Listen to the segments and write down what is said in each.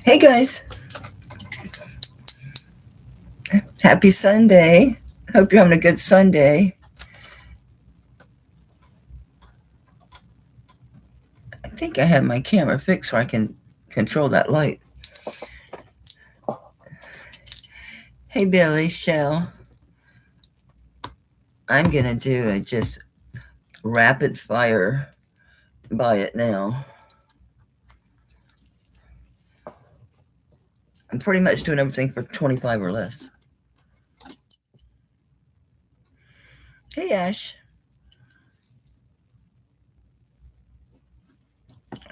Hey guys, happy Sunday. Hope you're having a good Sunday. I think I have my camera fixed so I can control that light. Hey Billy, Shell. I'm gonna do a just rapid fire buy it now. I'm pretty much doing everything for 25 or less. Hey Ash.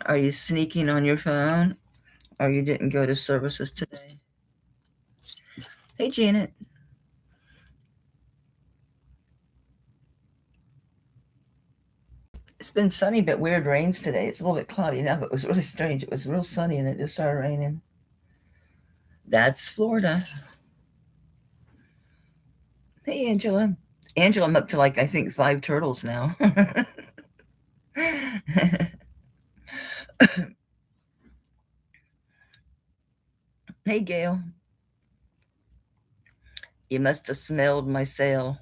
Are you sneaking on your phone? Or you didn't go to services today? Hey Janet. It's been sunny but weird rains today. It's a little bit cloudy now, but it was really strange. It was real sunny and it just started raining. That's Florida. Hey Angela. Angela, I'm up to like I think 5 turtles now. Hey Gail. You must have smelled my sale.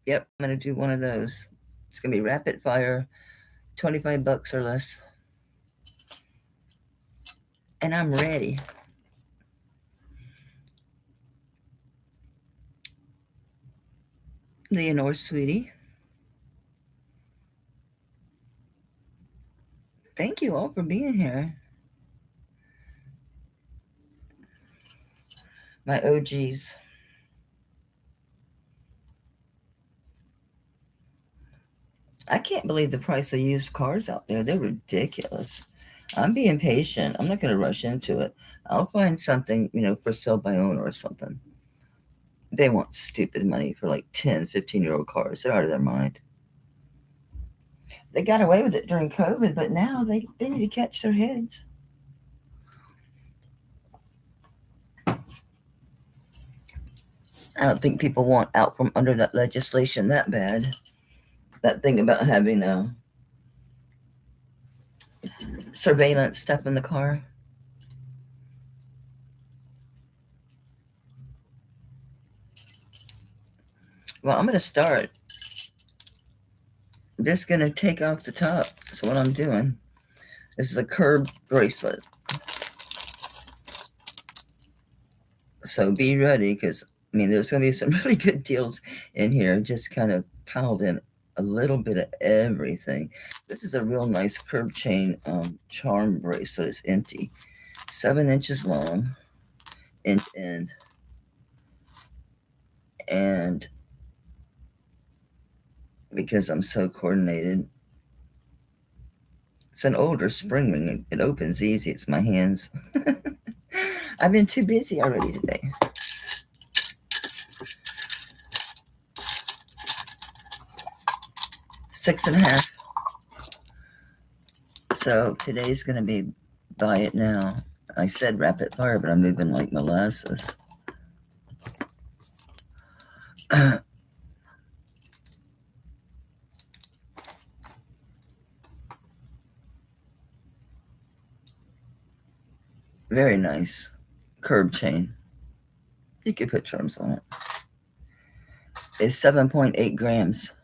Yep, I'm gonna do one of those. It's gonna be rapid fire, 25 bucks or less. And I'm ready. Leonore, sweetie. Thank you all for being here. My OGs. I can't believe the price of used cars out there. They're ridiculous. I'm being patient. I'm not going to rush into it. I'll find something, for sale by owner or something. They want stupid money for like 10, 15-year-old cars. They're out of their mind. They got away with it during COVID, but now they need to catch their heads. I don't think people want out from under that legislation that bad. That thing about having surveillance stuff in the car. Well, I'm going to start. I'm just going to take off the top. That's what I'm doing. This is a curb bracelet. So be ready because, there's going to be some really good deals in here. Just kind of piled in a little bit of everything. This is a real nice curb chain charm bracelet. It's empty. 7 inches long, end to end. And because I'm so coordinated, it's an older spring ring. It opens easy. It's my hands. I've been too busy already today. Six and a half. So today's going to be buy it now. I said rapid fire, but I'm moving like molasses. Very nice curb chain. You could put charms on it. It's 7.8 grams.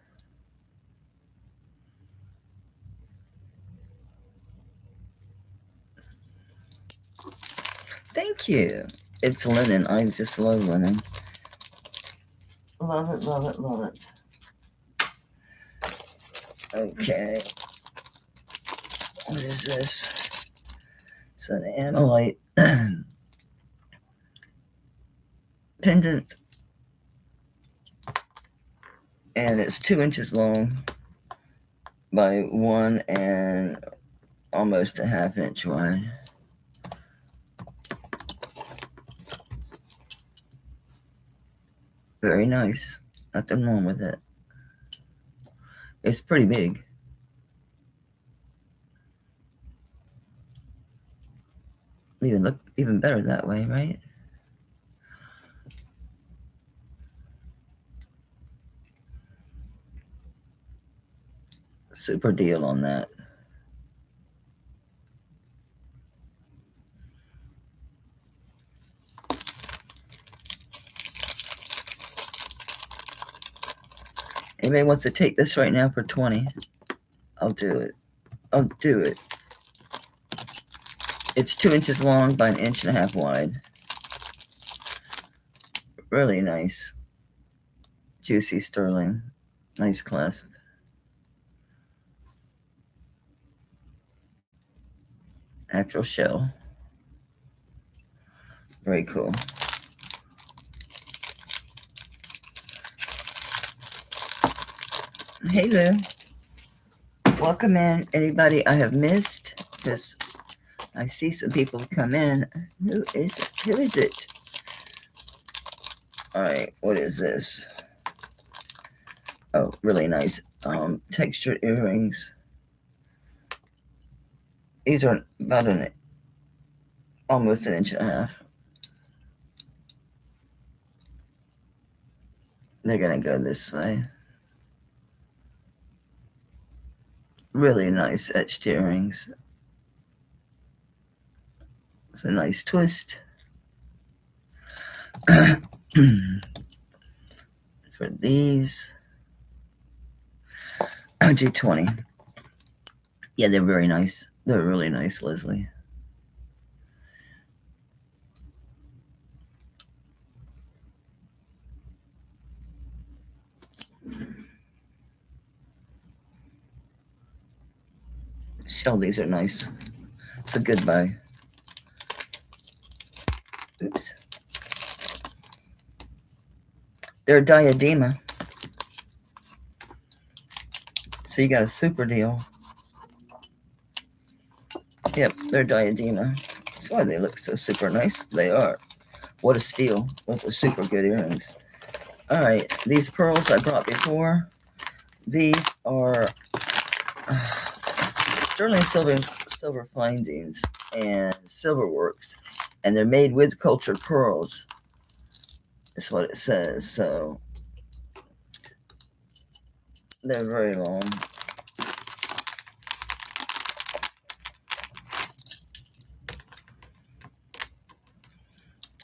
Thank you. It's linen. I just love linen. Love it, love it, love it. Okay. What is this? It's an analyte pendant. And it's 2 inches long by 1 and almost a ½ inch wide. Very nice. Nothing wrong with it. It's pretty big. Look even better that way, right? Super deal on that. Anybody wants to take this right now for 20? I'll do it. I'll do it. It's 2 inches long by 1.5 inches wide. Really nice. Juicy sterling. Nice clasp. Actual shell. Very cool. Hey Lou. Welcome in. Anybody I have missed? Because I see some people come in. Who is it? Alright, what is this? Oh, really nice. Textured earrings. These are about almost 1.5 inches. They're gonna go this way. Really nice etched earrings. It's a nice twist. For these, G20. Yeah, they're very nice. They're really nice, Leslie. Shell, these are nice. It's a good buy. Oops. They're diadema. So you got a super deal. Yep, they're diadema. That's why they look so super nice. They are. What a steal. Those are super good earrings. All right, these pearls I brought before. These are sterling silver findings and silver works, and they're made with cultured pearls. That's what it says. So they're very long.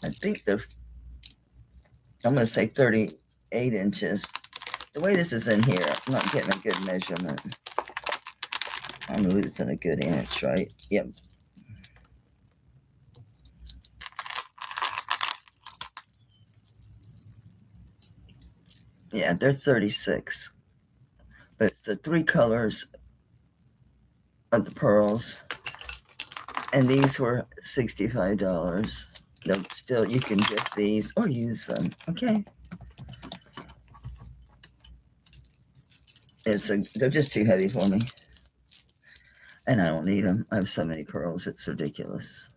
I think they're, I'm going to say 38 inches. The way this is in here, I'm not getting a good measurement. I'm losing a good inch, right? Yep. Yeah, they're 36. But it's the 3 colors of the pearls. And these were $65. They'll still, you can gift these or use them. Okay. They're just too heavy for me. And I don't need them. I have so many pearls. It's ridiculous.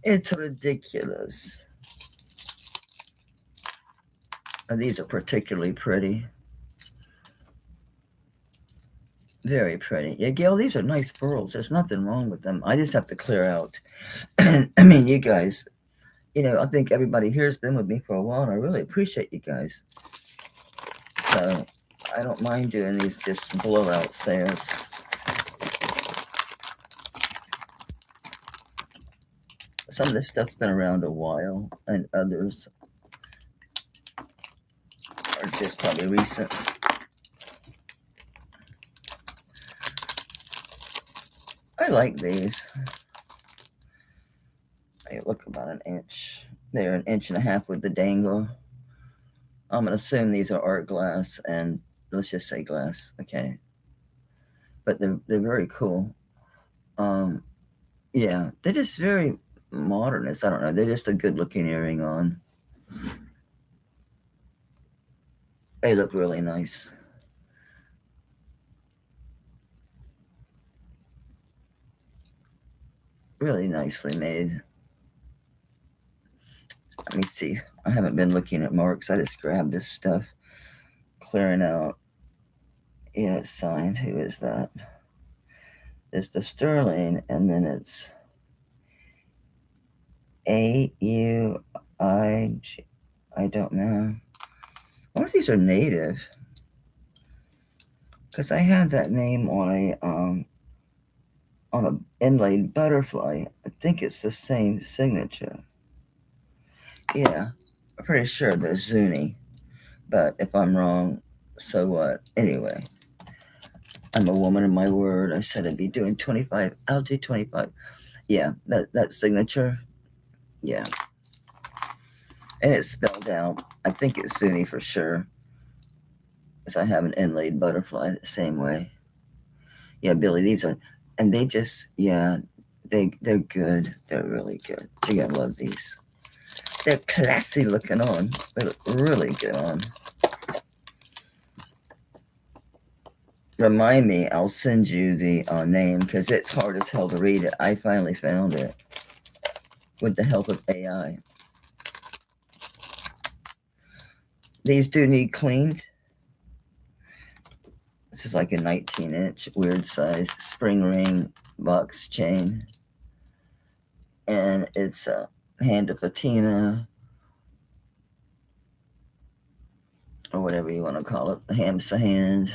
It's ridiculous. And these are particularly pretty. Very pretty. Yeah, Gail, these are nice pearls. There's nothing wrong with them. I just have to clear out. I mean, you guys, I think everybody here has been with me for a while, and I really appreciate you guys. So I don't mind doing these just blowout sales. Some of this stuff's been around a while, and others are just probably recent. I like these. They look about 1 inch. They're 1.5 inches with the dangle. I'm going to assume these are art glass, and let's just say glass, okay? But they're very cool. Yeah, they're just very modernist. I don't know. They're just a good-looking earring on. They look really nice. Really nicely made. Let me see. I haven't been looking at marks. I just grabbed this stuff. Clearing out. Yeah, it's signed. Who is that? It's the sterling, and then it's AUIG. I don't know. I wonder if these are native. Because I have that name on a inlaid butterfly. I think it's the same signature. Yeah, I'm pretty sure they're Zuni. But if I'm wrong, So what? Anyway, I'm a woman of my word. I said I'd be doing 25. I'll do 25. Yeah, that signature. Yeah. And it's spelled out. I think it's Sunni for sure. Because I have an inlaid butterfly the same way. Yeah, Billy, these are, and they just, yeah, they're good. They're really good. You're gonna love these. They're classy looking on. They look really good on. Remind me, I'll send you the name because it's hard as hell to read it. I finally found it with the help of AI. These do need cleaned. This is like a 19-inch, weird size spring ring box chain. And it's a hand of patina, or whatever you want to call it. The ham's a hand.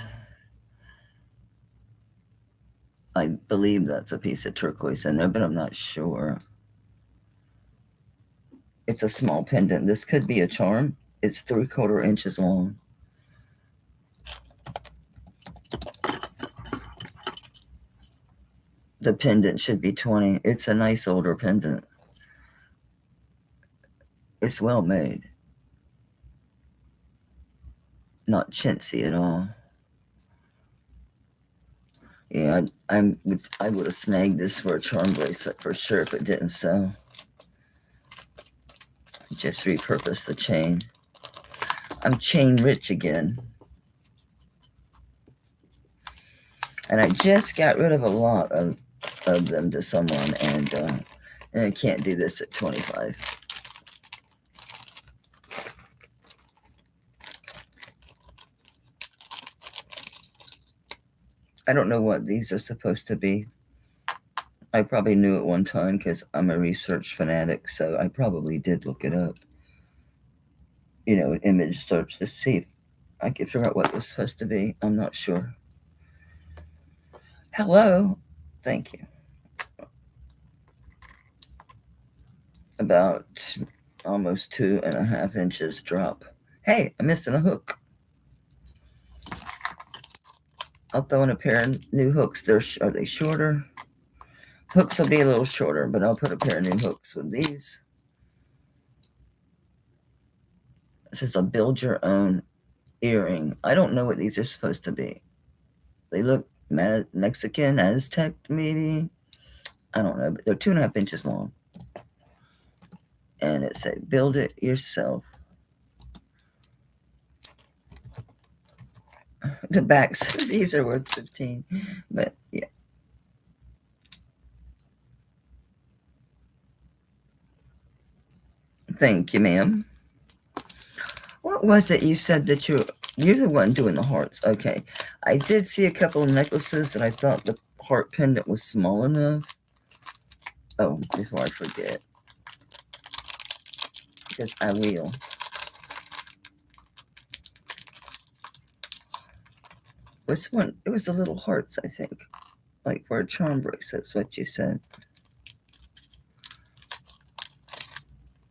I believe that's a piece of turquoise in there, but I'm not sure. It's a small pendant. This could be a charm. It's 3/4 inches long. The pendant should be 20. It's a nice older pendant. It's well made. Not chintzy at all. Yeah, I would have snagged this for a charm bracelet for sure if it didn't sell. Just repurpose the chain. I'm chain rich again. And I just got rid of a lot of them to someone, and I can't do this at 25. I don't know what these are supposed to be. I probably knew at one time because I'm a research fanatic, so I probably did look it up. You know, an image search to see if I could figure out what it was supposed to be. I'm not sure. Hello. Thank you. About almost 2.5 inches drop. Hey, I'm missing a hook. I'll throw in a pair of new hooks. Are they shorter? Hooks will be a little shorter, but I'll put a pair of new hooks with these. This is a build your own earring. I don't know what these are supposed to be. They look Mexican, Aztec, maybe. I don't know, but they're 2.5 inches long. And it said, build it yourself. The backs, these are worth 15, but yeah. Thank you, ma'am. What was it you said that you're the one doing the hearts? Okay. I did see a couple of necklaces that I thought the heart pendant was small enough. Oh, before I forget. Because I will. This one, it was the little hearts, I think. Like for a charm bracelet's what you said.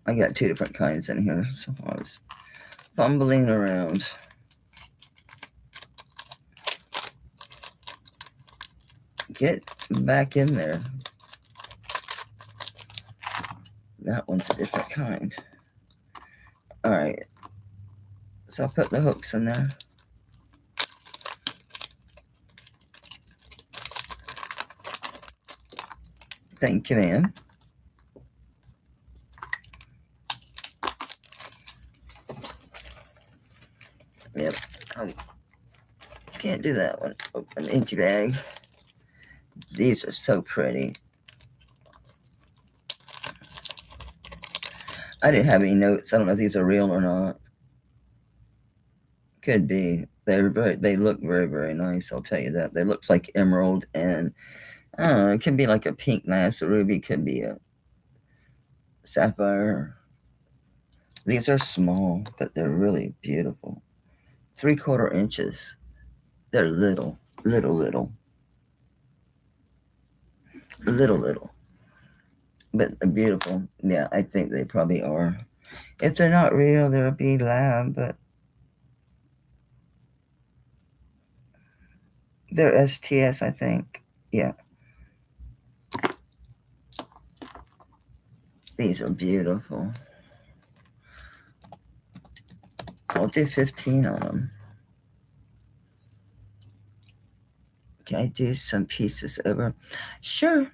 I got 2 different kinds in here, so I was fumbling around. Get back in there. That one's a different kind. All right. So I'll put the hooks in there. Thank you, ma'am. Yep. Can't do that one. Open empty bag. These are so pretty. I didn't have any notes. I don't know if these are real or not. Could be. They look very, very nice. I'll tell you that. They look like emerald, and I don't know. It can be like a pink mass. A ruby could be a sapphire. These are small, but they're really beautiful. 3/4 inches. They're little. But beautiful. Yeah, I think they probably are. If they're not real, they'll be lab, but They're STS, I think. Yeah. These are beautiful. I'll do 15 on them. Can I do some pieces over? Sure.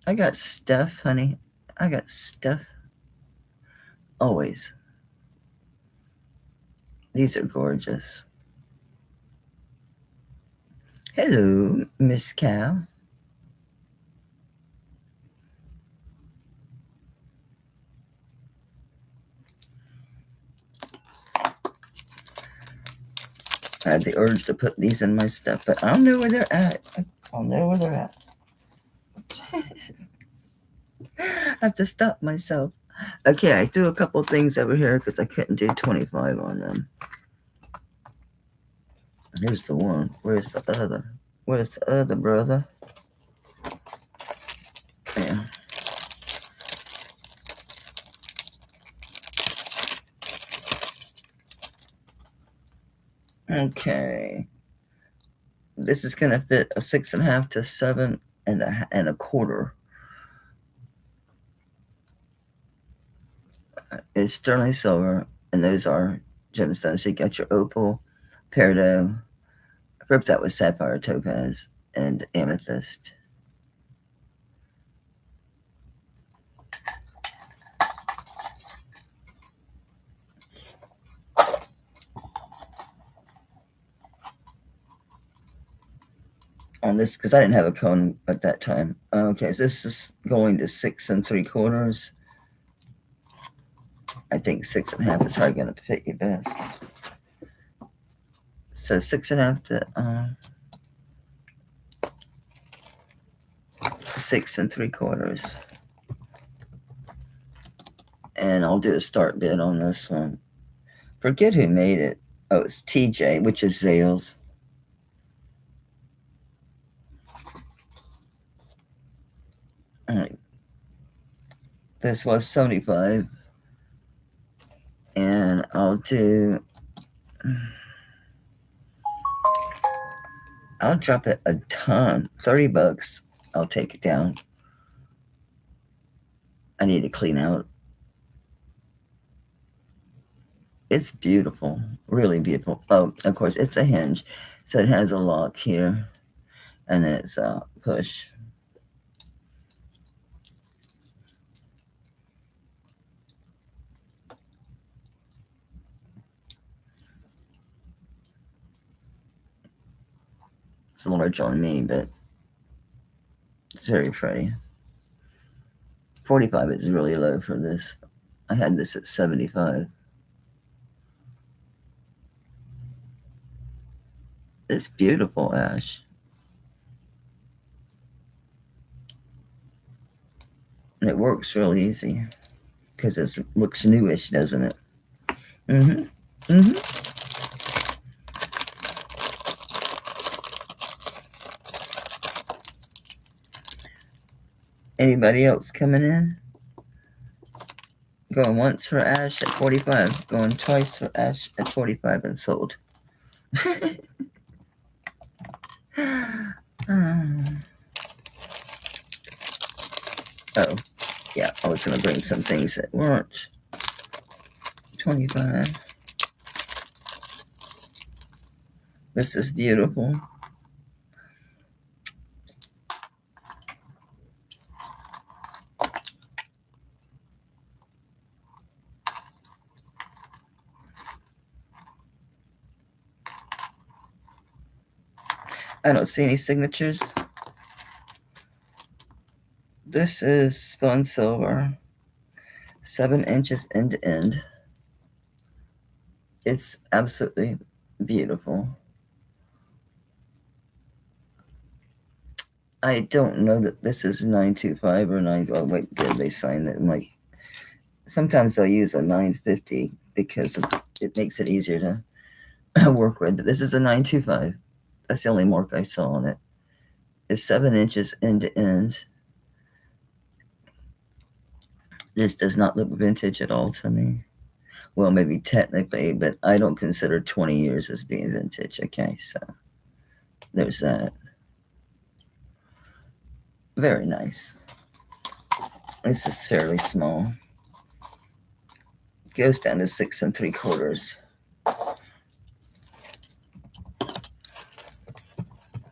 I got stuff, honey. I got stuff. Always. These are gorgeous. Hello, Miss Cow. I had the urge to put these in my stuff, but I don't know where they're at. I'll know where they're at. I have to stop myself. Okay, I threw a couple things over here because I couldn't do 25 on them. Here's the one. Where's the other? Where's the other, brother? Yeah. Okay. This is going to fit a 6.5 to 7 and a quarter. It's sterling silver, and those are gemstones. So you got your opal, peridot, I hope that was sapphire, topaz, and amethyst. On this, because I didn't have a cone at that time. Okay, so this is going to 6 3/4. I think 6.5 is probably going to fit you best. So 6.5 to 6 3/4. And I'll do a start bid on this one. Forget who made it. Oh, it's TJ, which is Zales. All right. This was 75. And I'll drop it a ton. $30. I'll take it down. I need to clean out. It's beautiful, really beautiful. Oh, of course, it's a hinge. So it has a lock here, and then it's a push. It's large on me, but it's very pretty. 45 is really low for this. I had this at 75. It's beautiful, Ash. And it works real easy because it looks newish, doesn't it? Mm-hmm. Mm-hmm. Anybody else coming in? Going once for Ash at 45. Going twice for Ash at 45 and sold. Oh, yeah, I was going to bring some things that weren't 25. This is beautiful. I don't see any signatures. This is spun silver, 7 inches end to end. It's absolutely beautiful. I don't know that this is 925 or 9. Oh, wait, good. They signed it. Like, sometimes they'll use a 950 because it makes it easier to work with. But this is a 925. That's the only mark I saw on it. It's 7 inches end to end. This does not look vintage at all to me. Well, maybe technically, but I don't consider 20 years as being vintage. Okay, so There's that. Very nice. This is fairly small. Goes down to 6 3/4.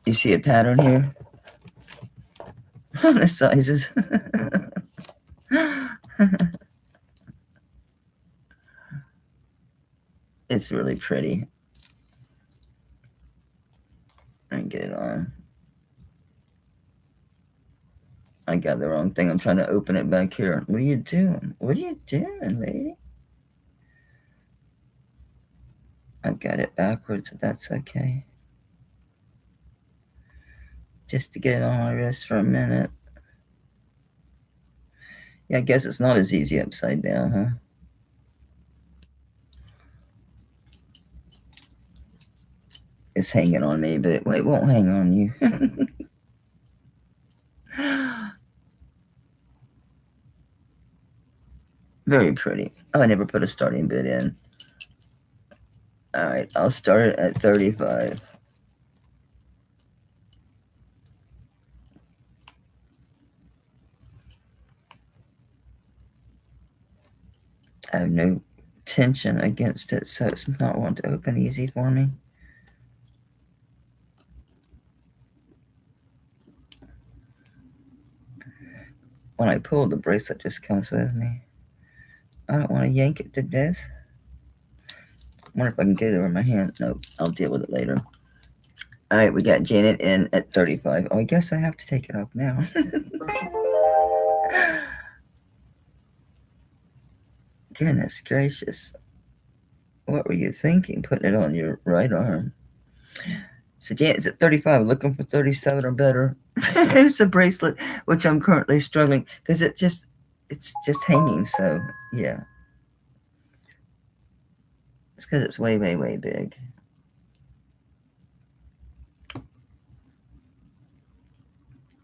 You see a pattern here on the sizes. It's really pretty. I get it on. I got the wrong thing. I'm trying to open it back here. What are you doing? What are you doing, lady? I've got it backwards, but that's okay. Just to get it on my wrist for a minute. Yeah, I guess it's not as easy upside down, huh? It's hanging on me, but it won't hang on you. Very pretty. Oh, I never put a starting bid in. All right, I'll start it at 35. I have no tension against it, so it's not one to open easy for me. When I pull, the bracelet just comes with me. I don't want to yank it to death. I wonder if I can get it over my hand. No, I'll deal with it later. All right, we got Janet in at 35. Oh, I guess I have to take it off now. Goodness gracious. What were you thinking, putting it on your right arm? So Janet's at 35, looking for 37 or better. Here's a bracelet, which I'm currently struggling because it's just hanging. So yeah, it's because it's way, way, way big.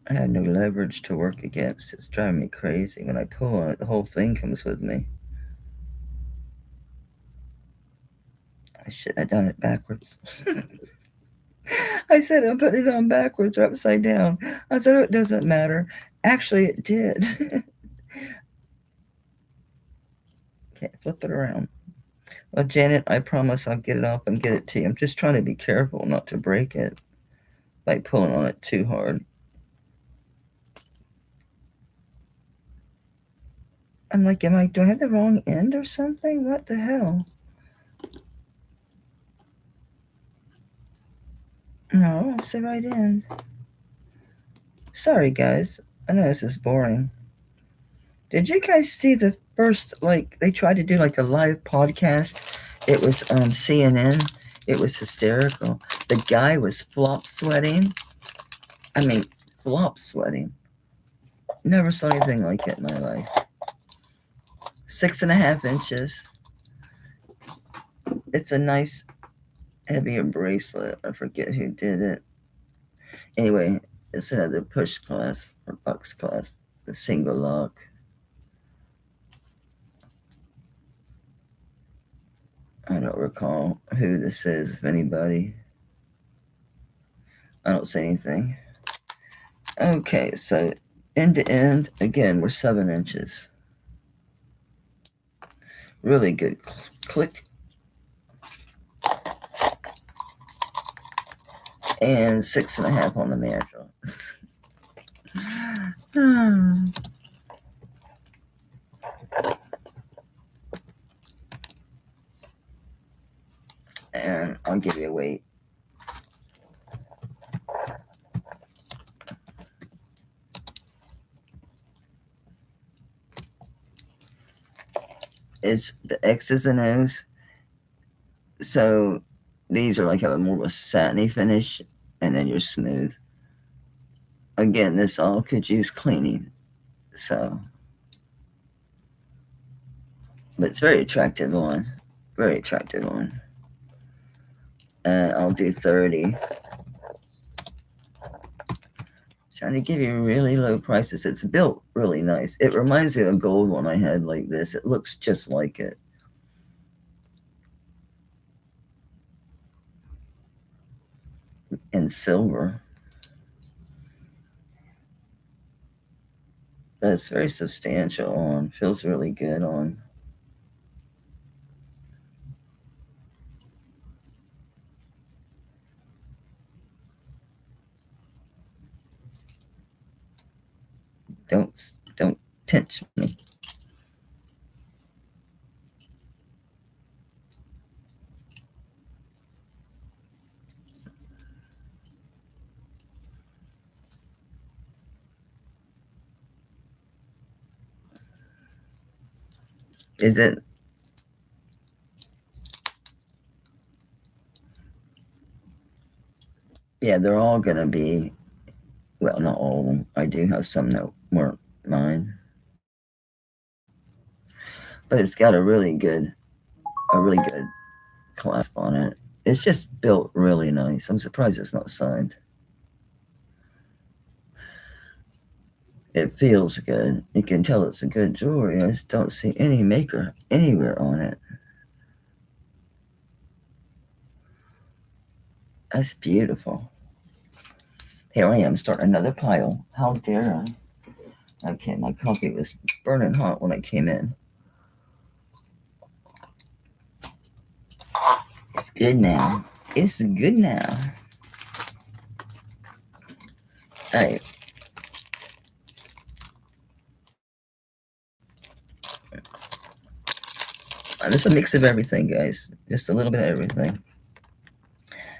I have no leverage to work against. It's driving me crazy. When I pull on it, the whole thing comes with me. I should have done it backwards. I said I'm putting it on backwards or upside down. I said, oh, it doesn't matter. Actually, it did. Okay, flip it around. Well, Janet, I promise I'll get it off and get it to you. I'm just trying to be careful not to break it by pulling on it too hard. I'm like, do I have the wrong end or something? What the hell? No, it's the right end. Sorry, guys. I know this is boring. Did you guys see the first, they tried to do a live podcast? It was CNN. It was hysterical. The guy was flop sweating. I mean, flop sweating. Never saw anything like it in my life. 6.5 inches. It's a nice, heavier bracelet. I forget who did it. Anyway, it's another push clasp or box clasp. The single lock. I don't recall who this is, if anybody. I don't say anything. Okay, so end to end, again, we're 7 inches. Really good. Click. And 6.5 on the mandrel. And I'll give you a weight. It's the X's and O's. So these are have a more of a satiny finish, and then you're smooth. Again, this all could use cleaning. So, but it's very attractive one. Very attractive one. And I'll do 30. Trying to give you really low prices. It's built really nice. It reminds me of a gold one I had like this. It looks just like it. in silver. That's very substantial on. Feels really good on. Don't pinch me. Is it? Yeah, they're all gonna be. Well, not all of them. I do have some that weren't mine, but it's got a really good clasp on it. It's just built really nice. I'm surprised it's not signed. It feels good. You can tell it's a good jewelry. I just don't see any maker anywhere on it. That's beautiful. Here I am starting another pile. How dare I? Okay, my coffee was burning hot when I came in. It's good now. It's good now. All right. This is a mix of everything, guys. Just a little bit of everything.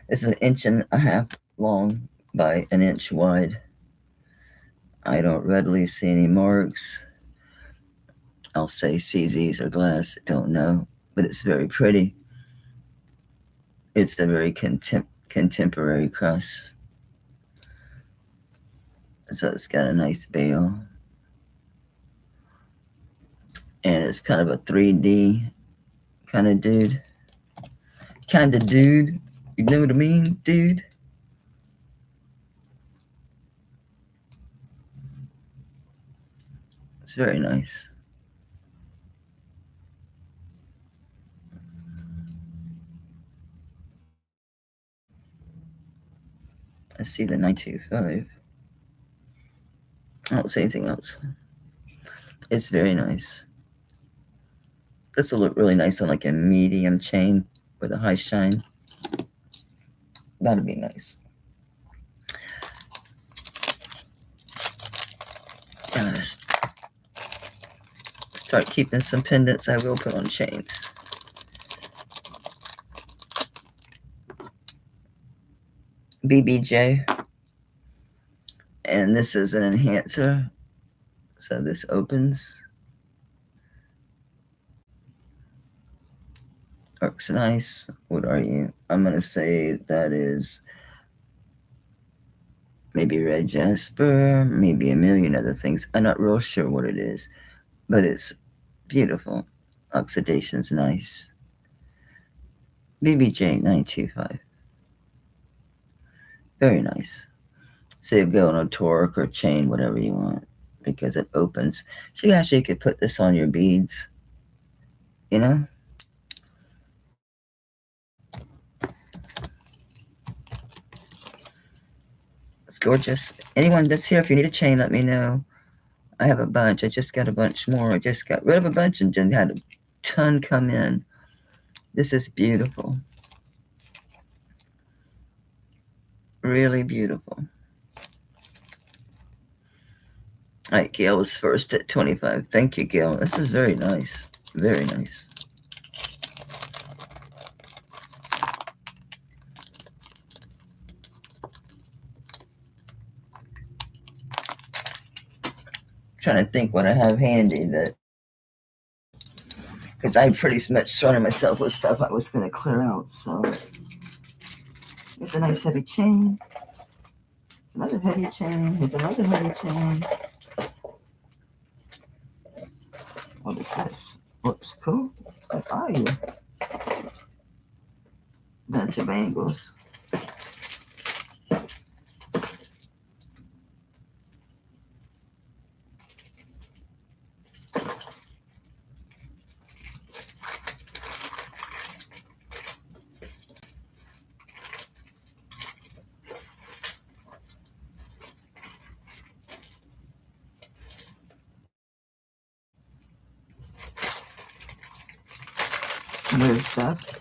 This is 1.5 inches long by 1 inch wide. I don't readily see any marks. I'll say CZs or glass. Don't know, but it's very pretty. It's a very contemporary cross. So it's got a nice bail. And it's kind of a 3D kind of dude. You know what I mean, dude? It's very nice. I see the 925. I don't see anything else. It's very nice. This will look really nice on like a medium chain with a high shine. That'd be nice. Gotta start keeping some pendants I will put on chains. BBJ. And this is an enhancer. So this opens. Looks nice. What are you? I'm going to say that is maybe red jasper, maybe a million other things. I'm not real sure what it is, but it's beautiful. Oxidation's nice. BBJ 925. Very nice. So you go on a torque or chain, whatever you want, because it opens. So you actually could put this on your beads, you know? It's gorgeous. Anyone that's here, if you need a chain, let me know. I have a bunch. I just got a bunch more. I just got rid of a bunch and then had a ton come in. This is beautiful. Really beautiful. All right, Gail was first at 25. Thank you, Gail. This is very nice. Very nice. Trying to think what I have handy that, because I pretty much surrounded myself with stuff I was going to clear out. So here's a nice heavy chain. Another heavy chain. Here's another heavy chain. What is this? Whoops, cool. What are you? Bunch of angles. move stuff.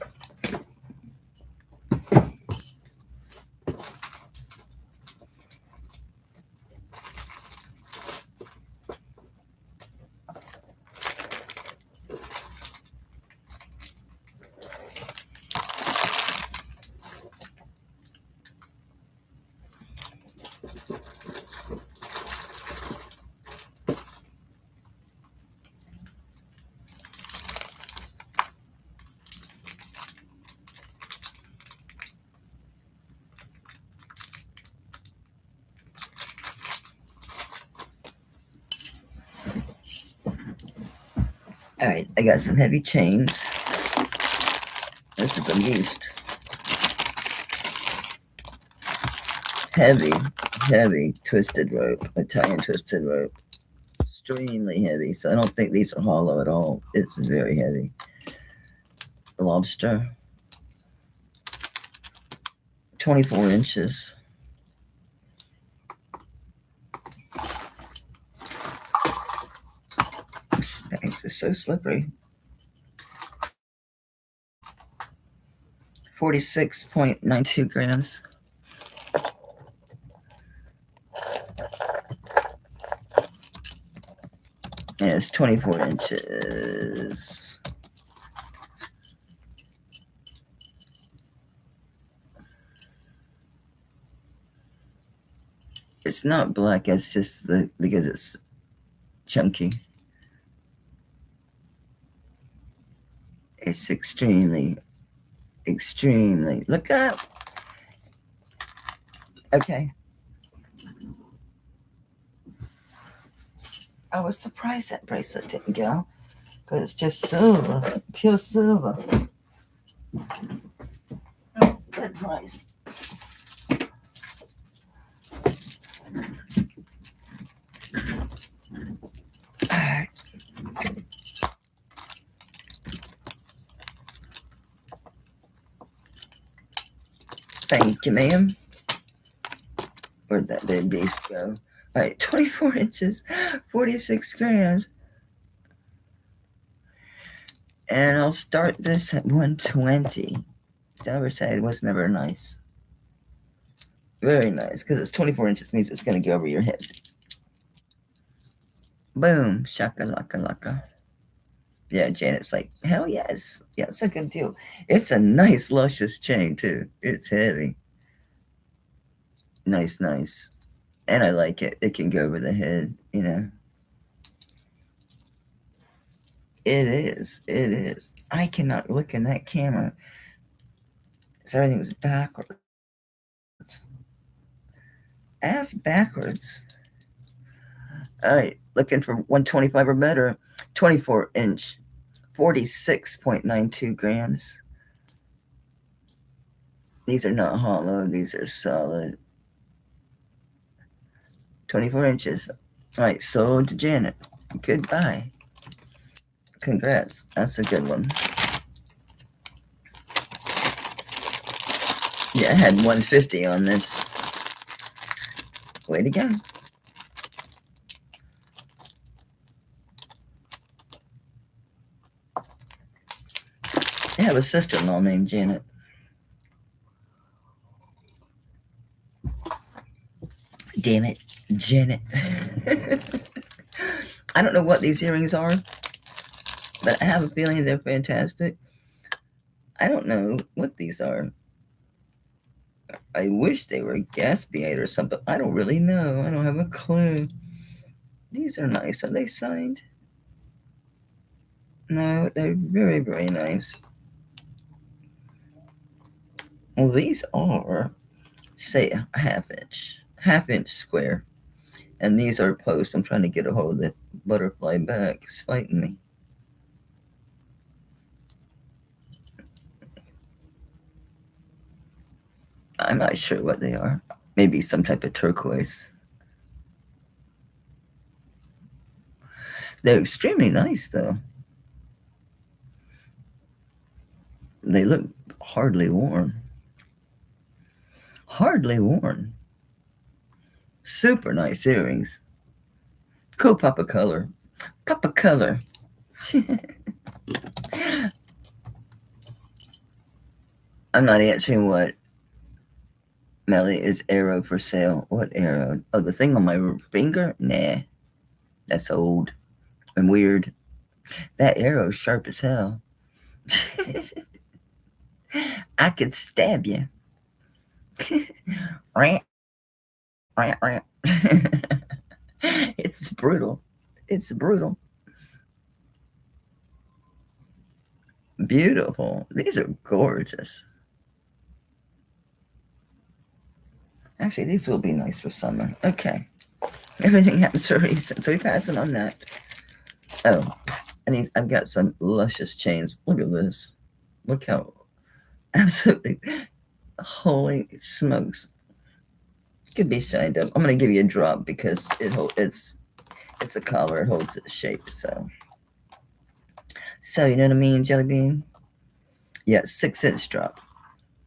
All right, I got some heavy chains. This is a beast. Heavy twisted rope, Italian twisted rope. Extremely heavy, so I don't think these are hollow at all. It's very heavy. Lobster. 24 inches. These bags are so slippery. 46.92 grams. And it's 24 inches. It's not black, it's just because it's chunky. It's extremely, look up. Okay. I was surprised that bracelet didn't go, because it's just silver, pure silver. Oh, good price. All right. Thank you, ma'am. Where'd that big beast go? All right, 24 inches, 46 grams. And I'll start this at 120. Silver side was never nice. Very nice, because it's 24 inches, means it's going to go over your head. Boom, shaka laka laka. Yeah, Janet's like, hell yes. Yeah, it's a good deal. It's a nice, luscious chain, too. It's heavy. Nice. And I like it. It can go over the head, you know. It is. I cannot look in that camera. So everything's backwards. Ass backwards. All right, looking for 125 or better. 24 inch, 46.92 grams. These are not hollow, these are solid. 24 inches. All right, sold to Janet. Goodbye. Congrats. That's a good one. Yeah, I had 150 on this. Way to go. I have a sister-in-law named Janet. Damn it, Janet. I don't know what these earrings are, but I have a feeling they're fantastic. I don't know what these are. I wish they were Gaspiate or something. I don't really know. I don't have a clue. These are nice. Are they signed? No, they're very, very nice. Well, these are, say, a half inch square. And these are posts. I'm trying to get a hold of the butterfly back. It's fighting me. I'm not sure what they are. Maybe some type of turquoise. They're extremely nice, though. They look hardly worn. Hardly worn. Super nice earrings. Cool pop of color. Pop of color. I'm not answering what. Melly, is arrow for sale? What arrow? Oh, the thing on my finger? Nah, that's old and weird. That arrow's sharp as hell. I could stab you. It's brutal. It's brutal. Beautiful. These are gorgeous. Actually, these will be nice for summer. Okay. Everything happens for a reason, so we passing on that. Oh, I've got some luscious chains. Look at this. Look how absolutely, holy smokes. Could be shined up. I'm gonna give you a drop because it's a collar. It holds its shape. So you know what I mean, Jelly Bean? Yeah, 6-inch drop.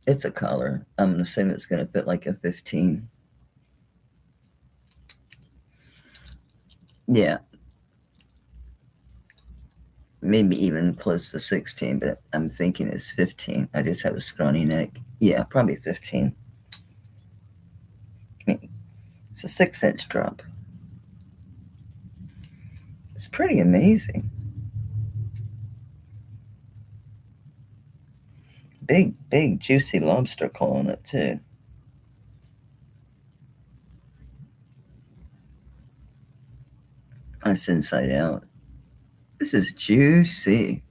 It's a collar. I'm gonna assume it's gonna fit like a 15. Yeah, maybe even close to 16, but I'm thinking it's 15. I just have a scrawny neck. Yeah, probably 15. It's a 6-inch drop. It's pretty amazing. Big, juicy lobster claw on it, too. That's inside out. This is juicy.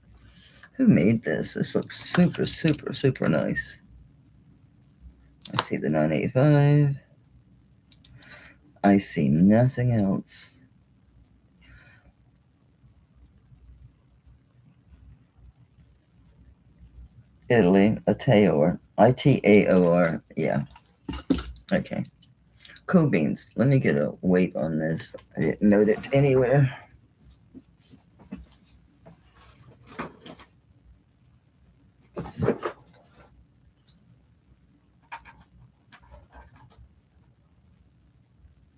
Who made this? This looks super, super, super nice. I see the 985. I see nothing else. Italy, Itaor, Itaor. Yeah. Okay. Cool beans. Let me get a weight on this. I didn't note it anywhere.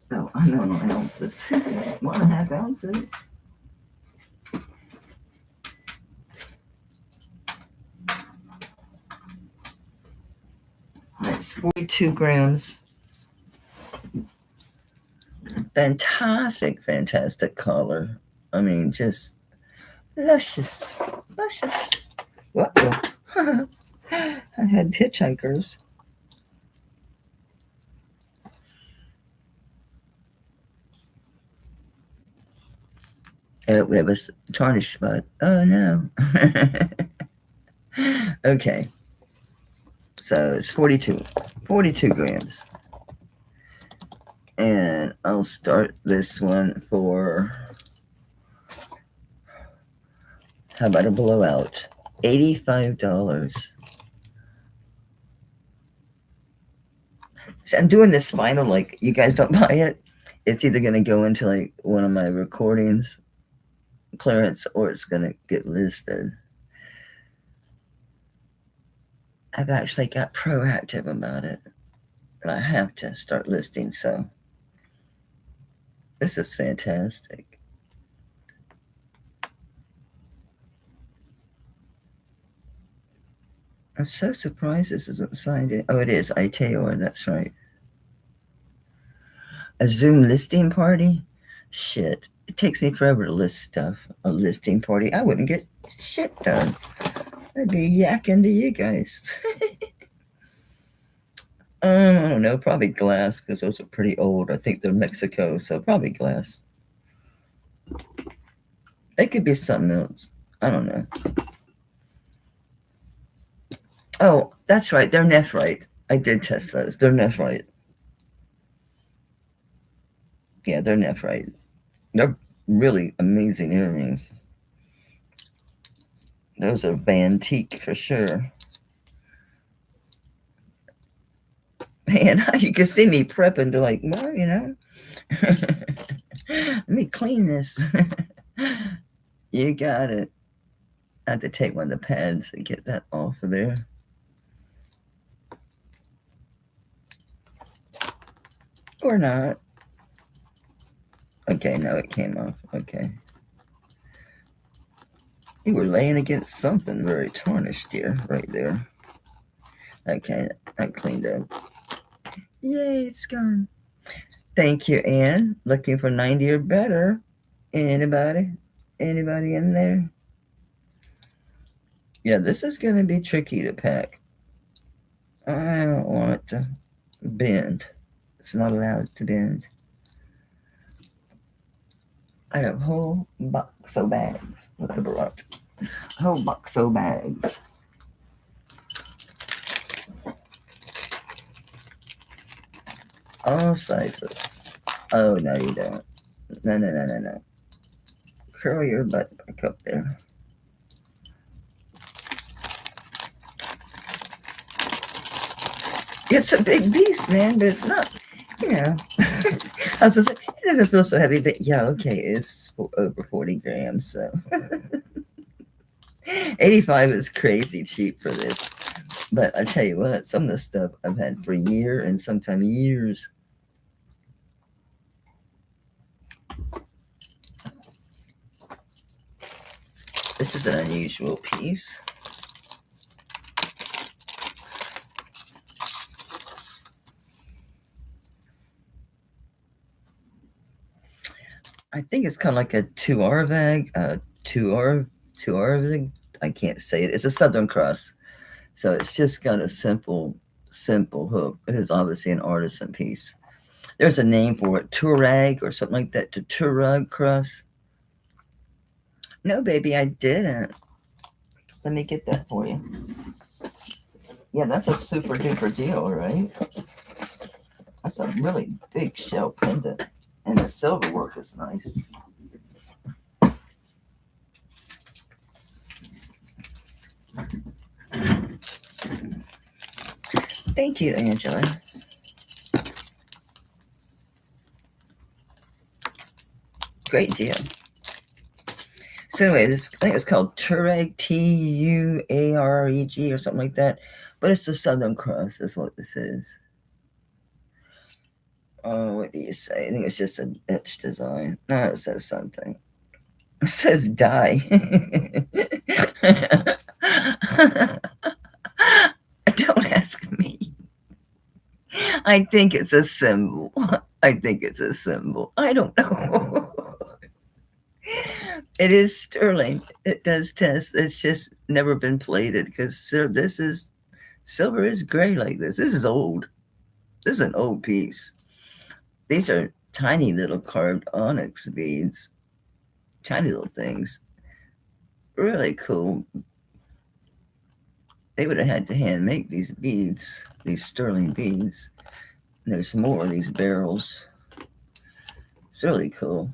Oh, I know no ounces. 1.5 ounces. That's 42 grams. Fantastic, fantastic color. I mean, just luscious, luscious. Whoa. I had hitchhikers. We have a tarnish spot. Oh no. Okay. So it's 42 grams. And I'll start this one for, how about a blowout? $85. So I'm doing this spinal like you guys don't buy it. It's either going to go into like one of my recordings clearance or it's going to get listed. I've actually got proactive about it. And I have to start listing, so this is fantastic. I'm so surprised this isn't signed in. Oh, it is. Itaor, that's right. A Zoom listing party? Shit. It takes me forever to list stuff. A listing party. I wouldn't get shit done. I'd be yakking to you guys. I don't know. Probably glass because those are pretty old. I think they're Mexico, so probably glass. It could be something else. I don't know. Oh, that's right. They're nephrite. I did test those. They're nephrite. Yeah, they're nephrite. They're really amazing earrings. Those are antique for sure. Man, you can see me prepping to like, well, you know, let me clean this. You got it. I have to take one of the pads and get that off of there. Or not. Okay, no, it came off. Okay. You were laying against something very tarnished here, right there. Okay, I cleaned up. Yay, it's gone. Thank you, Anne. Looking for 90 or better. Anybody? Anybody in there? Yeah, this is going to be tricky to pack. I don't want it to bend. It's not allowed to bend. I have a whole box of bags. What I brought. A whole box of bags. All sizes. Oh, no, you don't. No. Curl your butt back up there. It's a big beast, man, but it's not, you know. I was just like, it doesn't feel so heavy, but yeah, okay, it's over 40 grams, so. 85 is crazy cheap for this. But I tell you what, some of the stuff I've had for a year and sometimes years. This is an unusual piece. I think it's kind of like a Tuareg, Tuareg. I can't say it. It's a Southern Cross, so it's just got a simple hook. It is obviously an artisan piece. There's a name for it, Tuareg or something like that. The Tuareg cross. No, baby, I didn't. Let me get that for you. Yeah, that's a super duper deal, right? That's a really big shell pendant. And the silver work is nice. Thank you, Angela. Great deal. So anyway, this I think it's called Tuareg, Tuareg or something like that. But it's the Southern Cross is what this is. Oh, what do you say? I think it's just an etched design. No, it says something. It says die. Don't ask me. I think it's a symbol. I think it's a symbol. I don't know. It is sterling. It does test. It's just never been plated because this is silver is gray like this. This is old. This is an old piece. These are tiny little carved onyx beads. Tiny little things. Really cool. They would have had to hand make these beads, these sterling beads. And there's more of these barrels. It's really cool.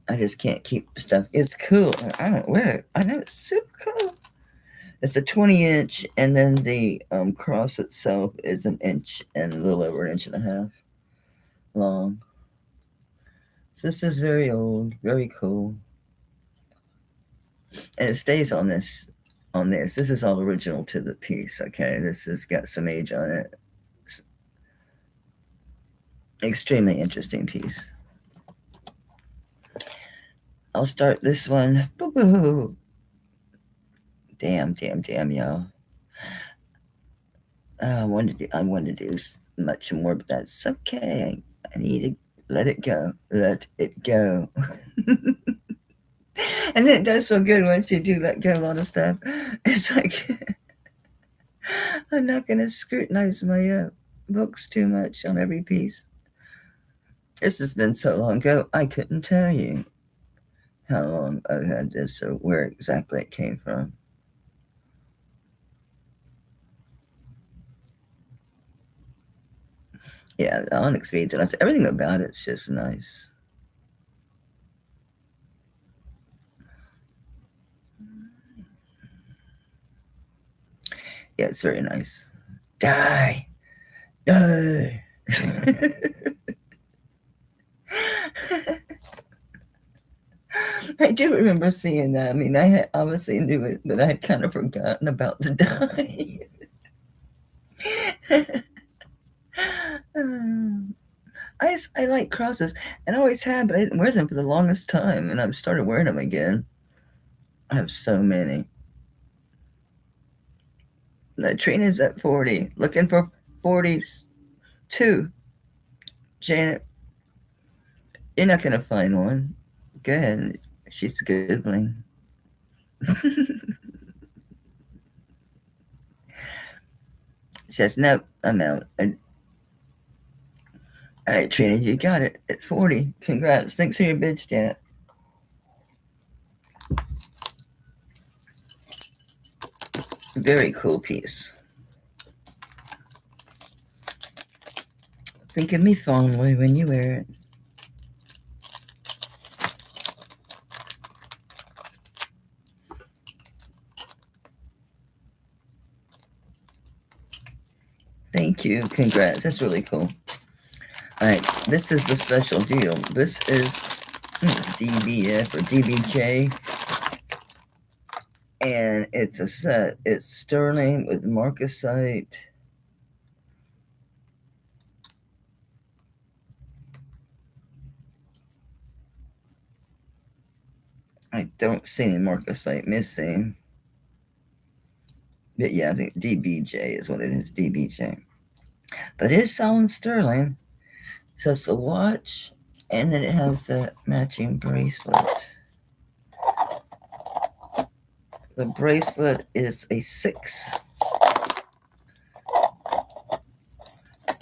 I just can't keep stuff. It's cool. I don't wear it. I know it's super cool. It's a 20-inch, and then the cross itself is an inch and a little over an inch and a half long. So this is very old, very cool. And it stays on this. This is all original to the piece, okay? This has got some age on it. It's extremely interesting piece. I'll start this one. Boo-boo. Damn, y'all. I wanted to do much more, but that's okay. I need to let it go. Let it go. And then it does feel good once you do let go a lot of stuff. It's like I'm not going to scrutinize my books too much on every piece. This has been so long ago, I couldn't tell you how long I've had this or where exactly it came from. Yeah, the onyx beads, everything about it's just nice. Yeah, it's very nice. Die. Die. I do remember seeing that. I mean, I had obviously knew it, but I had kind of forgotten about the die. I like crosses, and I always have, but I didn't wear them for the longest time, and I've started wearing them again. I have so many. Trina's at 40. Looking for 42. Janet, you're not going to find one. Go ahead. She's Googling. She says, nope, I'm out. All right, Trina, you got it at 40. Congrats. Thanks for your bids, Janet. Very cool piece. Think of me fondly when you wear it. Thank you. Congrats. That's really cool. All right, this is the special deal. This is DBF or DBJ, and it's a set. It's sterling with marcasite. I don't see any marcasite missing. But yeah, I think DBJ is what it is, DBJ. But it is solid sterling. So it's the watch, and then it has the matching bracelet. The bracelet is a 6.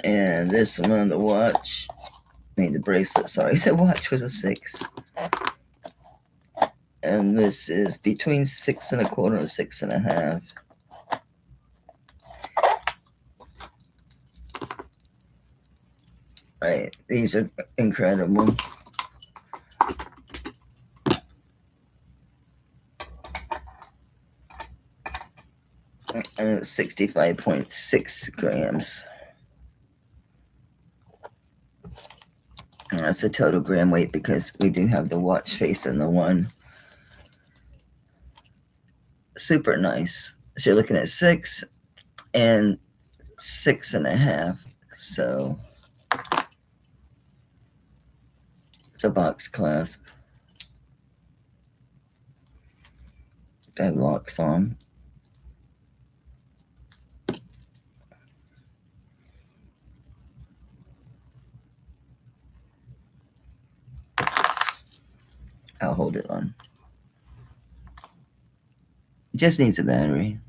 And this one, the watch, the bracelet, sorry, the watch was a 6. And this is between 6 1/4 and 6 1/2. Right, these are incredible. And it's 65.6 grams. And that's the total gram weight because we do have the watch face in the one. Super nice. So you're looking at 6 and 6 1/2. So it's a box clasp. That locks on. I'll hold it on. It just needs a battery.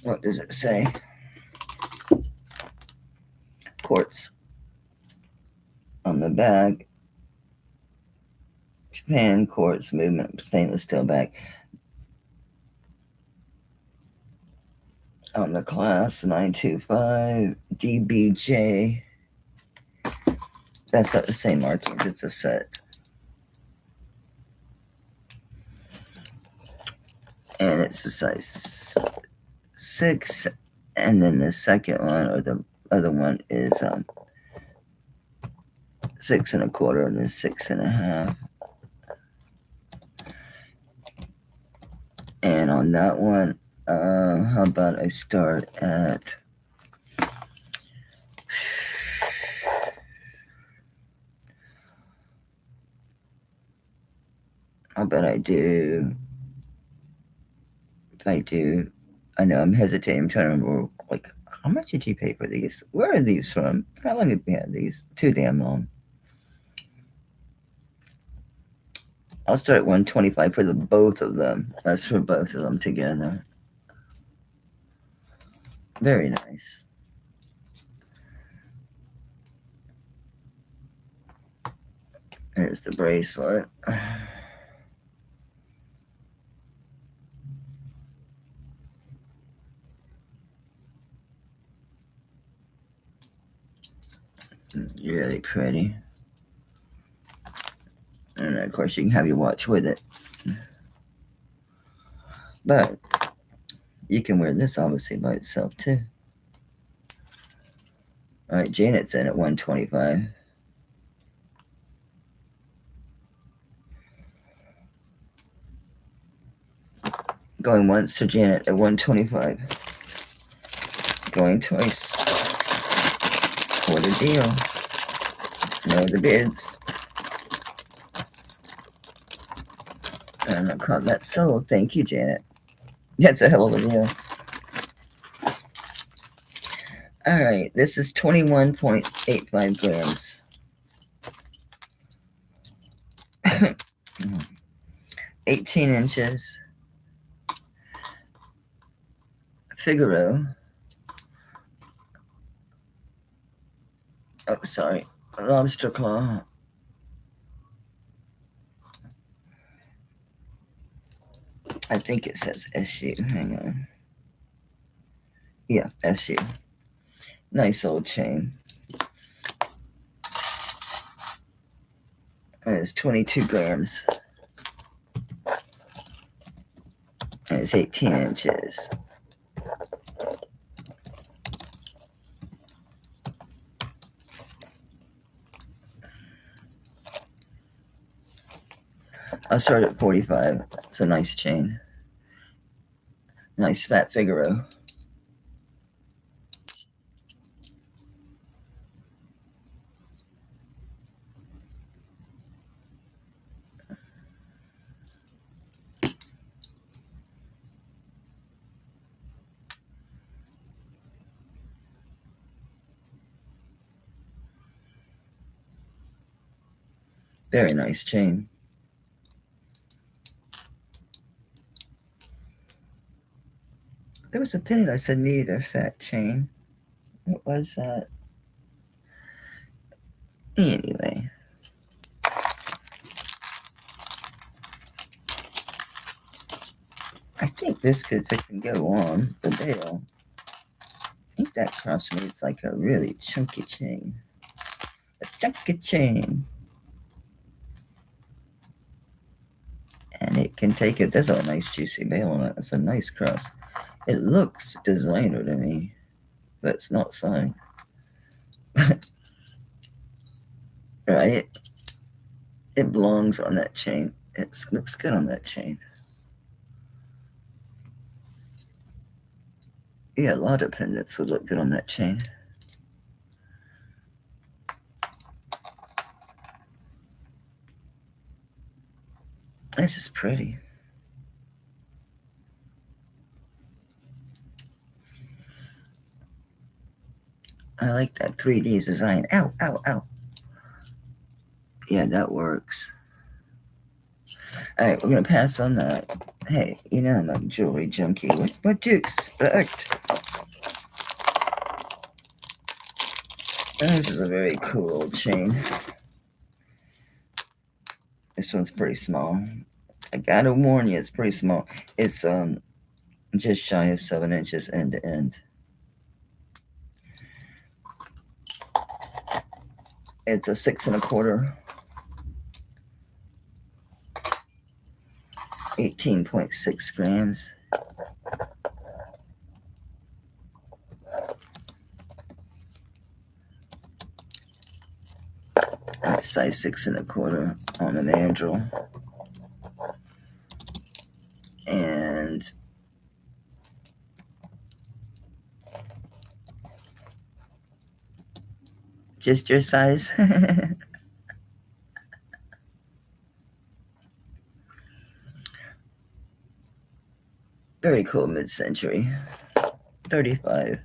What does it say? Quartz on the bag. Japan quartz movement stainless steel bag. On the class 925 DBJ. That's got the same markings. It's a set. And it's a size 6. And then the second one, or the other one, is 6 1/4 and then 6 1/2. And on that one, how about I start at I know I'm hesitating. I'm trying to remember, like, how much did you pay for these? Where are these from? How long have we had these? Too damn long. I'll start at 125 for the both of them. That's for both of them together. Very nice. There's the bracelet. Really pretty. And of course you can have your watch with it. But you can wear this obviously by itself too. All right, Janet's in at 125. Going once to Janet at 125. going twice for the deal. Know the bids. And I caught that sold. Thank you, Janet. That's a hell of a deal. All right, this is 21.85 grams. 18 inches. Figaro. Oh, sorry. Lobster claw. I think it says SU. Hang on. Yeah, SU. Nice old chain. And it's 22 grams. And it's 18 inches. I'll start at 45. It's a nice chain. Nice fat Figaro. Very nice chain. There was a pin that said needed a fat chain. What was that? Anyway. I think this could fit and go on the bail. Ain't that cross me? It's like a really chunky chain. A chunky chain. And it can take it. There's a nice juicy bail on it. It's a nice cross. It looks designer to me, but it's not signed. Right? It belongs on that chain. It looks good on that chain. Yeah, a lot of pendants would look good on that chain. This is pretty. I like that 3D design. Ow, ow, ow. Yeah, that works. All right, we're going to pass on that. Hey, you know I'm a jewelry junkie. What do you expect? This is a very cool chain. This one's pretty small. I gotta warn you, it's pretty small. It's just shy of 7 inches end to end. It's a 6 1/4. 18.6 grams. Size 6 1/4 on the mandrel. And just your size. Very cool mid-century. 35.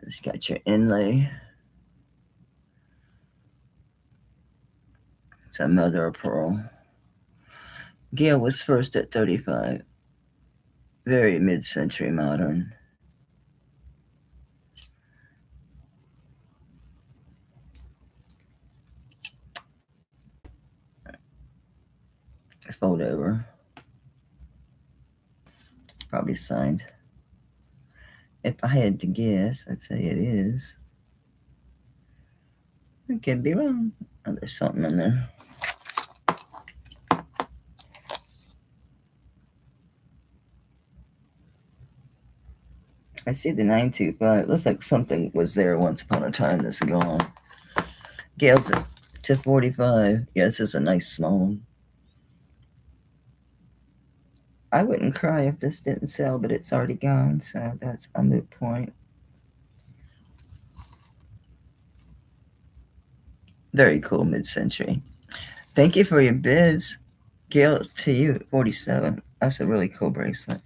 It's got your inlay. It's a mother of pearl. Gail was first at 35. Very mid-century modern. Fold over. Probably signed. If I had to guess, I'd say it is. I could be wrong. Oh, there's something in there. I see the 925. Looks like something was there once upon a time that's gone. Gail's to 45. Yeah, this is a nice small one. I wouldn't cry if this didn't sell, but it's already gone, so that's a moot point. Very cool mid-century. Thank you for your bids. Gail, to you, 47. That's a really cool bracelet.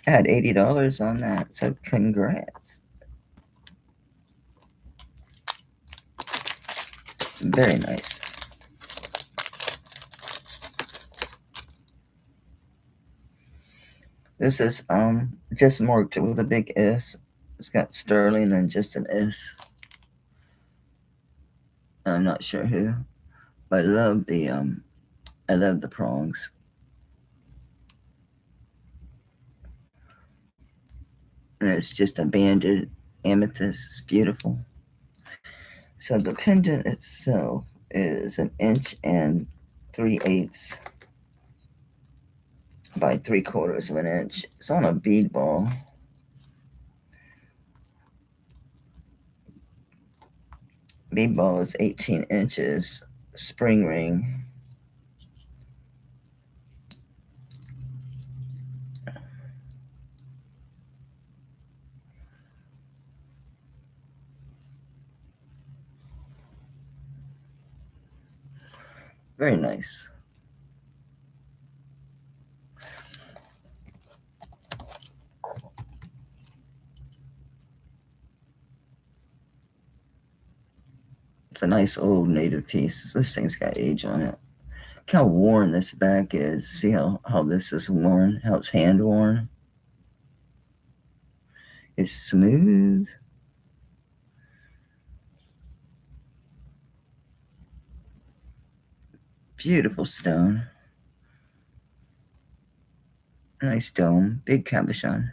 I had $80 on that, so congrats. Very nice. This is just marked with a big S. It's got sterling and just an S. I'm not sure who. But I love the prongs. And it's just a banded amethyst. It's beautiful. So the pendant itself is 1.3 inches by 3/4 of an inch. It's on a bead ball. Bead ball is 18 inches. Spring ring. Very nice. It's a nice old native piece. This thing's got age on it. Look how worn this back is. See how this is worn? How it's hand worn? It's smooth. Beautiful stone. Nice dome. Big cabochon.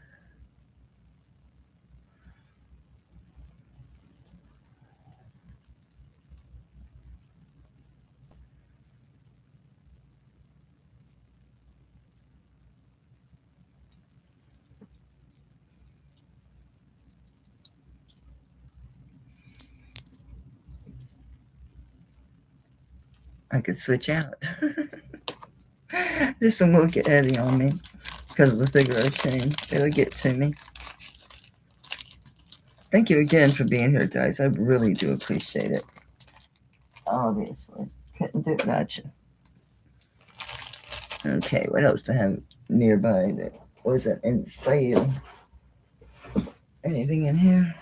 I could switch out. This one will get heavy on me because of the figure of chain. It'll get to me. Thank you again for being here, guys. I really do appreciate it. Obviously. Couldn't do it without you. Okay, what else to have nearby that wasn't in sale? Anything in here?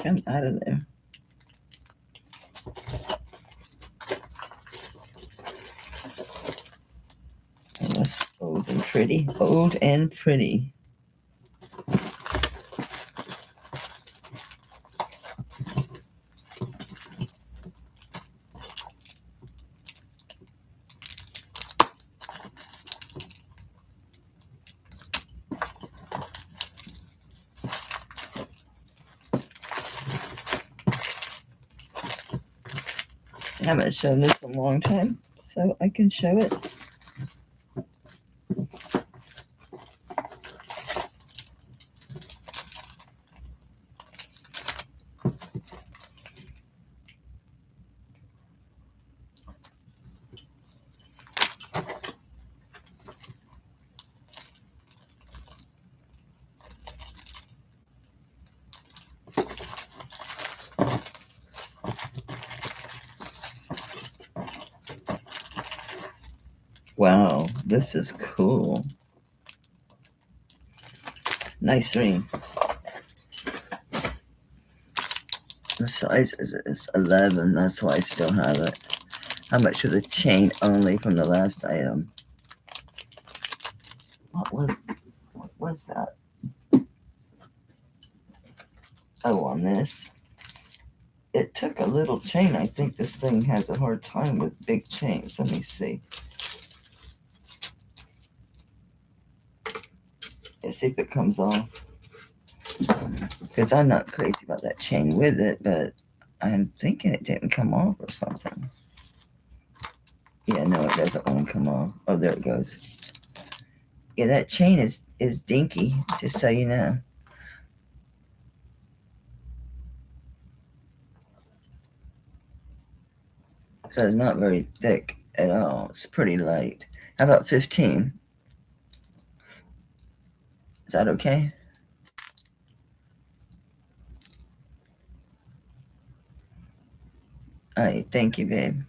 Come out of there. And that's old and pretty. Old and pretty. I haven't shown this in a long time, so I can show it. Wow, this is cool. Nice ring. The size is 11, that's why I still have it. How much for the chain only from the last item? What was that? Oh, on this. It took a little chain. I think this thing has a hard time with big chains. Let me see. Let's see if it comes off. Because I'm not crazy about that chain with it, but I'm thinking it didn't come off or something. Yeah, no, it doesn't want to come off. Oh, there it goes. Yeah, that chain is dinky, just so you know. So it's not very thick at all. It's pretty light. How about 15? Is that okay? All right, thank you, babe.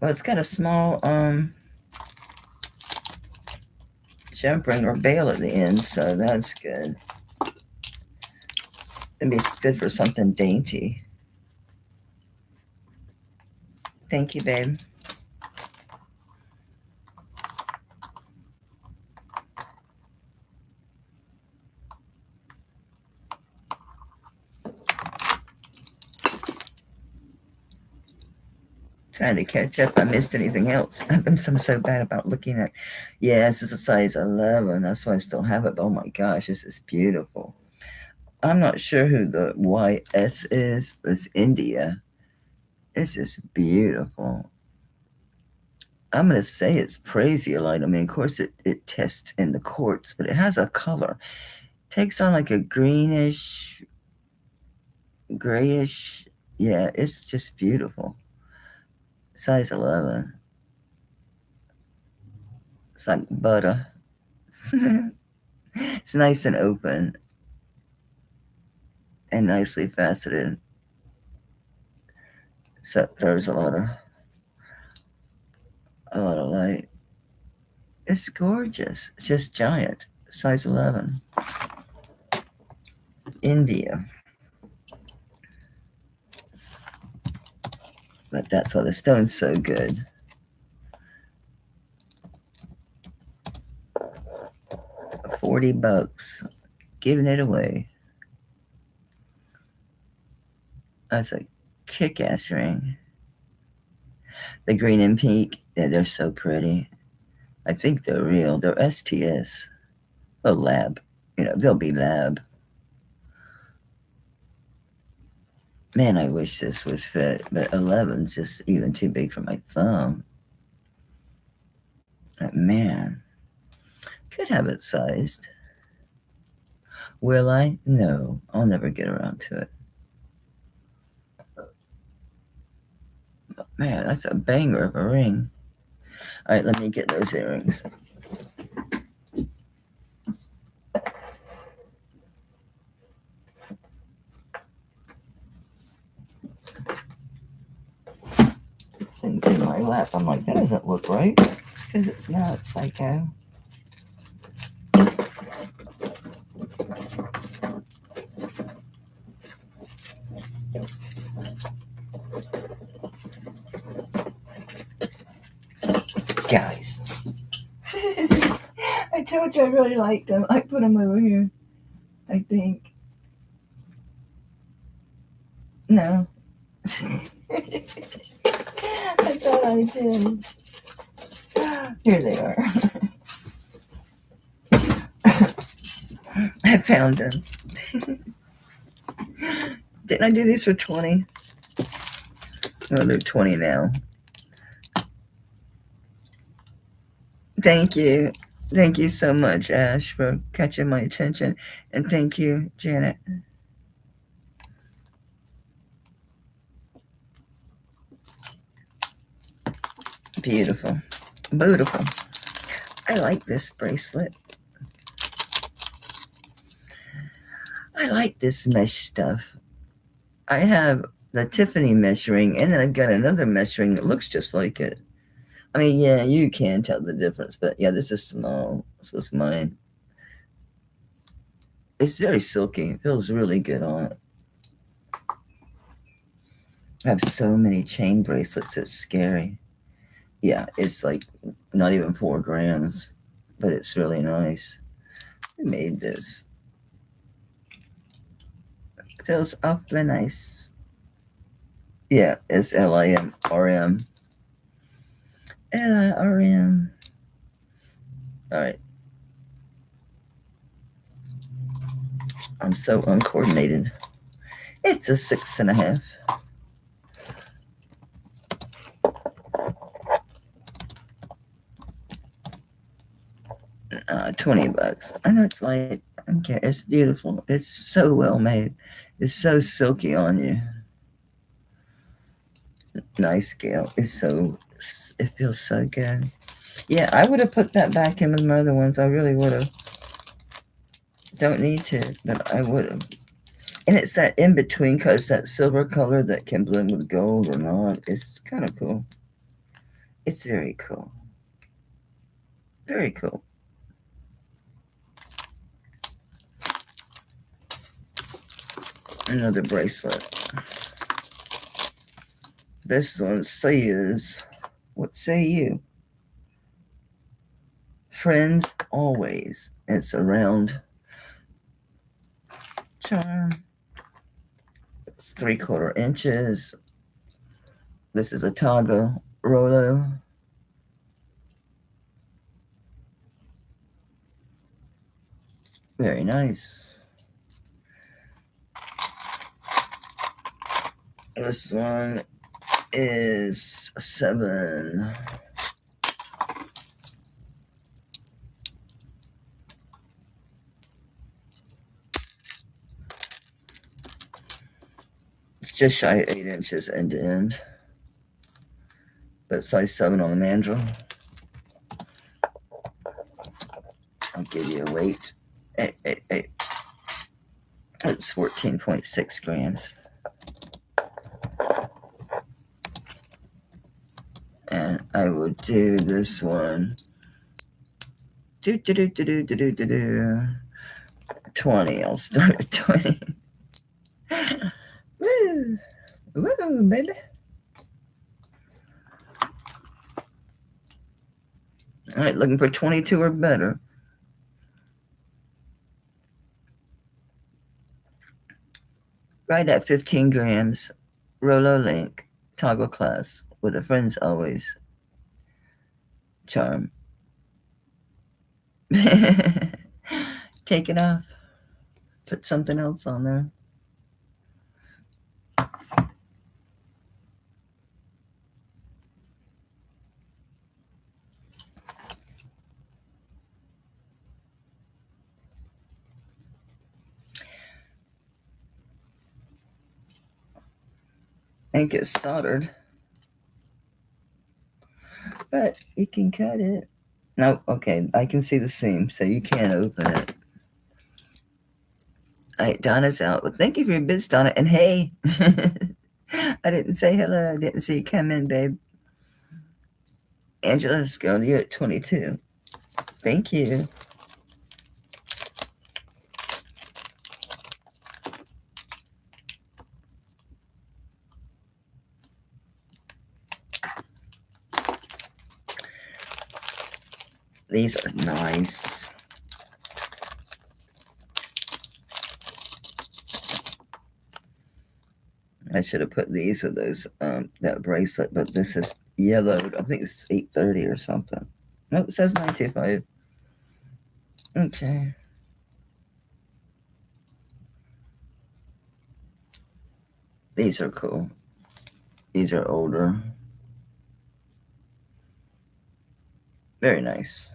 Well, it's got a small jump ring or bail at the end, so that's good. It'd be good for something dainty. Thank you, babe. Trying to catch up. I missed anything else. I'm so bad about looking at. Yeah, this is a size 11. That's why I still have it. But oh my gosh, this is beautiful. I'm not sure who the YS is. It's India. This is beautiful. I'm going to say it's Prasiolite. I mean, of course, it tests in the quartz, but it has a color. Takes on like a greenish, grayish. Yeah, it's just beautiful. Size 11. It's like butter. It's nice and open and nicely faceted. So there's a lot of light. It's gorgeous. It's just giant. Size 11. India. But that's why the stone's so good. $40. Giving it away. That's a kick-ass ring. The green and pink, yeah, they're so pretty. I think they're real. They're STS. Oh, lab. You know, they'll be lab. Man, I wish this would fit, but 11's just even too big for my thumb. But man, could have it sized. Will I? No, I'll never get around to it. But man, that's a banger of a ring. All right, let me get those earrings. Things in my lap. I'm like, that doesn't look right. It's because it's not, psycho. Guys. I told you I really liked them. I put them over here, I think. No. I thought I did. Here they are. I found them. Didn't I do these for 20? Oh, they're 20 now. Thank you. Thank you so much, Ash, for catching my attention. And thank you, Janet. Beautiful. Beautiful. I like this bracelet. I like this mesh stuff. I have the Tiffany mesh ring, and then I've got another mesh ring that looks just like it. I mean, yeah, you can tell the difference, but yeah, this is small. So it's mine. It's very silky. It feels really good on it. I have so many chain bracelets, it's scary. Yeah, it's like not even 4 grams, but it's really nice. I made this. It feels awfully nice. Yeah, it's LIMRM. LIRM. All right. I'm so uncoordinated. It's a 6.5. 20 bucks. I know it's light. Okay, it's beautiful. It's so well made. It's so silky on you. Nice scale. It feels so good. Yeah, I would have put that back in with my other ones. I really would have. Don't need to, but I would have. And it's that in between because that silver color that can blend with gold or not. It's kind of cool. It's very cool. Very cool. Another bracelet. This one says, what say you? Friends always. It's a round charm. It's 3/4 inches. This is a toggle Rolo. Very nice. This one is 7. It's just shy of 8 inches end to end, but size 7 on the mandrel. I'll give you a weight. It's 14.6 grams. And I will do this one. 20. I'll start at 20. Woo! Woo, baby. All right, looking for 22 or better. Right at 15 grams. Rolo link. Toggle class. With a friends always. Charm. Take it off. Put something else on there. I think it's soldered. But you can cut it. No, okay, I can see the seam, so you can't open it. All right, Donna's out. Well, thank you for your bits, Donna. And hey, I didn't say hello. I didn't see you come in, babe. Angela's going to you at 22. Thank you. These are nice. I should have put these with those that bracelet, but this is yellowed. I think it's 830 or something. Nope, it says 925. Okay. These are cool. These are older. Very nice.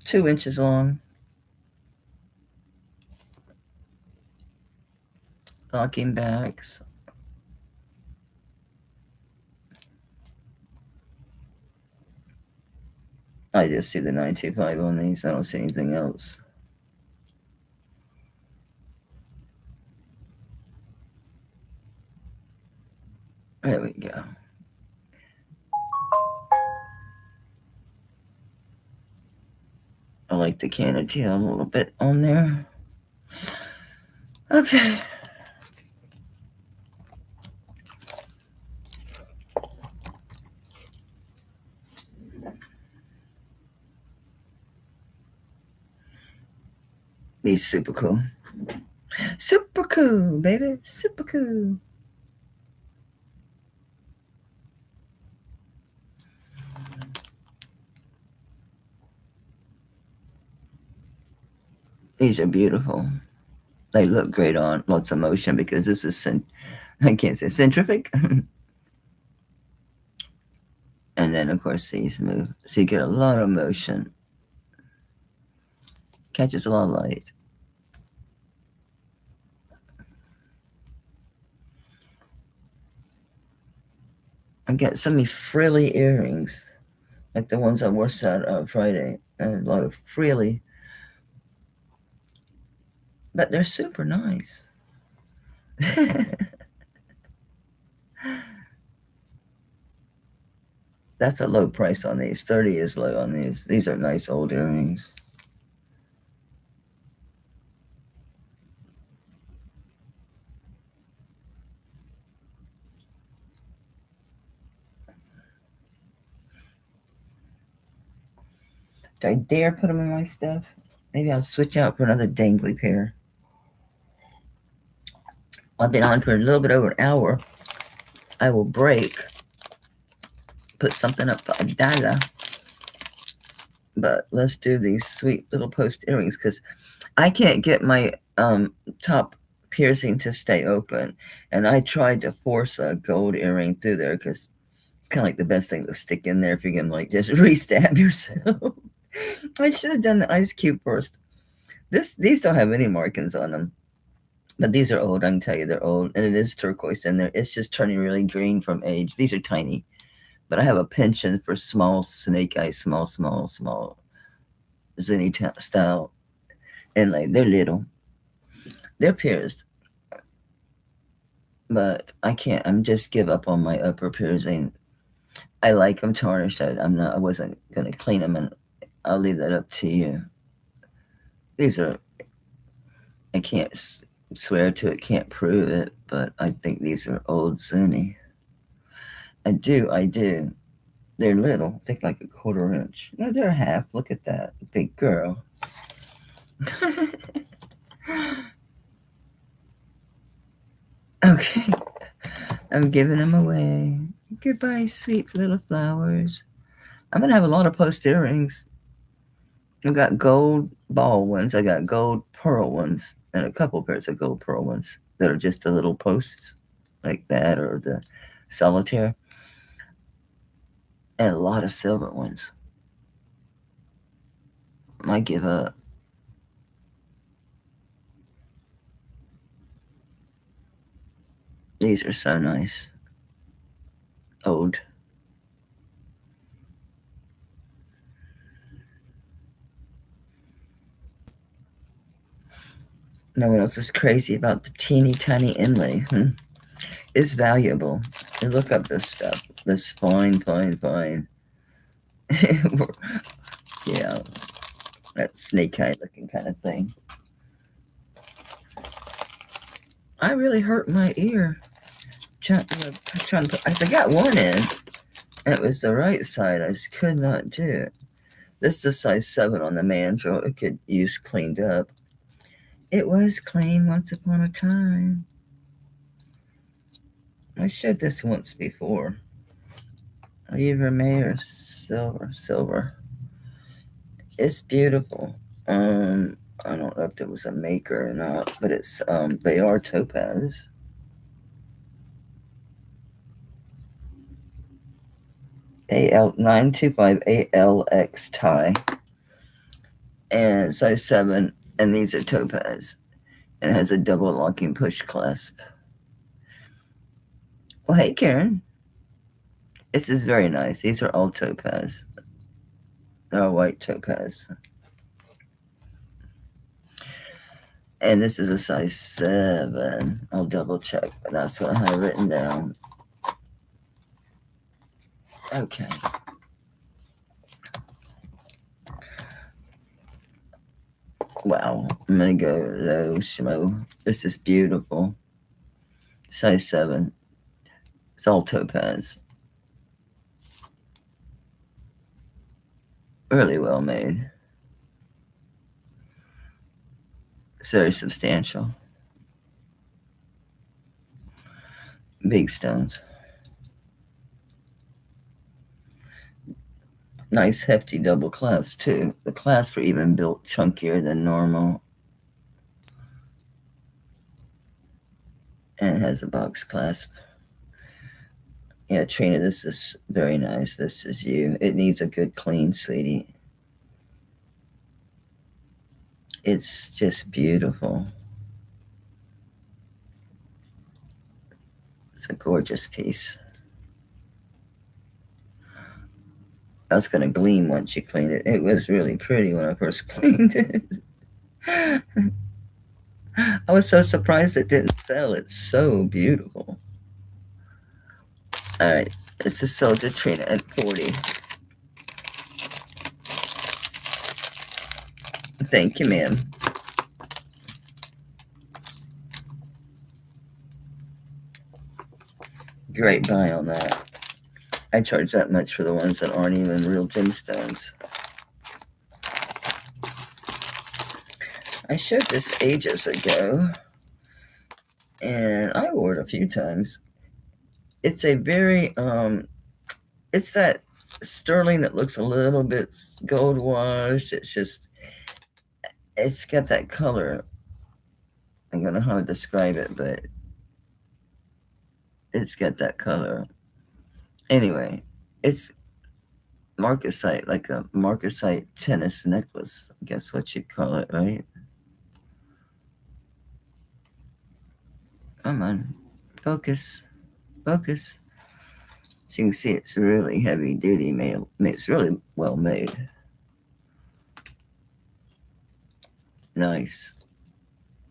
2 inches long. Locking backs. I just see the 925 on these. I don't see anything else. There we go. I like the candy a little bit on there. Okay. These super cool. Super cool, baby. Super cool. These are beautiful. They look great on lots of motion because this is, I can't say centrifuge. And then, of course, these move. So you get a lot of motion. Catches a lot of light. I got so many frilly earrings, like the ones I wore Friday. And a lot of frilly. But they're super nice. That's a low price on these. 30 is low on these. These are nice old earrings. Do I dare put them in my stuff? Maybe I'll switch out for another dangly pair. I've been on for a little bit over an hour. I will break, put something up for $1. But let's do these sweet little post earrings because I can't get my top piercing to stay open. And I tried to force a gold earring through there because it's kind of like the best thing to stick in there if you can like just re-stab yourself. I should have done the ice cube first. These don't have any markings on them. But these are old, I can tell you they're old. And it is turquoise in there. It's just turning really green from age. These are tiny. But I have a penchant for small snake eyes, small Zinni style. And like they're little. They're pierced. But I can't. I'm just give up on my upper piercing. I like them tarnished. I wasn't gonna clean them, and I'll leave that up to you. These are. I can't swear to it, can't prove it, but I think these are old Zuni. I do. They're little. I think like a 1/4 inch. No, they're a half. Look at that. Big girl. Okay. I'm giving them away. Goodbye, sweet little flowers. I'm going to have a lot of post earrings. I've got gold ball ones. I got gold pearl ones. And a couple pairs of gold pearl ones that are just the little posts like that or the solitaire. And a lot of silver ones. I give up. These are so nice. Old. No one else is crazy about the teeny tiny inlay. It's valuable. And look up this stuff. This fine. Yeah, that snake eye looking kind of thing. I really hurt my ear. Trying to put, I got one in. And it was the right side. I just could not do it. This is a size 7 on the mandrel. It could use cleaned up. It was clean once upon a time. I showed this once before. Either May or silver. It's beautiful. I don't know if there was a maker or not, but it's they are topaz. AL925 ALX tie. And size 7, and these are topaz. And it has a double locking push clasp. Well, hey, Karen. This is very nice. These are all topaz. They're white topaz. And this is a size 7. I'll double check, but that's what I have written down. Okay. Wow. I'm going to go low schmo. This is beautiful. Size 7. It's all topaz. Really well made. It's very substantial. Big stones. Nice hefty double clasp too. The clasps are even built chunkier than normal. And it has a box clasp. Yeah, Trina, this is very nice. This is you. It needs a good clean, sweetie. It's just beautiful. It's a gorgeous piece. I was going to gleam once you cleaned it. It was really pretty when I first cleaned it. I was so surprised it didn't sell. It's so beautiful. All right, this is Soldier Trina at 40. Thank you, ma'am. Great buy on that. I charge that much for the ones that aren't even real gemstones. I showed this ages ago, and I wore it a few times. It's a very, it's that sterling that looks a little bit gold washed. It's got that color. I don't know how to describe it, but it's got that color. Anyway, it's marcasite, like a marcasite tennis necklace. I guess what you'd call it, right? Come on, focus, focus. So you can see it's really heavy duty made. It's really well made. Nice.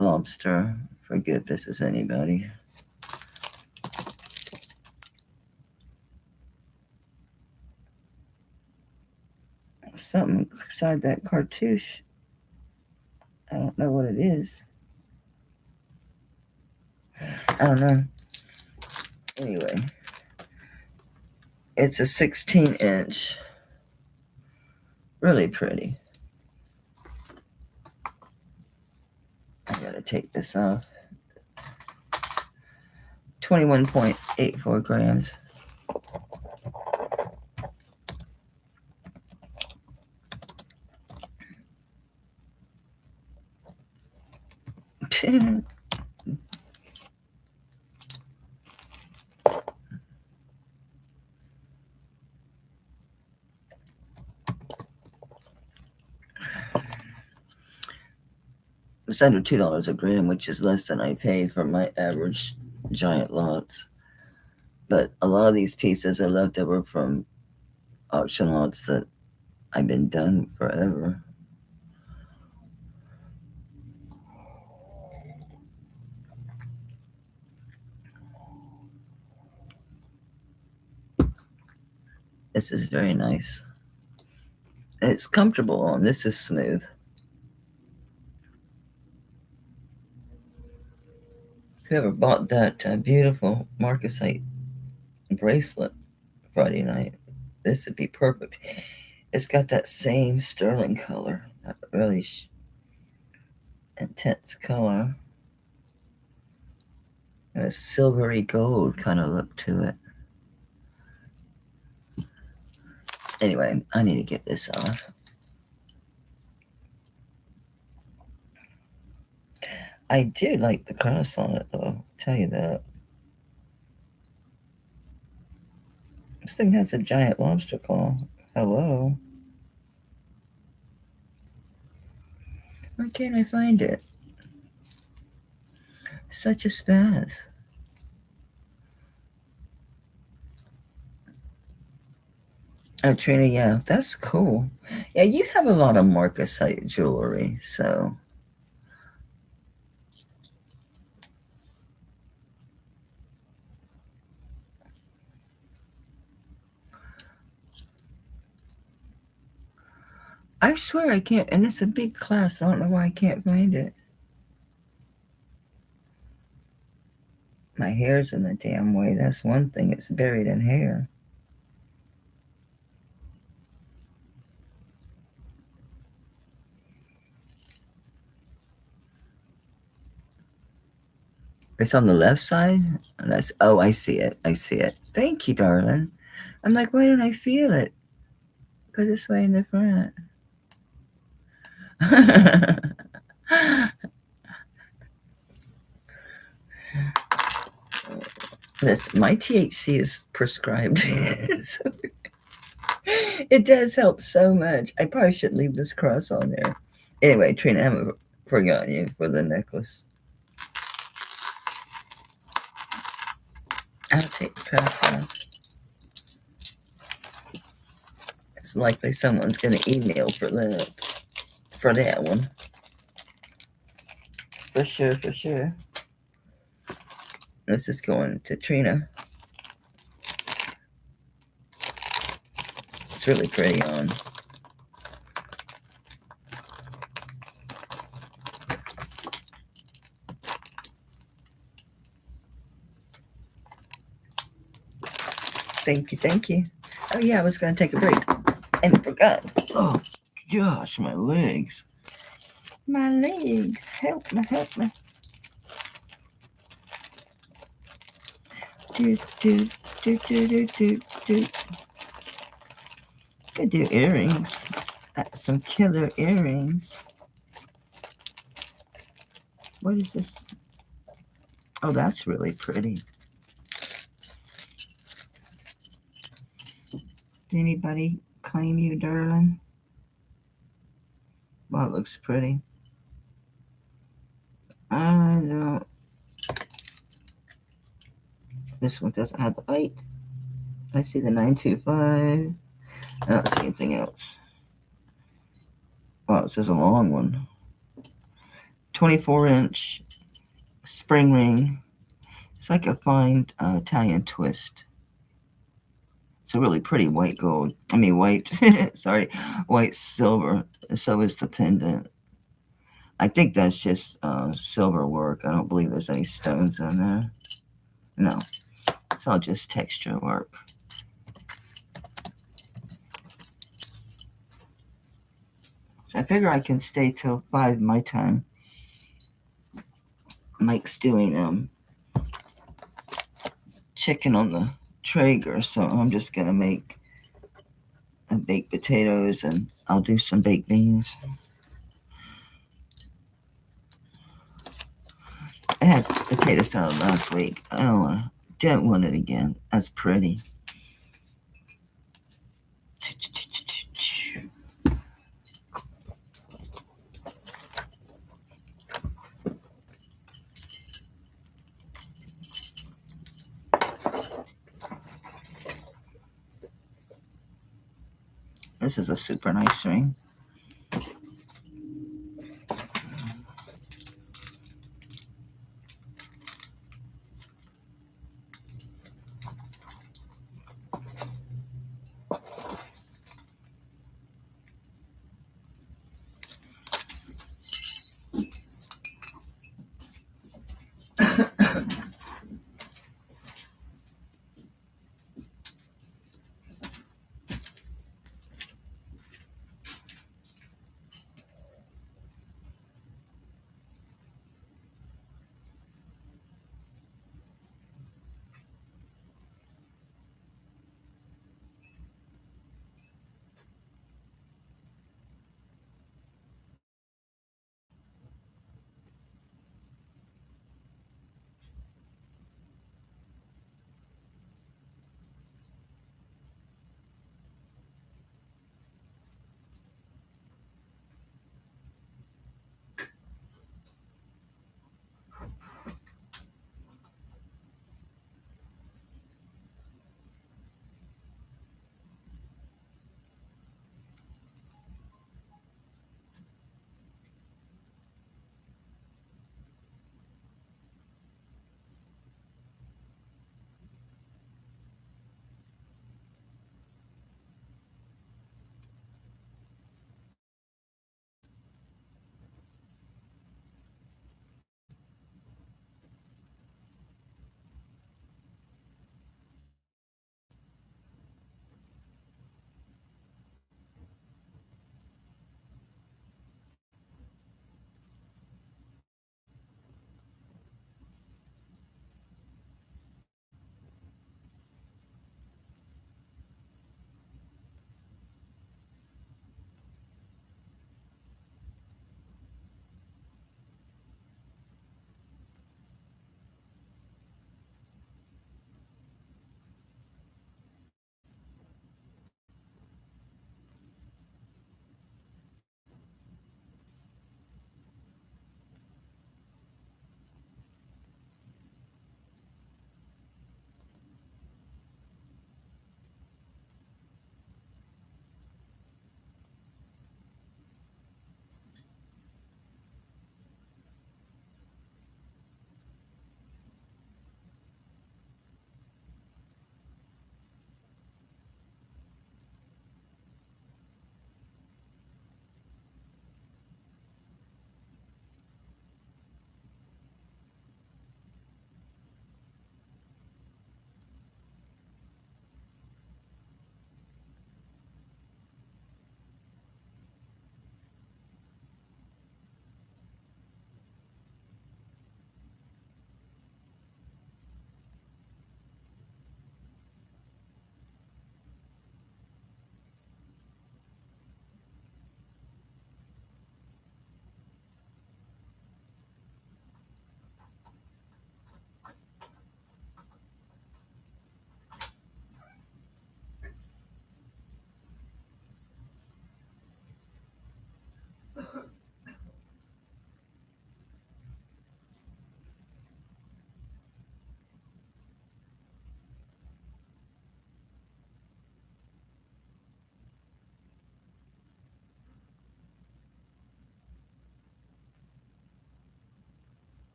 Lobster. Forget if this is anybody. Something inside that cartouche. I don't know what it is. I don't know. Anyway, it's a 16-inch. Really pretty. I gotta take this off. 21.84 grams. It's under $2 a gram, which is less than I pay for my average giant lots. But a lot of these pieces are left over from auction lots that I've been done forever. This is very nice. It's comfortable on. This is smooth. Whoever bought that beautiful marcasite bracelet Friday night, this would be perfect. It's got that same sterling color, that really intense color, and a silvery gold kind of look to it. Anyway, I need to get this off. I do like the cross on it, though. I'll tell you that. This thing has a giant lobster claw. Hello. Why can't I find it? Such a spaz. Oh, Trina, yeah, that's cool. Yeah, you have a lot of marcasite jewelry, so. I swear I can't, and it's a big class. I don't know why I can't find it. My hair's in the damn way. That's one thing. It's buried in hair. It's on the left side. And that's, oh, I see it. I see it. Thank you, darling. I'm like, why don't I feel it? Because it's way in the front. This, my THC is prescribed. So it does help so much. I probably should leave this cross on there. Anyway, Trina, I haven't forgotten you for the necklace. I'll take the cross off. It's likely someone's going to email for that one. For sure, for sure. This is going to Trina. It's really pretty on. Thank you, thank you. Oh yeah, I was going to take a break and forgot. Oh gosh, my legs. My legs. Help me, help me. Do. Could do earrings. Some killer earrings. What is this? Oh, that's really pretty. Did anybody claim you, darling? Wow, it looks pretty. I don't. This one doesn't have the light. I see the 925. I don't see anything else. Wow, it says a long one. 24-inch spring ring. It's like a fine Italian twist. It's a really pretty white gold. I mean white. Sorry, white silver. So is the pendant. I think that's just silver work. I don't believe there's any stones on there. No, it's all just texture work. So I figure I can stay till 5 my time. Mike's doing chicken on the Traeger, so I'm just gonna make baked potatoes and I'll do some baked beans. I had potato salad last week. I don't want it again. That's pretty. This is a super nice ring.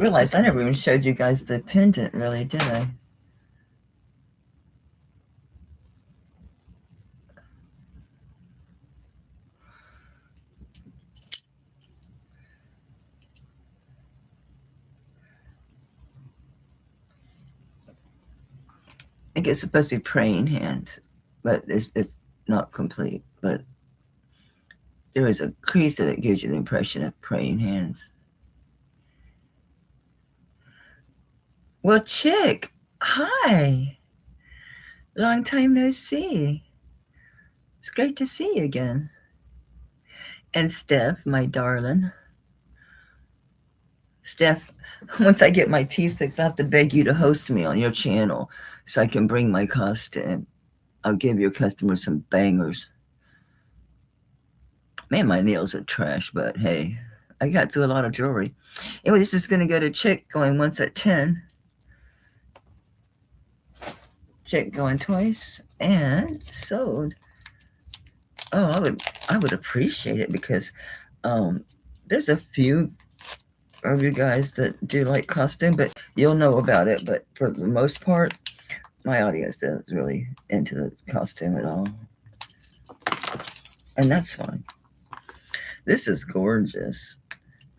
realize I never even showed you guys the pendant, really, did I? I think it's supposed to be praying hands, but it's not complete. But there is a crease that gives you the impression of praying hands. Well, Chick, hi. Long time no see. It's great to see you again. And Steph, my darling. Steph, once I get my teeth fixed, I have to beg you to host me on your channel so I can bring my costume. I'll give your customers some bangers. Man, my nails are trash, but hey, I got through a lot of jewelry. Anyway, this is going to go to Chick going once at 10. Chick going twice and sold. Oh, I would appreciate it because there's a few of you guys that do like costume, but you'll know about it. But for the most part, my audience isn't really into the costume at all. And that's fine. This is gorgeous.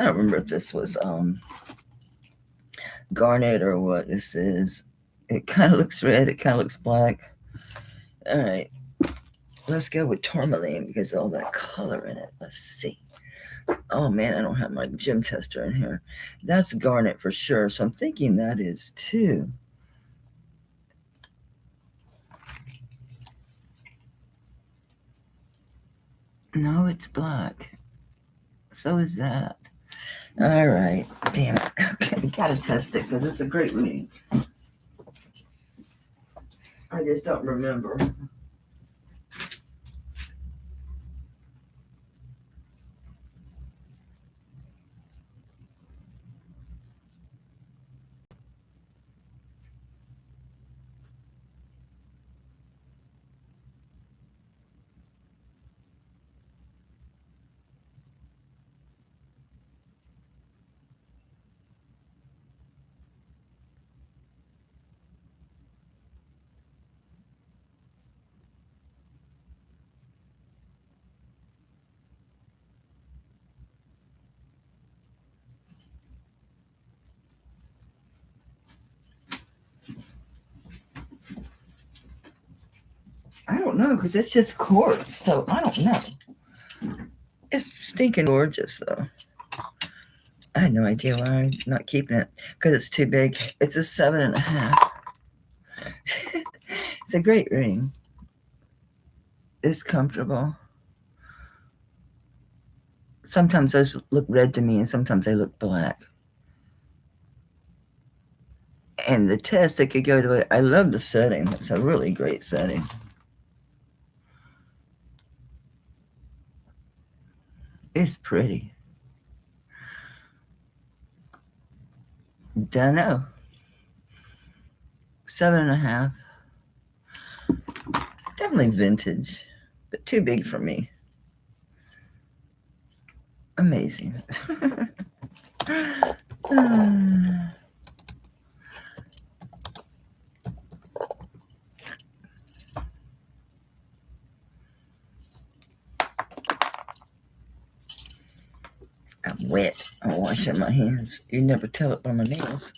I don't remember if this was garnet or what this is. It kind of looks red. It kind of looks black. All right. Let's go with tourmaline because of all that color in it. Let's see. Oh, man, I don't have my gem tester in here. That's garnet for sure. So I'm thinking that is too. No, it's black. So is that. All right. Damn it. Okay, gotta test it because it's a great ring. I just don't remember. I don't know because it's just quartz, so I don't know. It's stinking gorgeous though. I had no idea why I'm not keeping it because it's too big. It's a 7.5. It's a great ring. It's comfortable. Sometimes those look red to me and sometimes they look black. And the test, it could go the way. I love the setting. It's a really great setting. It's pretty. Don't know. 7.5. Definitely vintage, but too big for me. Amazing. I'm wet. I'm washing my hands. You never tell it by my nails.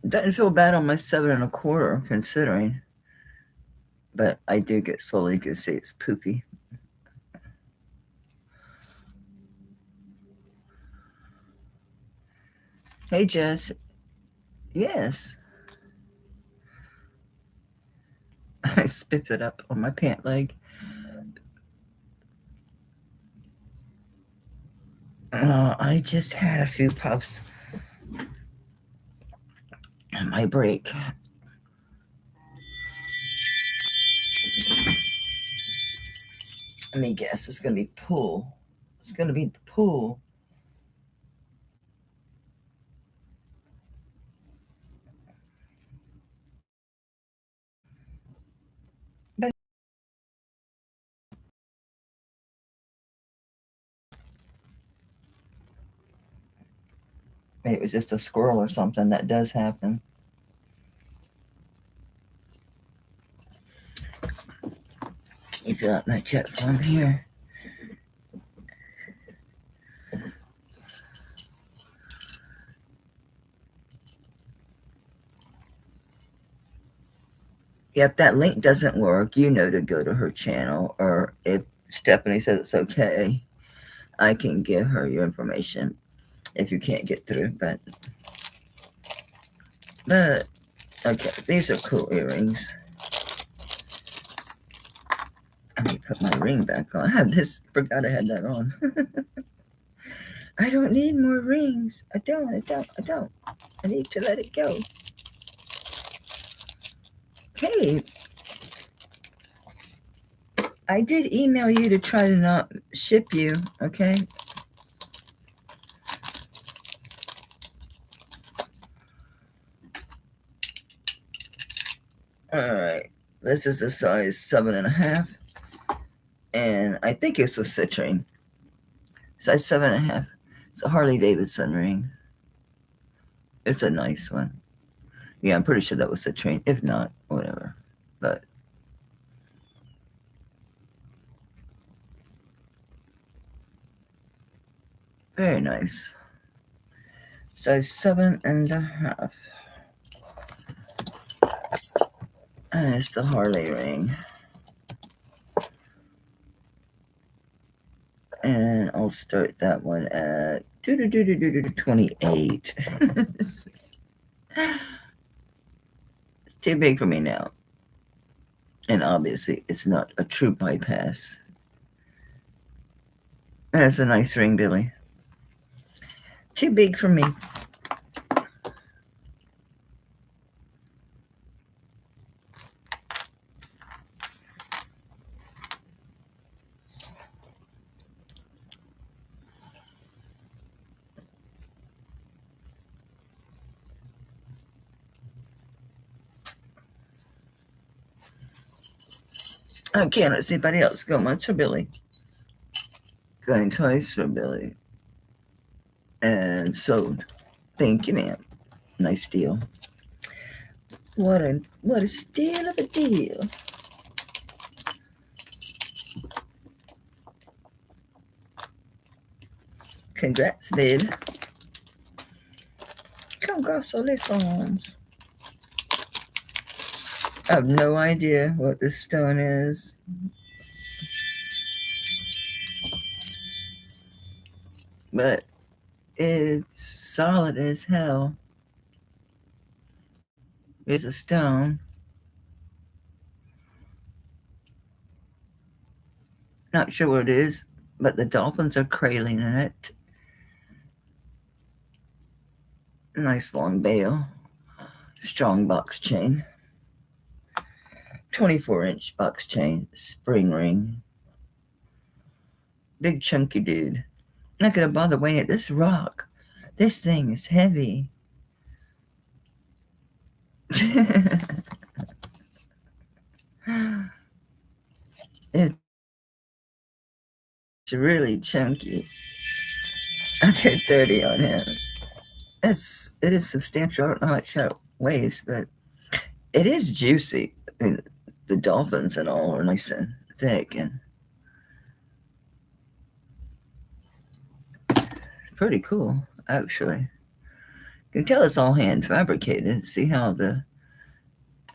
Doesn't feel bad on my 7.25 considering, but I do get slowly. You can see it's poopy. Hey, Jess. Yes. I spit it up on my pant leg. I just had a few puffs on my break. Let me guess. It's going to be pool. It's going to be the pool. Maybe it was just a squirrel or something. That does happen. You fill out my check form here. If that link doesn't work, you know to go to her channel, or if Stephanie says it's okay, I can give her your information if you can't get through. But okay, these are cool earrings. I need to put my ring back on. I had this, forgot I had that on. I don't need more rings. I don't. I need to let it go. Hey, I did email you to try to not ship you, okay? All right, this is a size 7.5, and I think it's a citrine. Size 7.5. It's a Harley Davidson ring. It's a nice one. Yeah, I'm pretty sure that was citrine. If not, whatever. But very nice. Size 7.5. And it's the Harley ring. And I'll start that one at 28. It's too big for me now. And obviously, it's not a true bypass. That's a nice ring, Billy. Too big for me. Okay, let's see anybody else go much for Billy. Going twice for Billy. And sold. Thank you, ma'am. Nice deal. What a steal of a deal. Congrats, babe. Congratulations. I have no idea what this stone is. But it's solid as hell. It's a stone. Not sure what it is, but the dolphins are cradling in it. Nice long bail. Strong box chain. 24-inch box chain. Spring ring. Big chunky dude. Not gonna bother weighing it. This rock. This thing is heavy. It's really chunky. I get 30 on him. It is substantial. I don't know how much that weighs, but it is juicy. I mean, the dolphins and all are nice and thick, and it's pretty cool, actually. You can tell it's all hand fabricated. See how the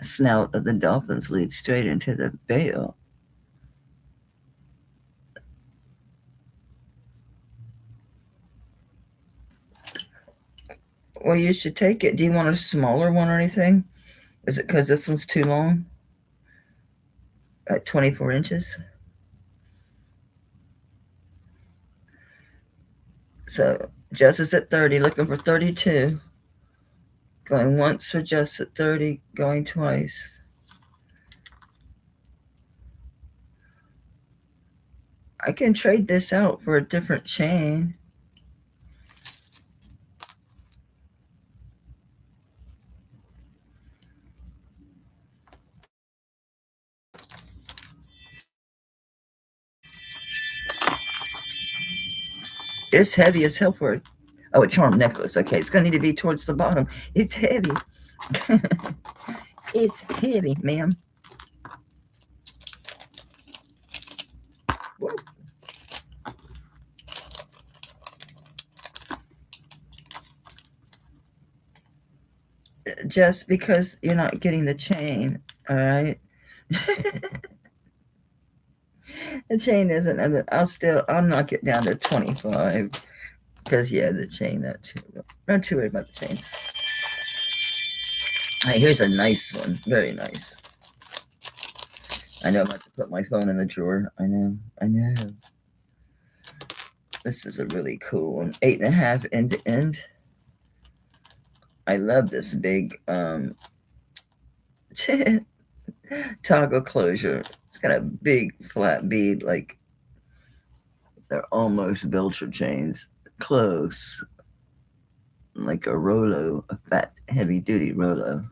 snout of the dolphins leads straight into the bail. Well, you should take it. Do you want a smaller one or anything? Is it because this one's too long? At 24 inches? So Jess is at 30, looking for 32. Going once for Jess at 30, going twice. I can trade this out for a different chain. It's heavy as hell for it. Oh, a charm necklace. Okay, it's going to need to be towards the bottom. It's heavy. It's heavy, ma'am. Just because you're not getting the chain, all right? The chain isn't, I'll knock it down to 25. Because, yeah, the chain, not too worried about the chains. All right, here's a nice one. Very nice. I know I'm about to put my phone in the drawer. I know. This is a really cool one. 8.5 end to end. I love this big toggle closure. It's got a big flat bead, like they're almost Belcher chains. Close. Like a Rolo, a fat, heavy-duty Rolo.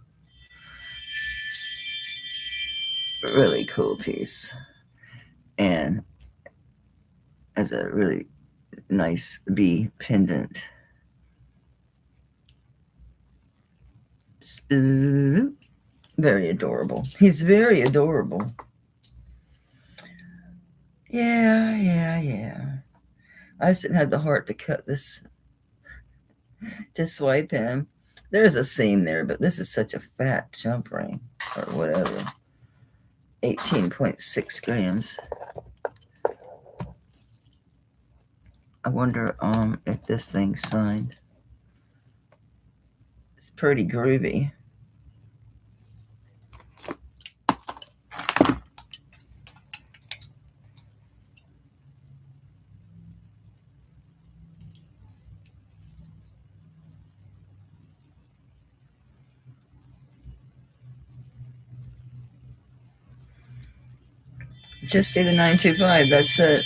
Really cool piece. And has a really nice B pendant. Very adorable. He's very adorable. Yeah. I just didn't have the heart to cut this, to swipe him. There's a seam there, but this is such a fat jump ring, or whatever. 18.6 grams. I wonder if this thing's signed. It's pretty groovy. Just see the 925, that's it.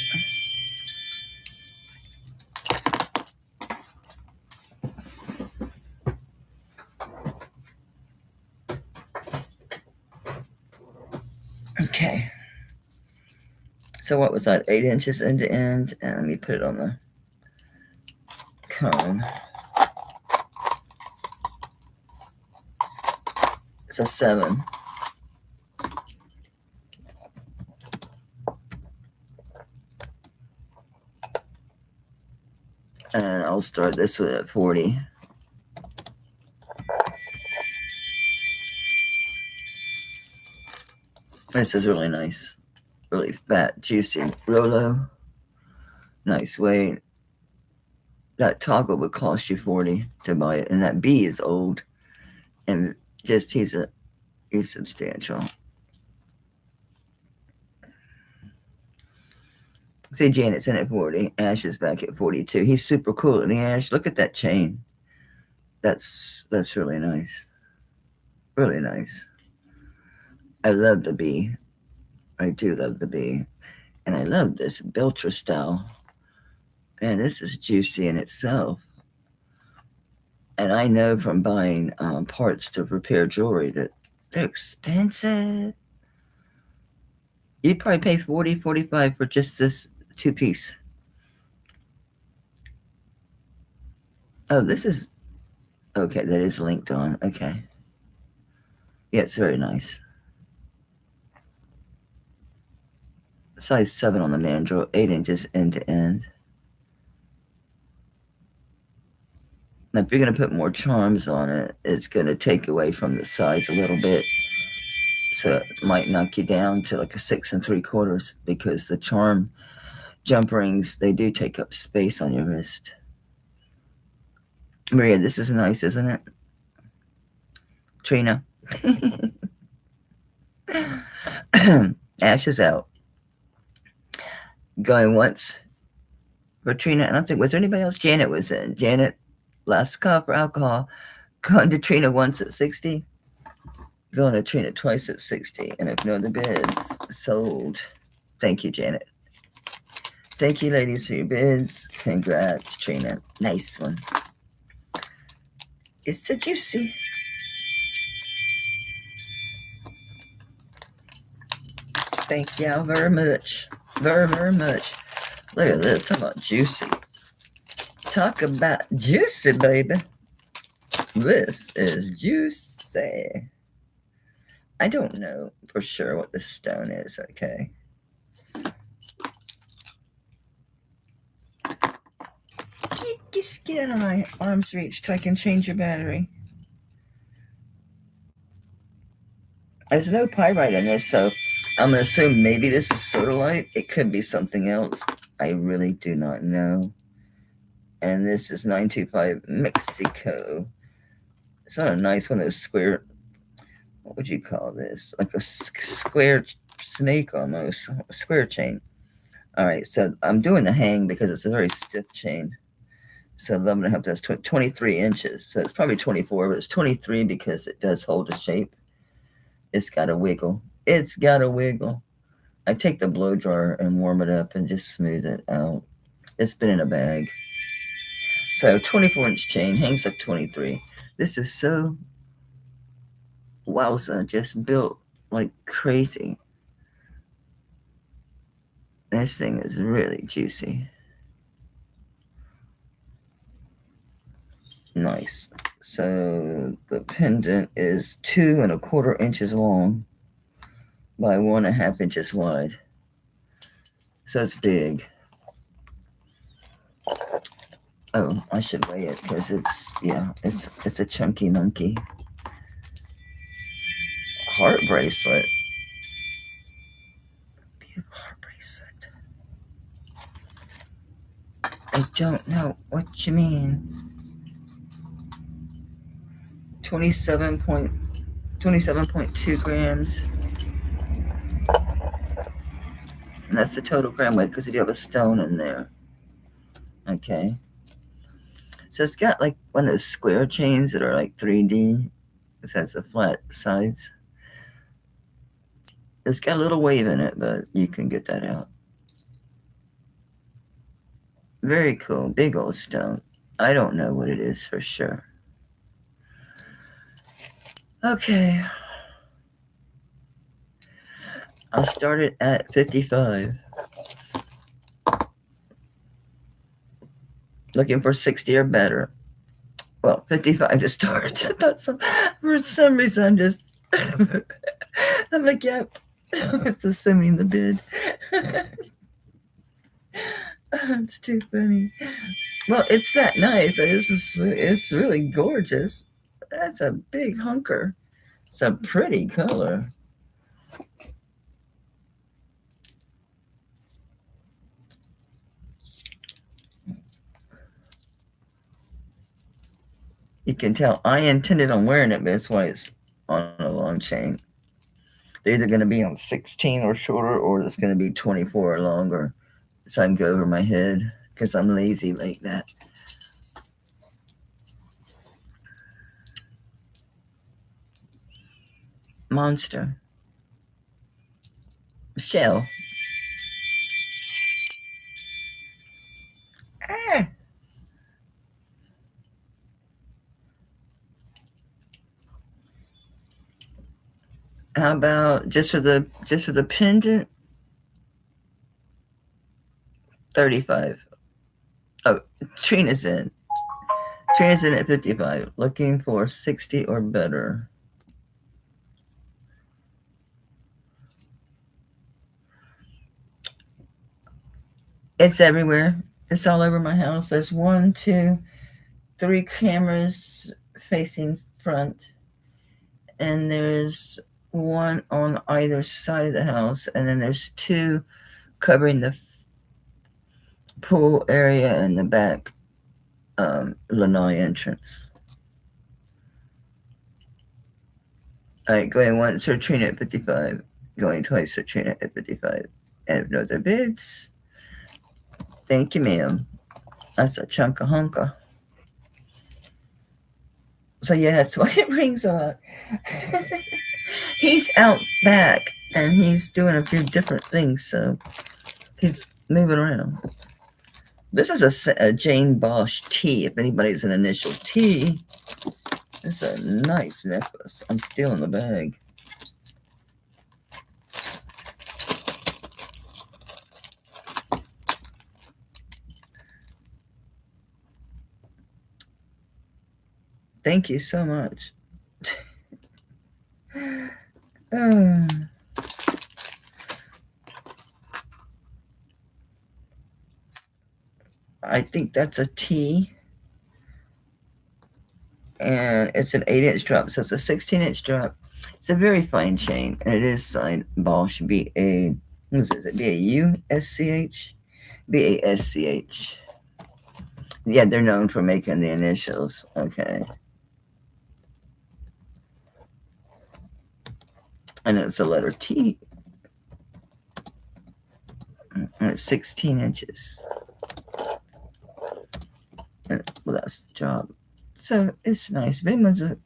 Okay. So what was that? 8 inches end to end. And let me put it on the cone. It's a 7. And I'll start this with a 40. This is really nice. Really fat, juicy Rolo. Nice weight. That toggle would cost you 40 to buy it. And that B is old. And just he's substantial. See, Janet's in at 40. Ash is back at 42. He's super cool. And Ash, look at that chain. That's really nice. Really nice. I love the B. I do love the B. And I love this Belcher style. Man, this is juicy in itself. And I know from buying parts to repair jewelry that they're expensive. You'd probably pay 40, 45 for just this 2-piece. Oh, this is... Okay, that is linked on. Okay. Yeah, it's very nice. Size 7 on the mandrel, 8 inches end to end. Now, if you're going to put more charms on it, it's going to take away from the size a little bit. So it might knock you down to like a 6 3/4 because the charm jump rings, they do take up space on your wrist. Maria, this is nice, isn't it? Trina. Ash is out. Going once for Trina. I don't think, was there anybody else? Janet was in. Janet, last call for alcohol. Going to Trina once at 60. Going to Trina twice at 60. And if no other bids, sold. Thank you, Janet. Thank you, ladies, for your bids. Congrats, Trina. Nice one. It's so juicy. Thank y'all very much. Very, very much. Look at this. How about juicy? Talk about juicy, baby. This is juicy. I don't know for sure what this stone is, okay? Just get out of my arm's reach so I can change your battery. There's no pyrite in this, so I'm going to assume maybe this is sodalite. It could be something else. I really do not know. And this is 925 Mexico. It's not a nice one of those square, what would you call this? Like a square snake almost, a square chain. All right, so I'm doing the hang because it's a very stiff chain. So 11.5, that's 23 inches. So it's probably 24, but it's 23 because it does hold a shape. It's got a wiggle. It's got a wiggle. I take the blow dryer and warm it up and just smooth it out. It's been in a bag. So 24-inch chain hangs up 23. This is so wowza, just built like crazy. This thing is really juicy. Nice. So the pendant is 2 1/4 inches long by 1.5 inches wide. So it's big. Oh, I should weigh it because it's a chunky monkey. Heart bracelet. Beautiful heart bracelet. I don't know what you mean. 27.2 grams. And that's the total gram weight because you have a stone in there. Okay. So it's got like one of those square chains that are like 3D. It has the flat sides. It's got a little wave in it, but you can get that out. Very cool. Big old stone. I don't know what it is for sure. Okay. I'll start it at 55. Looking for 60 or better. Well, 55 to start. For some reason, I'm just, I'm like, yep. It's assuming the bid. It's too funny. Well, it's that nice. It's really gorgeous. That's a big hunker. It's a pretty color. You can tell I intended on wearing it, but that's why it's on a long chain. They're either going to be on 16 or shorter, or it's going to be 24 or longer. So I can go over my head because I'm lazy like that. Monster. Shell. Ah. How about just for the pendant? 35. Oh, Trina's in. Trina's in at 55. Looking for 60 or better. It's everywhere. It's all over my house. There's 1, 2, 3 cameras facing front, and there's one on either side of the house, and then there's 2 covering the pool area and the back lanai entrance. All right, going once for Trina at 55. Going twice for Trina at 55. I have no other bids. Thank you, ma'am. That's a chunk of hunker. So yeah, that's why it rings a lot. He's out back and he's doing a few different things, so he's moving around. This is a Jane Bosch T. If anybody's an initial T, it's a nice necklace. I'm stealing the bag. Thank you so much. Uh, I think that's a T. And it's an 8-inch drop, so it's a 16-inch drop. It's a very fine chain, and it is signed Bosch B-A, what is it, B-A-U-S-C-H? B-A-S-C-H. Yeah, they're known for making the initials. Okay. And it's a letter T. And it's 16 inches. And, well, that's the job. So it's nice. If anyone's an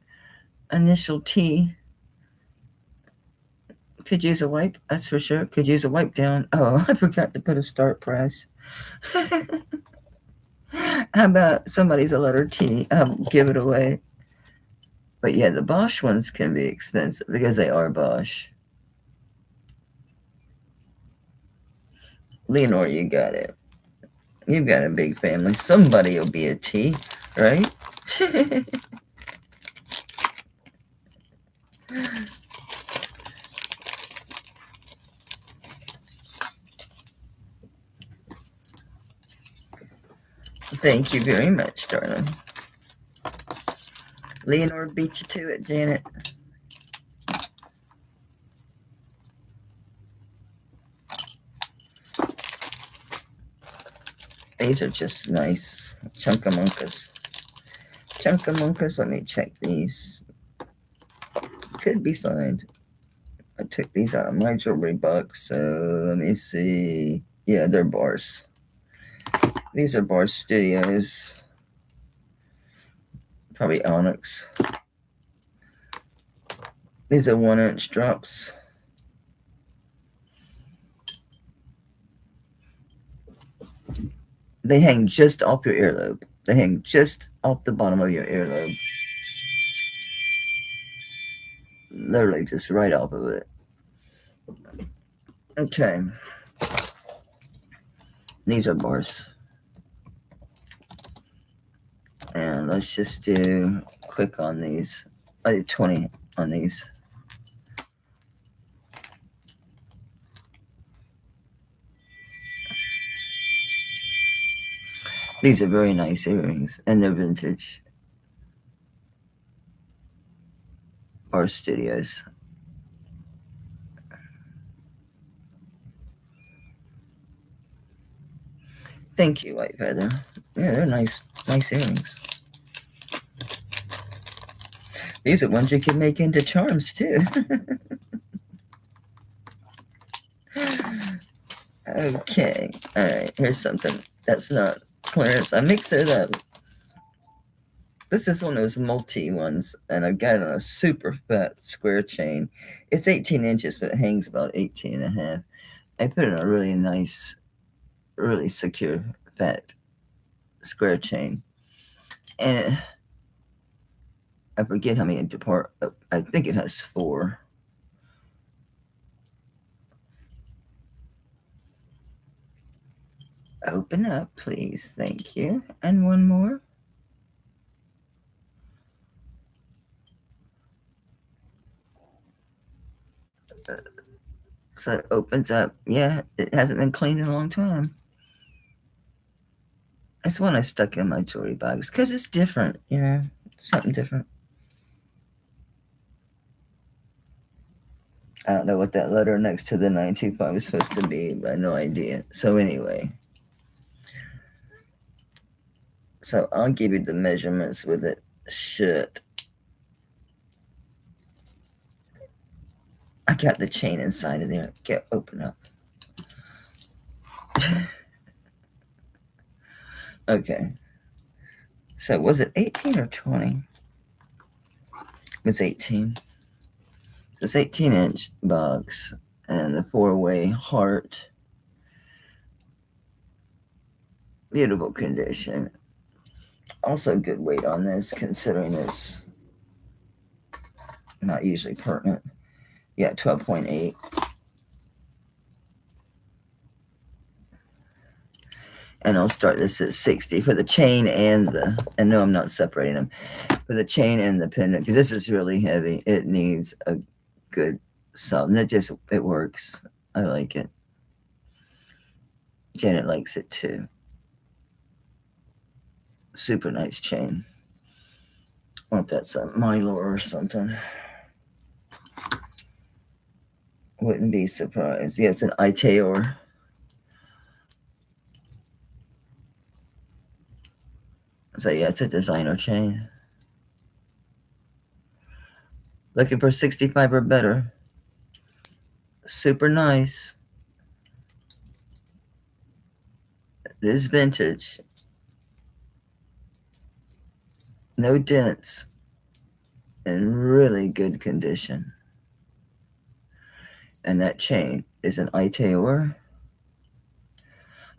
initial T, could use a wipe, that's for sure. Could use a wipe down. Oh, I forgot to put a start price. How about somebody's a letter T? Give it away. But yeah, the Bosch ones can be expensive because they are Bosch. Leonore, you got it. You've got a big family. Somebody will be a T, right? Thank you very much, darling. Leonore beat you to it, Janet. These are just nice chunkamunkas. Chunkamunkas, let me check these. Could be signed. I took these out of my jewelry box, so let me see. Yeah, they're bars. These are Bar Studios. Probably Onyx. These are 1-inch drops. They hang just off your earlobe. They hang just off the bottom of your earlobe. Literally just right off of it. Okay. These are bars. And let's just do quick on these. I did 20 on these. These are very nice earrings, and they're vintage. Bar Studios. Thank you, White Feather. Yeah, they're nice earrings. These are ones you can make into charms too. Okay, all right. Here's something that's not clearance. I mixed it up. This is one of those multi ones, and I've got it on a super fat square chain. It's 18 inches, but it hangs about 18 and a half. I put it on a really nice, really secure fat square chain. And I forget how many depart. I think it has 4. Open up, please. Thank you. And one more. So it opens up. Yeah, it hasn't been cleaned in a long time. It's one I stuck in my jewelry box because it's different, you know, something different. I don't know what that letter next to the 925 is supposed to be, but I have no idea. So anyway, so I'll give you the measurements with it. Should I got the chain inside of there? Get open up. Okay. So was it 18 or 20? It's 18. It's 18-inch box and the 4-way heart. Beautiful condition. Also good weight on this, considering it's not usually pertinent. Yeah, 12.8. And I'll start this at 60 for the chain and no, I'm not separating them, for the chain and the pendant, because this is really heavy. It needs a good solid, and it works. I like it. Janet likes it too. Super nice chain. I wonder if that's a Milo or something. Wouldn't be surprised. Yes, an Itaor. So yeah, it's a designer chain. Looking for 65 or better. Super nice. This is vintage. No dents. In really good condition. And that chain is an Itaor.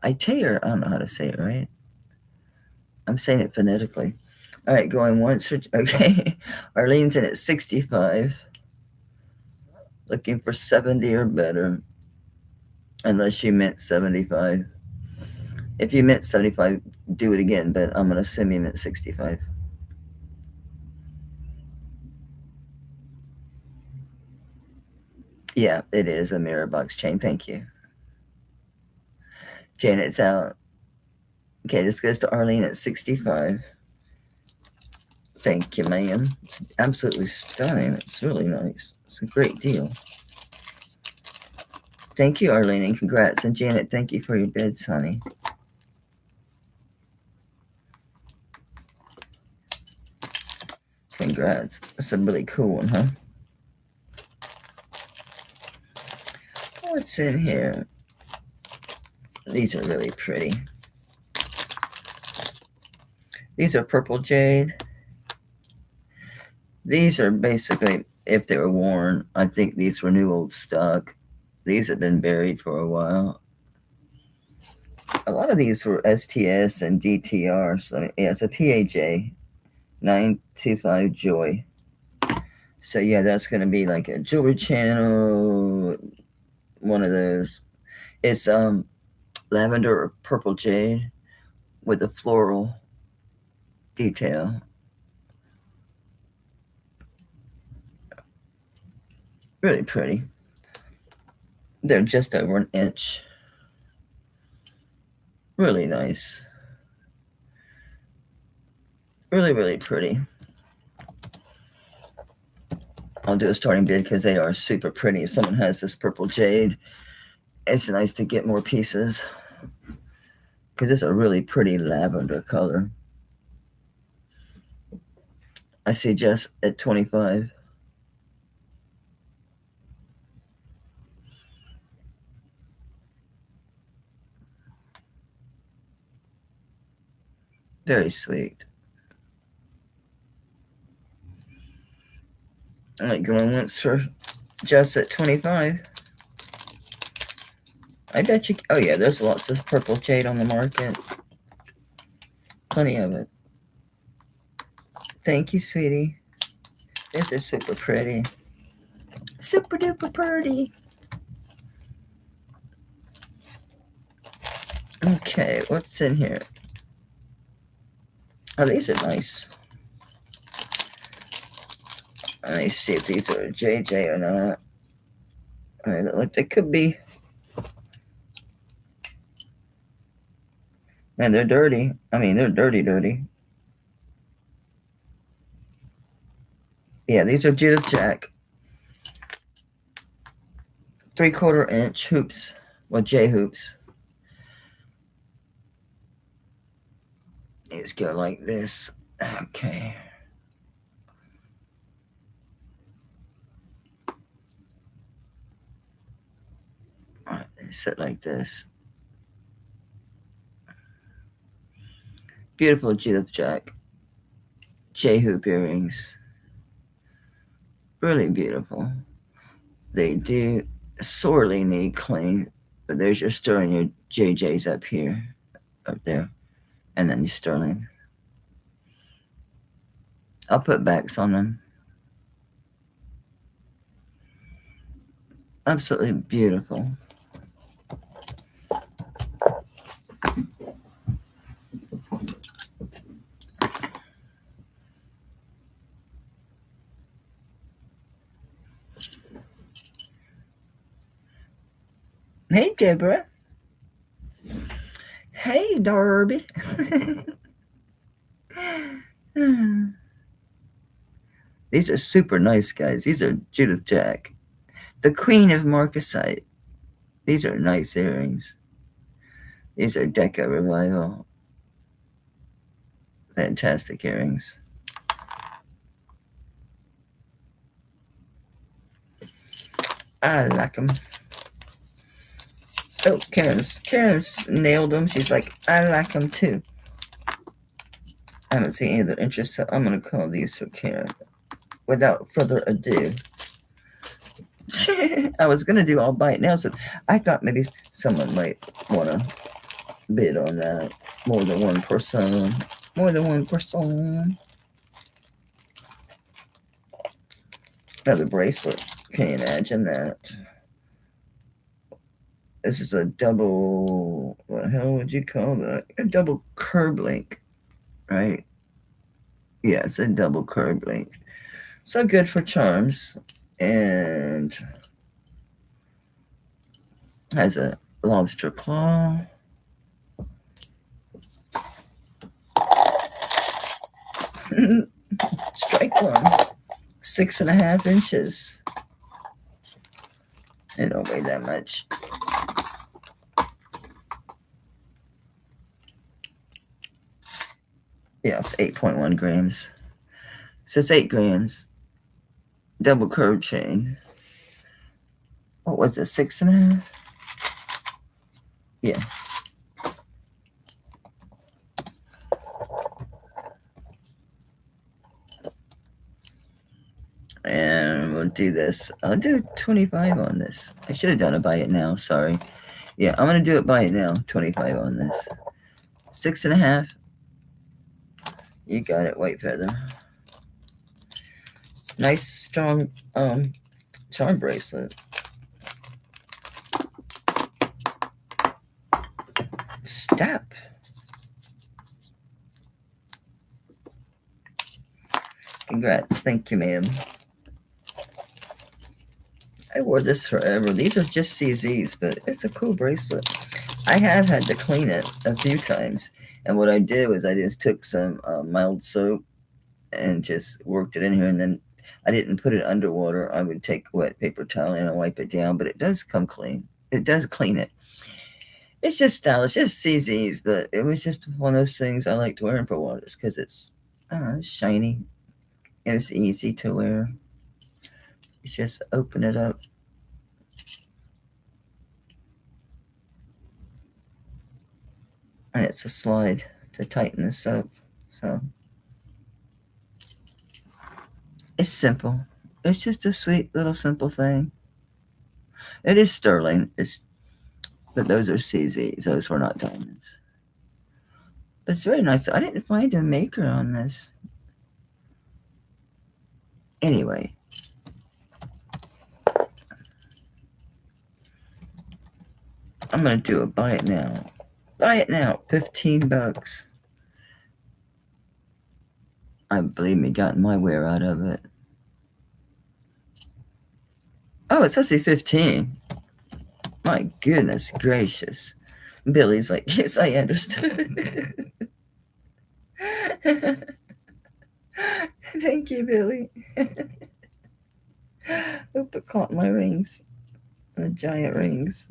Itaor, I don't know how to say it right. I'm saying it phonetically. All right, going once. Okay. Arlene's in at 65. Looking for 70 or better. Unless you meant 75. If you meant 75, do it again, but I'm going to assume you meant 65. Yeah, it is a mirror box chain. Thank you. Janet's out. Okay, this goes to Arlene at 65. Thank you, ma'am. It's absolutely stunning. It's really nice. It's a great deal. Thank you, Arlene, and congrats. And Janet, thank you for your bids, honey. Congrats. That's a really cool one, huh? What's in here? These are really pretty. These are purple jade. These are basically, if they were worn, I think these were new old stock. These have been buried for a while. A lot of these were STS and DTR. So yeah, it's a PAJ 925 Joy. So yeah, that's going to be like a jewelry channel, one of those. It's lavender or purple jade with a floral detail. Really pretty. They're just over an inch. Really nice. Really, really pretty. I'll do a starting bid because they are super pretty. If someone has this purple jade, it's nice to get more pieces because it's a really pretty lavender color. I see Jess at 25. Very sweet. All right, going once for Jess at 25. I bet you. Oh, yeah, there's lots of purple jade on the market. Plenty of it. Thank you, sweetie. This is super pretty. Super duper pretty. Okay, what's in here? Oh, these are nice. Let me see if these are JJ or not. I mean, like they could be. Man, they're dirty. I mean, they're dirty. Yeah, these are Judith Jack. 3/4 inch hoops. Well, J hoops. These go like this. Okay. All right, they sit like this. Beautiful Judith Jack. J hoop earrings. Really beautiful. They do sorely need clean, but there's your sterling, your JJs up here, up there, and then your sterling. I'll put backs on them. Absolutely beautiful. Hey, Deborah. Hey, Darby. These are super nice, guys. These are Judith Jack, the Queen of Marcasite. These are nice earrings. These are Deca Revival. Fantastic earrings. I like them. Oh, Karen's nailed them. She's like, I like them too. I haven't seen any of their interest, so I'm going to call these for Karen. Without further ado. I was going to do all buy it now, so I thought maybe someone might want to bid on that. More than one person. More than one person. Another bracelet. Can you imagine that? This is a double, what the hell would you call that? A double curb link, right? Yeah, it's a double curb link. So good for charms. And has a lobster claw. Strike one. 6.5 inches. It don't weigh that much. Yeah, it's 8.1 grams. So it's 8 grams. Double curve chain. What was it? 6.5? Yeah. And we'll do this. I'll do 25 on this. I should have done a buy it now. Sorry. Yeah, I'm going to do it buy it now. 25 on this. 6.5. You got it, white feather. Nice, strong charm bracelet. Stop. Congrats. Thank you, ma'am. I wore this forever. These are just CZs, but it's a cool bracelet. I have had to clean it a few times. And what I did was I just took some mild soap and just worked it in here. And then I didn't put it underwater. I would take a wet paper towel and wipe it down. But it does come clean. It does clean it. It's just stylish. It's CZs, but it was just one of those things I liked wearing for a while just because it's, I don't know, it's shiny. And it's easy to wear. You just open it up. And it's a slide to tighten this up. So it's simple. It's just a sweet little simple thing. It is sterling. But those are CZs. Those were not diamonds. But it's very nice. I didn't find a maker on this. Anyway. I'm going to do a buy it now. Buy it now. $15. I believe me, gotten my wear out of it. Oh, it's actually 15. My goodness gracious. Billy's like, yes, I understood. Thank you, Billy. Hope it caught my rings. The giant rings.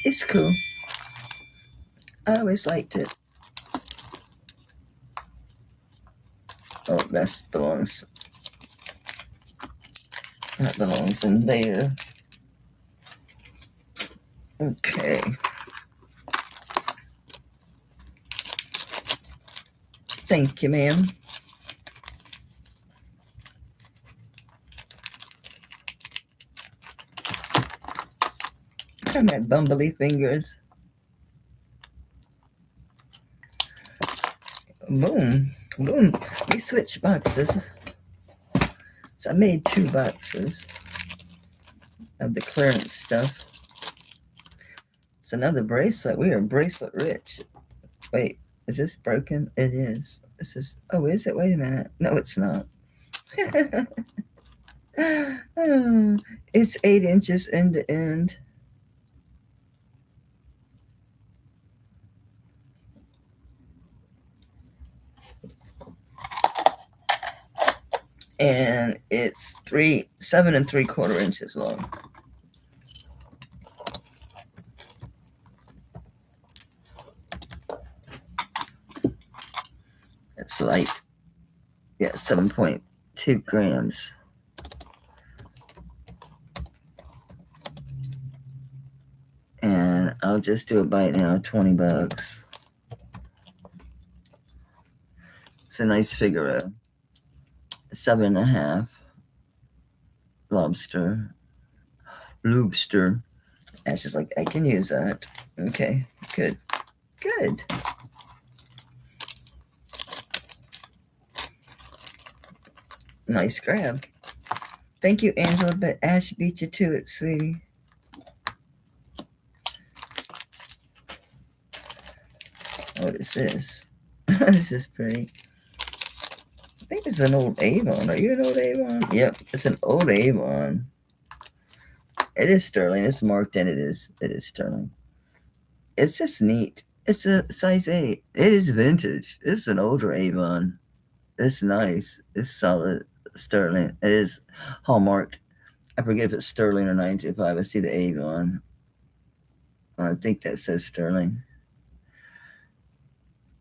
It's cool. I always liked it. Oh, that belongs in there. Okay. Thank you, ma'am. I got bumbly fingers. Boom. Boom. We switched boxes. So I made 2 boxes of the clearance stuff. It's another bracelet. We are bracelet rich. Wait, is this broken? It is. This is, oh, is it? Wait a minute. No, it's not. It's 8 inches end to end. And it's 7 3/4 inches long. It's light. Yeah, 7.2 grams. And I'll just do a bite now, $20. It's a nice Figaro. 7.5. Lobster. Ash is like, I can use that. Okay, good. Good. Nice grab. Thank you, Angela, but Ash beat you to it, sweetie. What is this? This is pretty. I think it's an old Avon. Are you an old Avon? Yep, it's an old Avon. It is sterling. It's marked and it is sterling. It's just neat. It's a size 8. It is vintage. It's an older Avon. It's nice. It's solid sterling. It is hallmarked. I forget if it's sterling or 925. I see the Avon. I think that says sterling.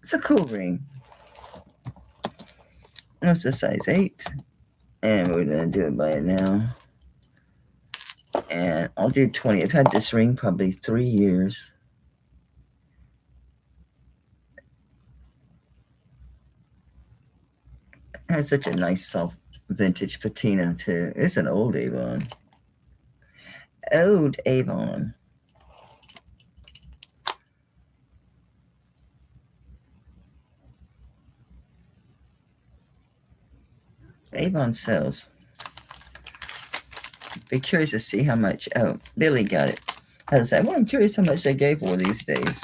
It's a cool ring. It's a size 8. And we're going to do it by it now. And I'll do 20. I've had this ring probably 3 years. It has such a nice soft vintage patina too. It's an old Avon. Old Avon. Avon sells. Be curious to see how much. Oh, Billy got it. I was like, well, I'm curious how much they gave for these days.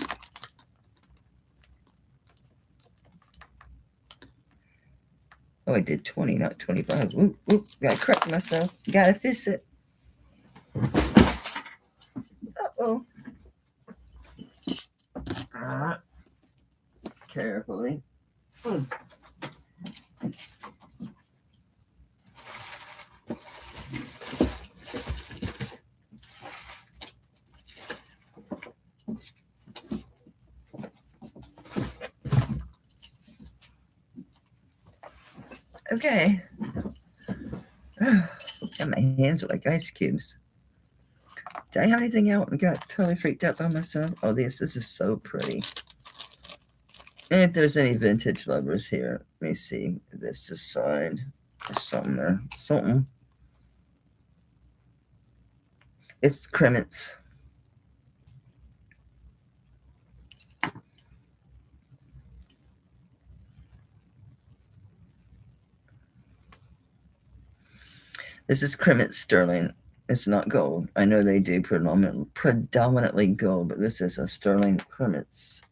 Oh, I did 20, not 25. Oop, oop, gotta correct myself. Gotta fix it. Uh-oh. Carefully. Okay. And my hands are like ice cubes. Did I have anything out and got totally freaked out by myself? Oh, this is so pretty. And if there's any vintage lovers here, let me see. This is signed. There's something there. Something. It's Kremets. This is Kremets sterling. It's not gold. I know they do predominantly gold, but this is a sterling Kremets.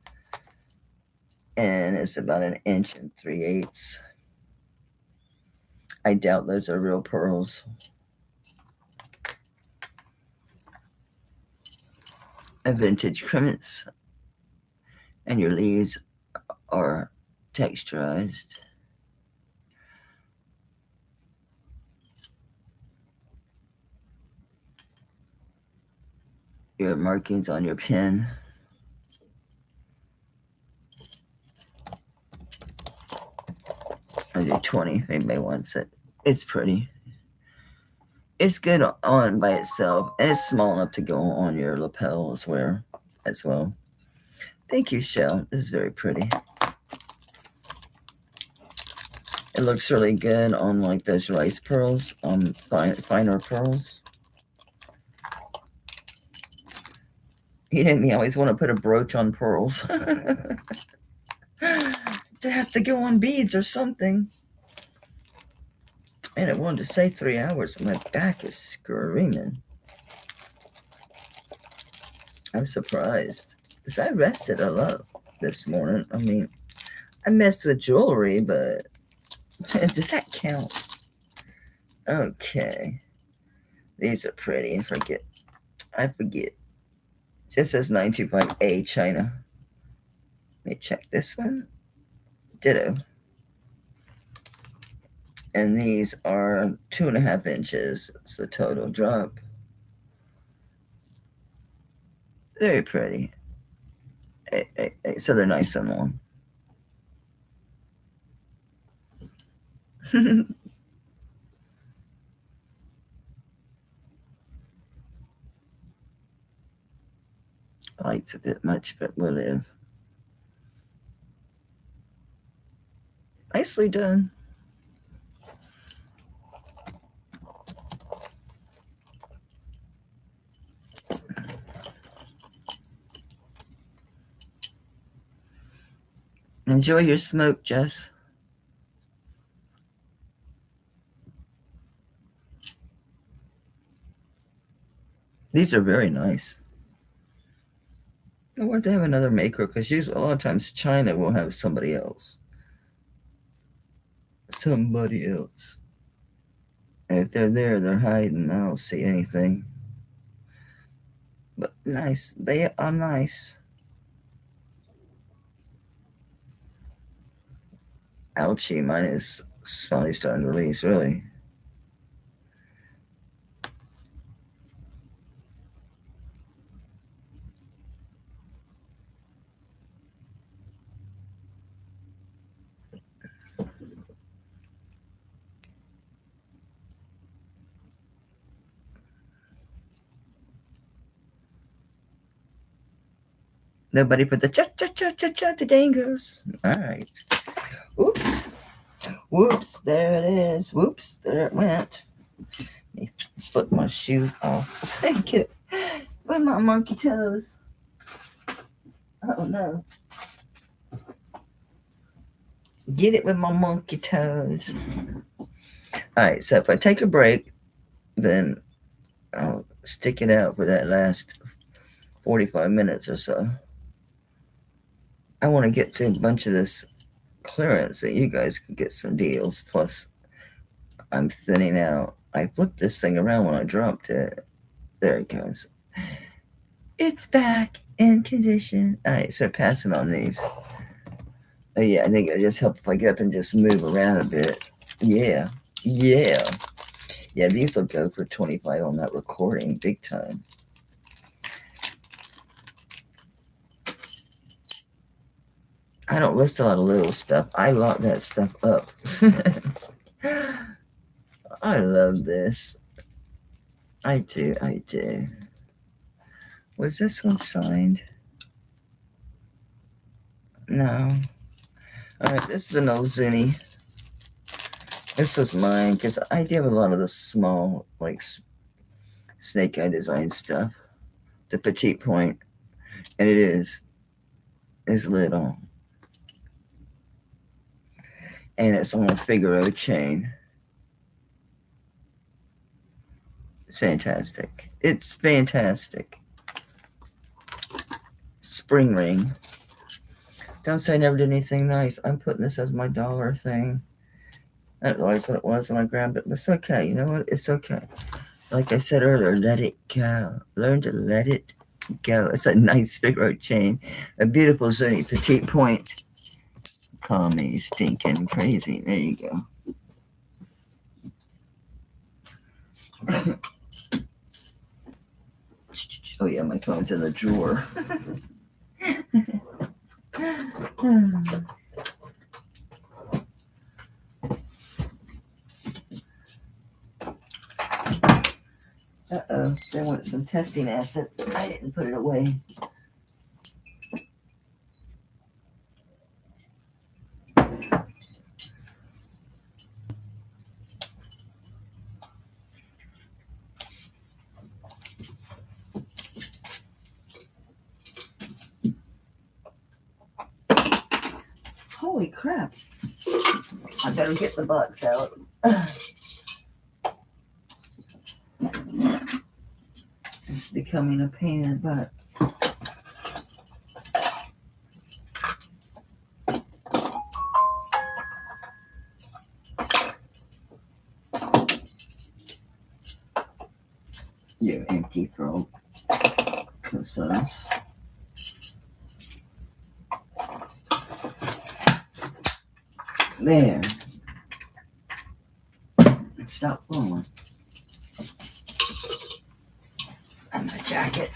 And it's about 1 inch and 3/8. I doubt those are real pearls. A vintage Kremets. And your leaves are texturized. Your markings on your pen. I do 20 if anybody wants it. It's pretty. It's good on by itself, and it's small enough to go on your lapel as well. Thank you, Shell. This is very pretty. It looks really good on like those rice pearls, finer pearls. You know me, I always want to put a brooch on pearls. It has to go on beads or something. And it wanted to say 3 hours, and my back is screaming. I'm surprised because I rested a lot this morning. I mean, I messed with jewelry, but does that count? Okay. These are pretty. I forget. It just says 925A China. Let me check this one. Ditto. And these are 2.5 inches. It's the total drop. Very pretty. So they're nice and long. Light's a bit much, but we'll live. Nicely done. Enjoy your smoke, Jess. These are very nice. I want to have another maker because usually a lot of times China will have somebody else. Somebody else. And if they're there, they're hiding. I don't see anything. But nice. They are nice. Ouchie, mine is finally starting to release, really. Nobody put the cha-cha-cha-cha-cha the dangles. All right. Oops. Whoops, there it is. Whoops, there it went. Let me slip my shoe off so I can get it with my monkey toes. Oh no. Get it with my monkey toes. All right, so if I take a break, then I'll stick it out for that last 45 minutes or so. I want to get to a bunch of this clearance so you guys can get some deals. Plus, I'm thinning out. I flipped this thing around when I dropped it. There it goes. It's back in condition. All right, so passing on these. Oh, yeah, I think it just helps if I get up and just move around a bit. Yeah. Yeah, these will go for 25 on that recording, big time. I don't list a lot of little stuff. I lock that stuff up. I love this. I do. Was this one signed? No. All right, this is an old Zuni. This was mine because I do have a lot of the small, like, snake eye design stuff. The petite point. And it's little. And it's on a Figaro chain. It's fantastic. It's fantastic. Spring ring. Don't say I never did anything nice. I'm putting this as my dollar thing. I didn't realize what it was when I grabbed it, but it's okay. You know what? It's okay. Like I said earlier, let it go. Learn to let it go. It's a nice Figaro chain. A beautiful Zuni petite point. Call me stinking crazy. There you go. Oh yeah, my phone's in the drawer. Uh-oh, they want some testing acid. I didn't put it away. Holy crap. I better get the box out. It's becoming a pain in the butt. deep throat concerns. There. Stop blowing. And my jacket.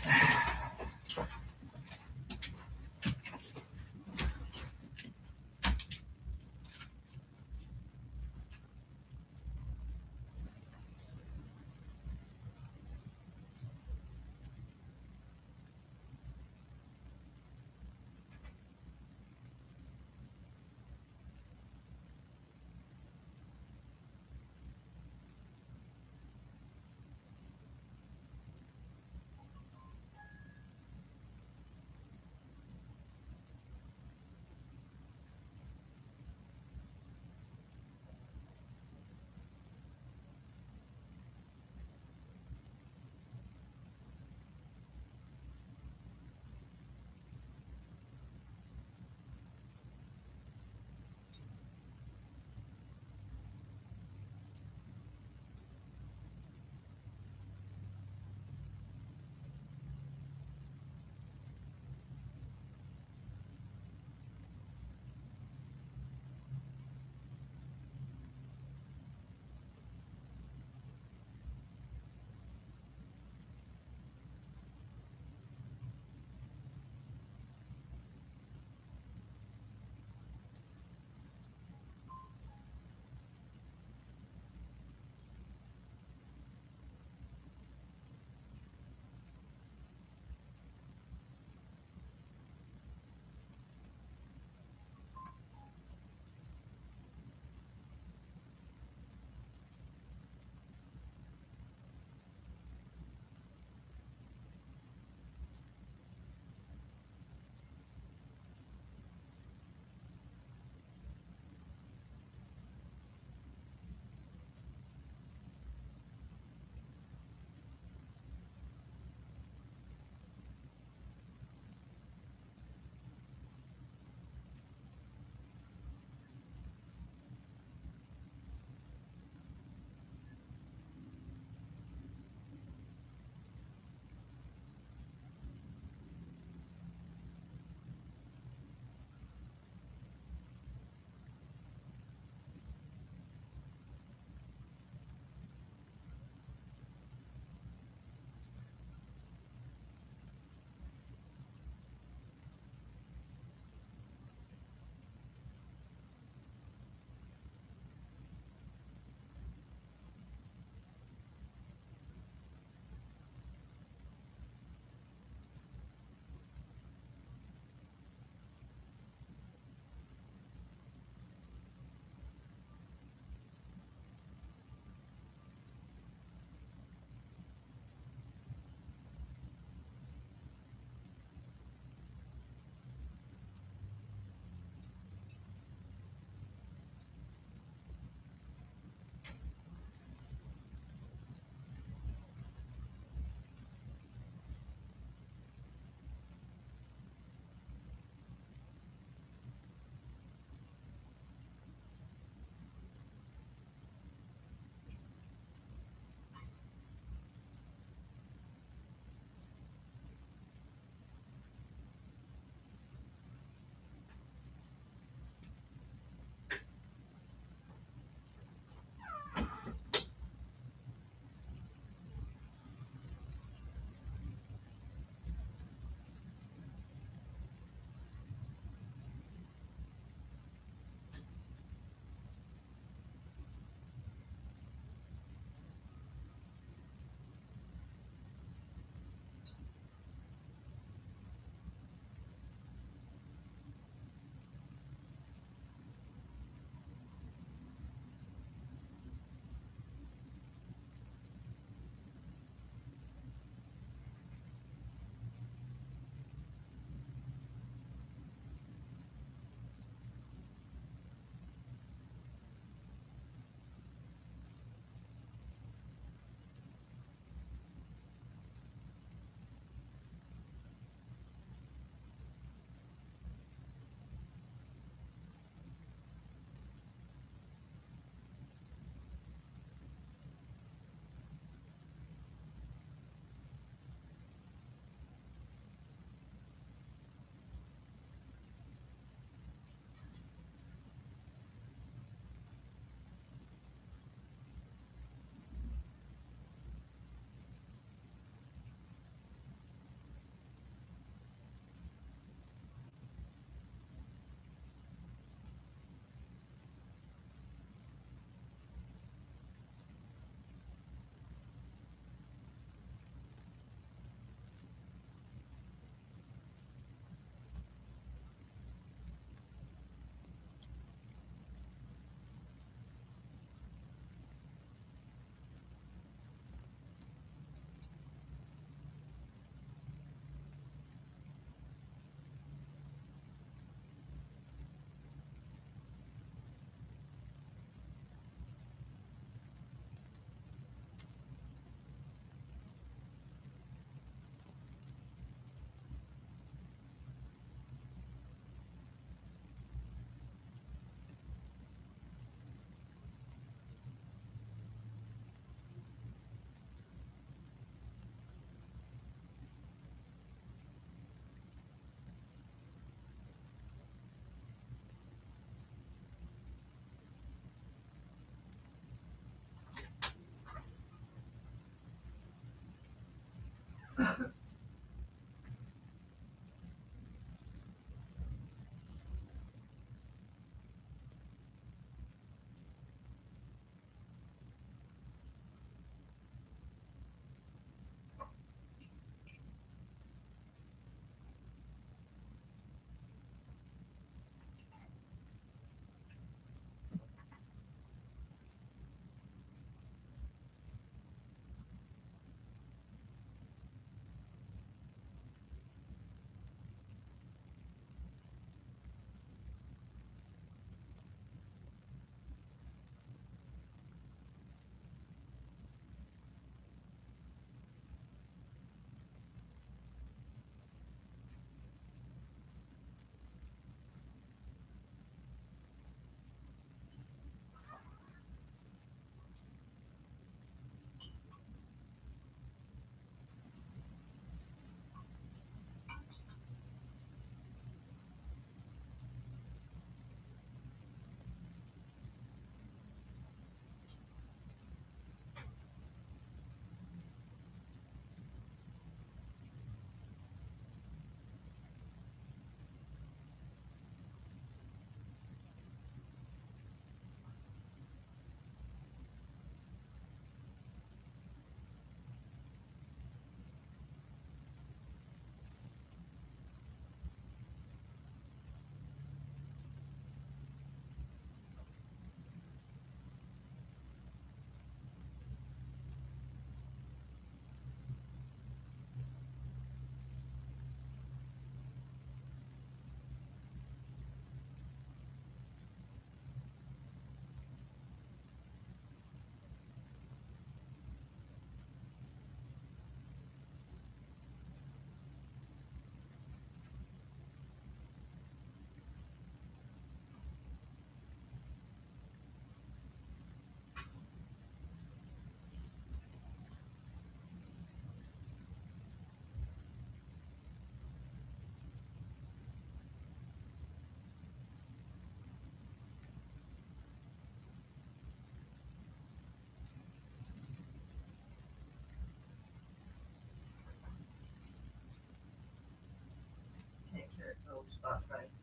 Take care of those spot price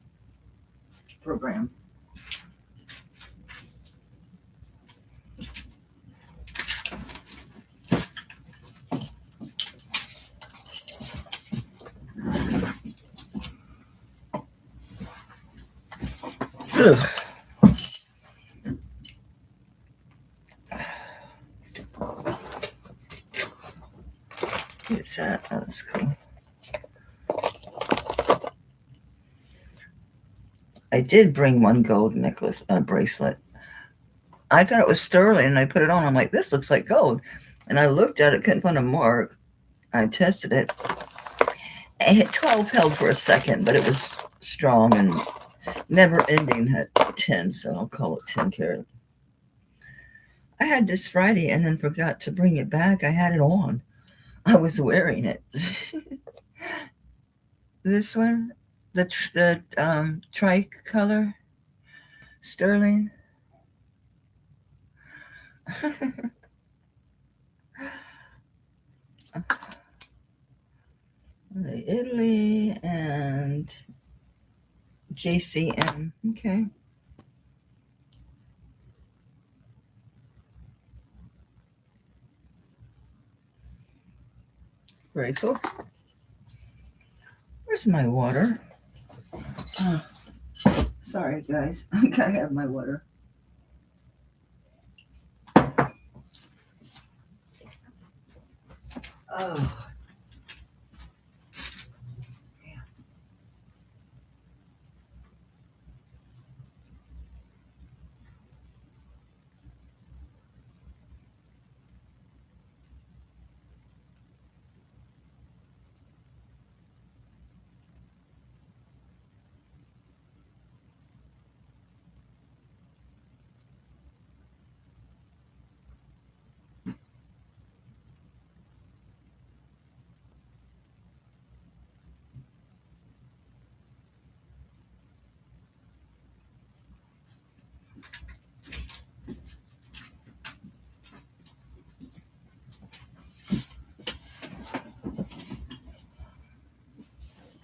program. Ugh. What's that? Oh, that's cool. I did bring one gold necklace, bracelet. I thought it was sterling, and I put it on. I'm like, this looks like gold. And I looked at it, couldn't find a mark. I tested it. I hit 12 held for a second, but it was strong and never ending at 10, so I'll call it 10 carat. I had this Friday and then forgot to bring it back. I had it on. I was wearing it. This one, the tricolor sterling. Italy and JCM. Okay. Very cool. Where's my water? Oh, sorry, guys. I gotta have my water. Oh.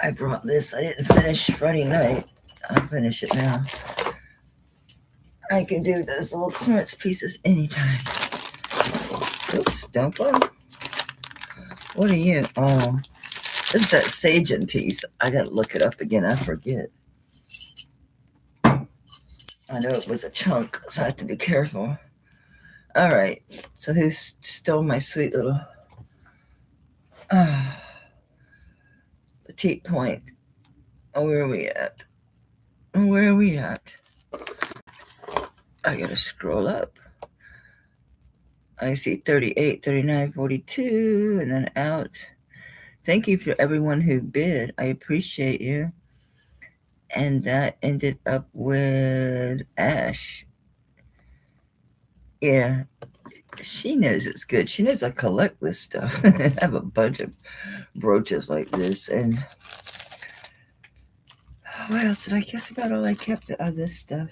I brought this. I didn't finish Friday night. I'll finish it now. I can do those little clearance pieces anytime. Oops, don't fall. What are you? Oh, this is that Sagen piece. I gotta look it up again. I forget. I know it was a chunk, so I have to be careful. All right. So who stole my sweet little petite point? Oh, where are we at? Where are we at? I gotta scroll up. I see 38, 39, 42, and then out. Thank you for everyone who bid. I appreciate you. And that ended up with Ash. Yeah, she knows it's good. She knows I collect this stuff. I have a bunch of brooches like this. And what else did I guess about all I kept of this stuff?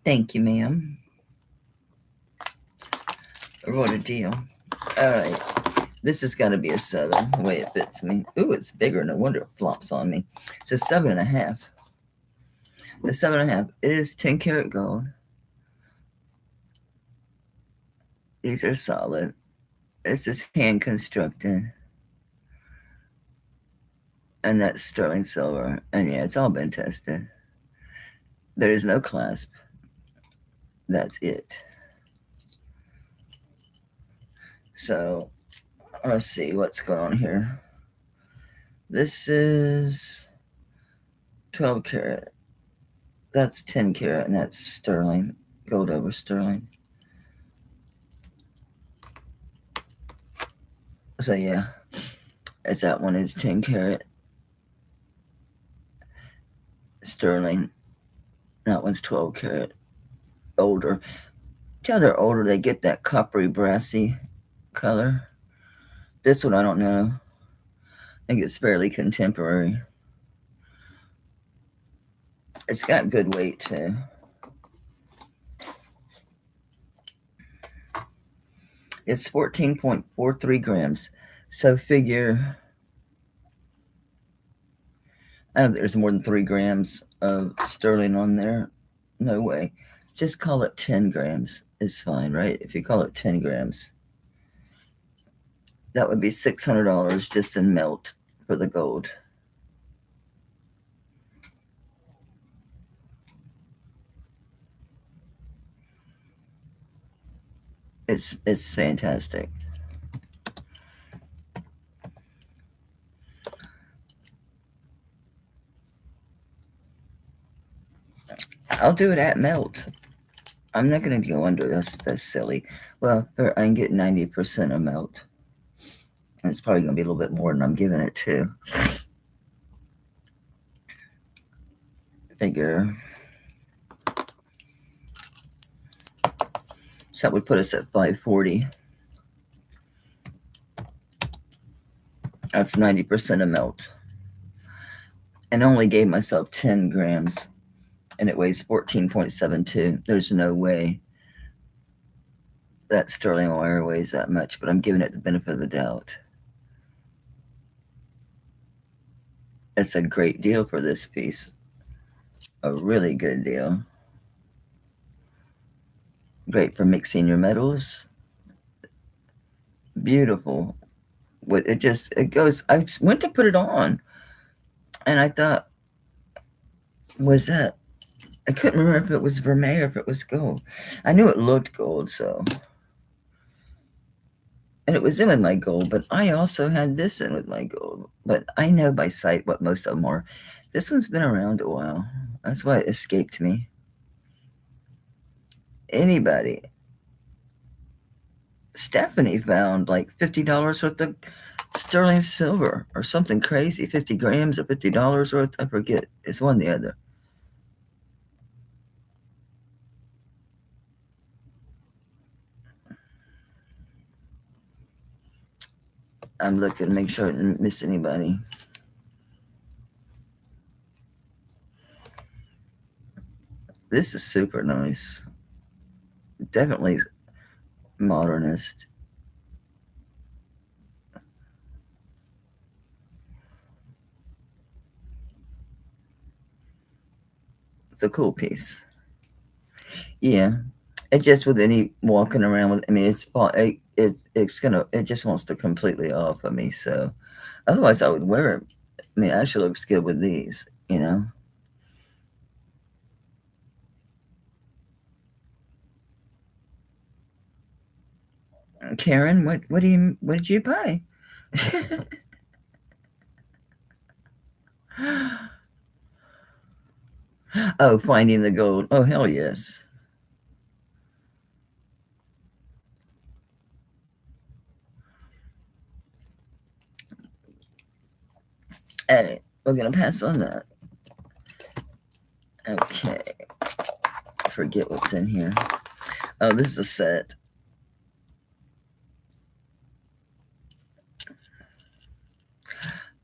Thank you, ma'am. What a deal. All right. This has got to be a 7, the way it fits me. Ooh, it's bigger. No wonder it flops on me. It's a 7.5. The 7.5 is 10 karat gold. These are solid. This is hand constructed. And that's sterling silver. And yeah, it's all been tested. There is no clasp. That's it. So let's see what's going on here. This is 12 karat. That's 10 karat, and that's sterling. Gold over sterling. So yeah, as that one is 10 karat sterling. That one's 12 karat. Older. Till they're older, they get that coppery brassy color. This one I don't know. I think it's fairly contemporary. It's got good weight too. It's 14.43 grams. So figure, I don't think there's more than 3 grams of sterling on there. No way. Just call it 10 grams. It's fine, right? If you call it 10 grams, that would be $600 just in melt for the gold. It's fantastic. I'll do it at melt. I'm not going to go under. That's silly. Well, I can get 90% of melt. And it's probably going to be a little bit more than I'm giving it to. Figure. So that would put us at 540. That's 90% of melt. And I only gave myself 10 grams. And it weighs 14.72. There's no way that sterling wire weighs that much, but I'm giving it the benefit of the doubt. It's a great deal for this piece. A really good deal. Great for mixing your metals. Beautiful. It goes. I went to put it on, and I thought, was that? I couldn't remember if it was vermeil or if it was gold. I knew it looked gold, so. And it was in with my gold, but I also had this in with my gold. But I know by sight what most of them are. This one's been around a while. That's why it escaped me. Anybody. Stephanie found like $50 worth of sterling silver or something crazy. 50 grams or $50 worth. I forget. It's one or the other. I'm looking to make sure I didn't miss anybody. This is super nice. Definitely modernist. It's a cool piece. Yeah. It just with any walking around with, I mean, it just wants to completely off of me. So otherwise, I would wear it. I mean, it actually looks good with these, you know. Karen, what did you buy? Oh, finding the gold. Oh, hell yes. All right, we're gonna pass on that. Okay, forget what's in here. Oh, this is a set.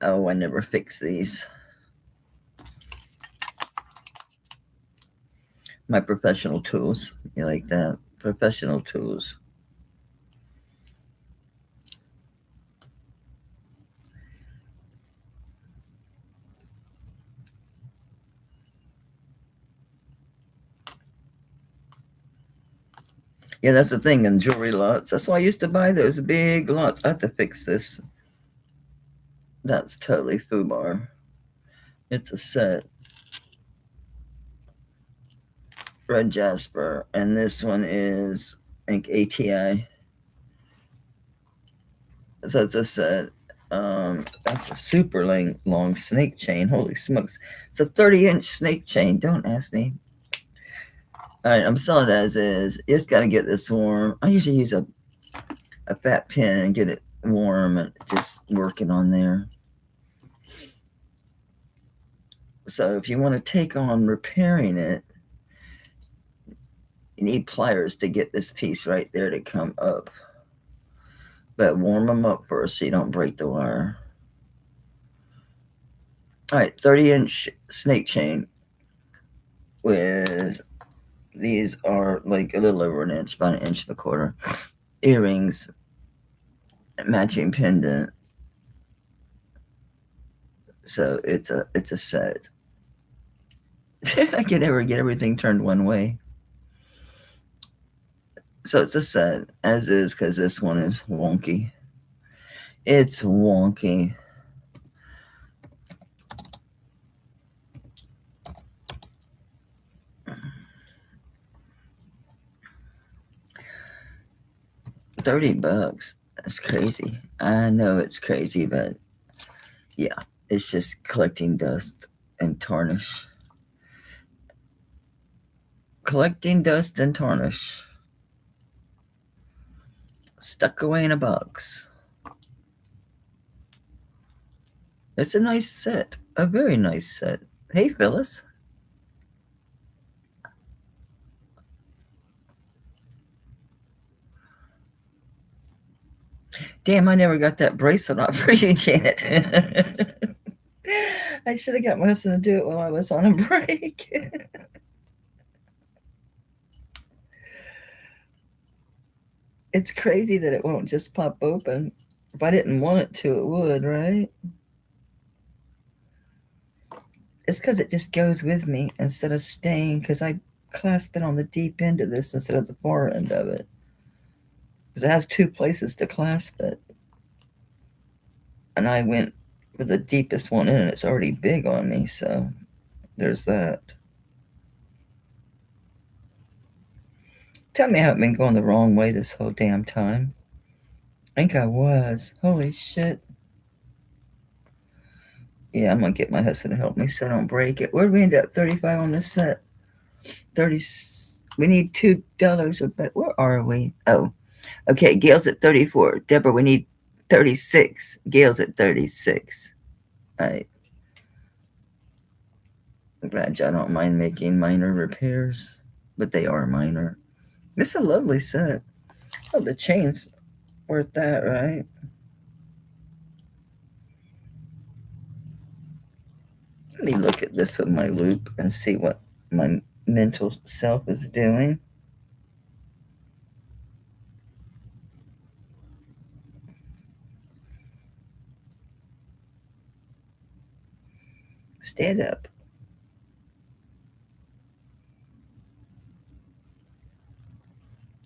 Oh, I never fix these. My professional tools. You like that? Professional tools. Yeah, that's the thing in jewelry lots. That's why I used to buy those big lots. I have to fix this. That's totally FUBAR. It's a set. Red Jasper. And this one is, I think, ATI. So it's a set. That's a super long snake chain. Holy smokes. It's a 30-inch snake chain. Don't ask me. All right, I'm selling it as is. You just got to get this warm. I usually use a fat pin and get it warm and just working on there. So if you want to take on repairing it, you need pliers to get this piece right there to come up. But warm them up first so you don't break the wire. All right, 30-inch snake chain with these are like a little over an inch, about an inch and a quarter. Earrings, matching pendant. So it's a set. I can never get everything turned one way. So it's a set as is because this one is wonky. It's wonky. $30. That's crazy. I know it's crazy, but yeah, it's just collecting dust and tarnish. Collecting dust and tarnish. Stuck away in a box. It's a nice set. A very nice set. Hey, Phyllis. Damn, I never got that bracelet off for you, Janet. I should have got my husband to do it while I was on a break. It's crazy that it won't just pop open. If I didn't want it to, it would, right? It's because it just goes with me instead of staying, because I clasp it on the deep end of this instead of the far end of it. Because it has two places to clasp it. And I went for the deepest one in, and it's already big on me, so there's that. Tell me I haven't been going the wrong way this whole damn time. I think I was. Holy shit. Yeah, I'm gonna get my husband to help me so I don't break it. Where'd we end up? 35 on this set. 30. We need $2 or better. Where are we? Oh, okay. Gail's at 34. Deborah, we need 36. Gail's at 36. All right. I'm glad y'all don't mind making minor repairs, but they are minor. This is a lovely set. Oh, the chain's worth that, right? Let me look at this with my loop and see what my mental self is doing. Stand up.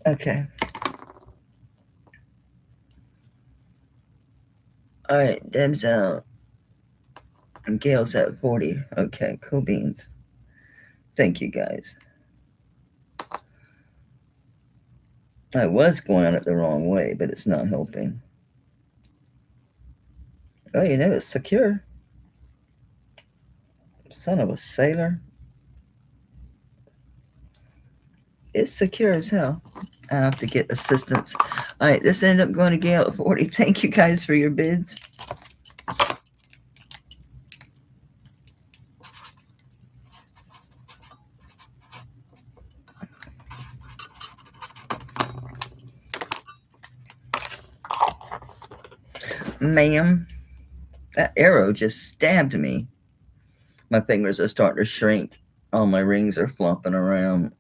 Okay. All right, Deb's out. And Gail's at 40. Okay, cool beans. Thank you, guys. I was going it the wrong way, but it's not helping. Oh, you know, it's secure. Son of a sailor. It's secure as hell. I have to get assistance. All right, this ended up going to Gail at 40. Thank you guys for your bids. Ma'am, that arrow just stabbed me. My fingers are starting to shrink. All my rings are flopping around.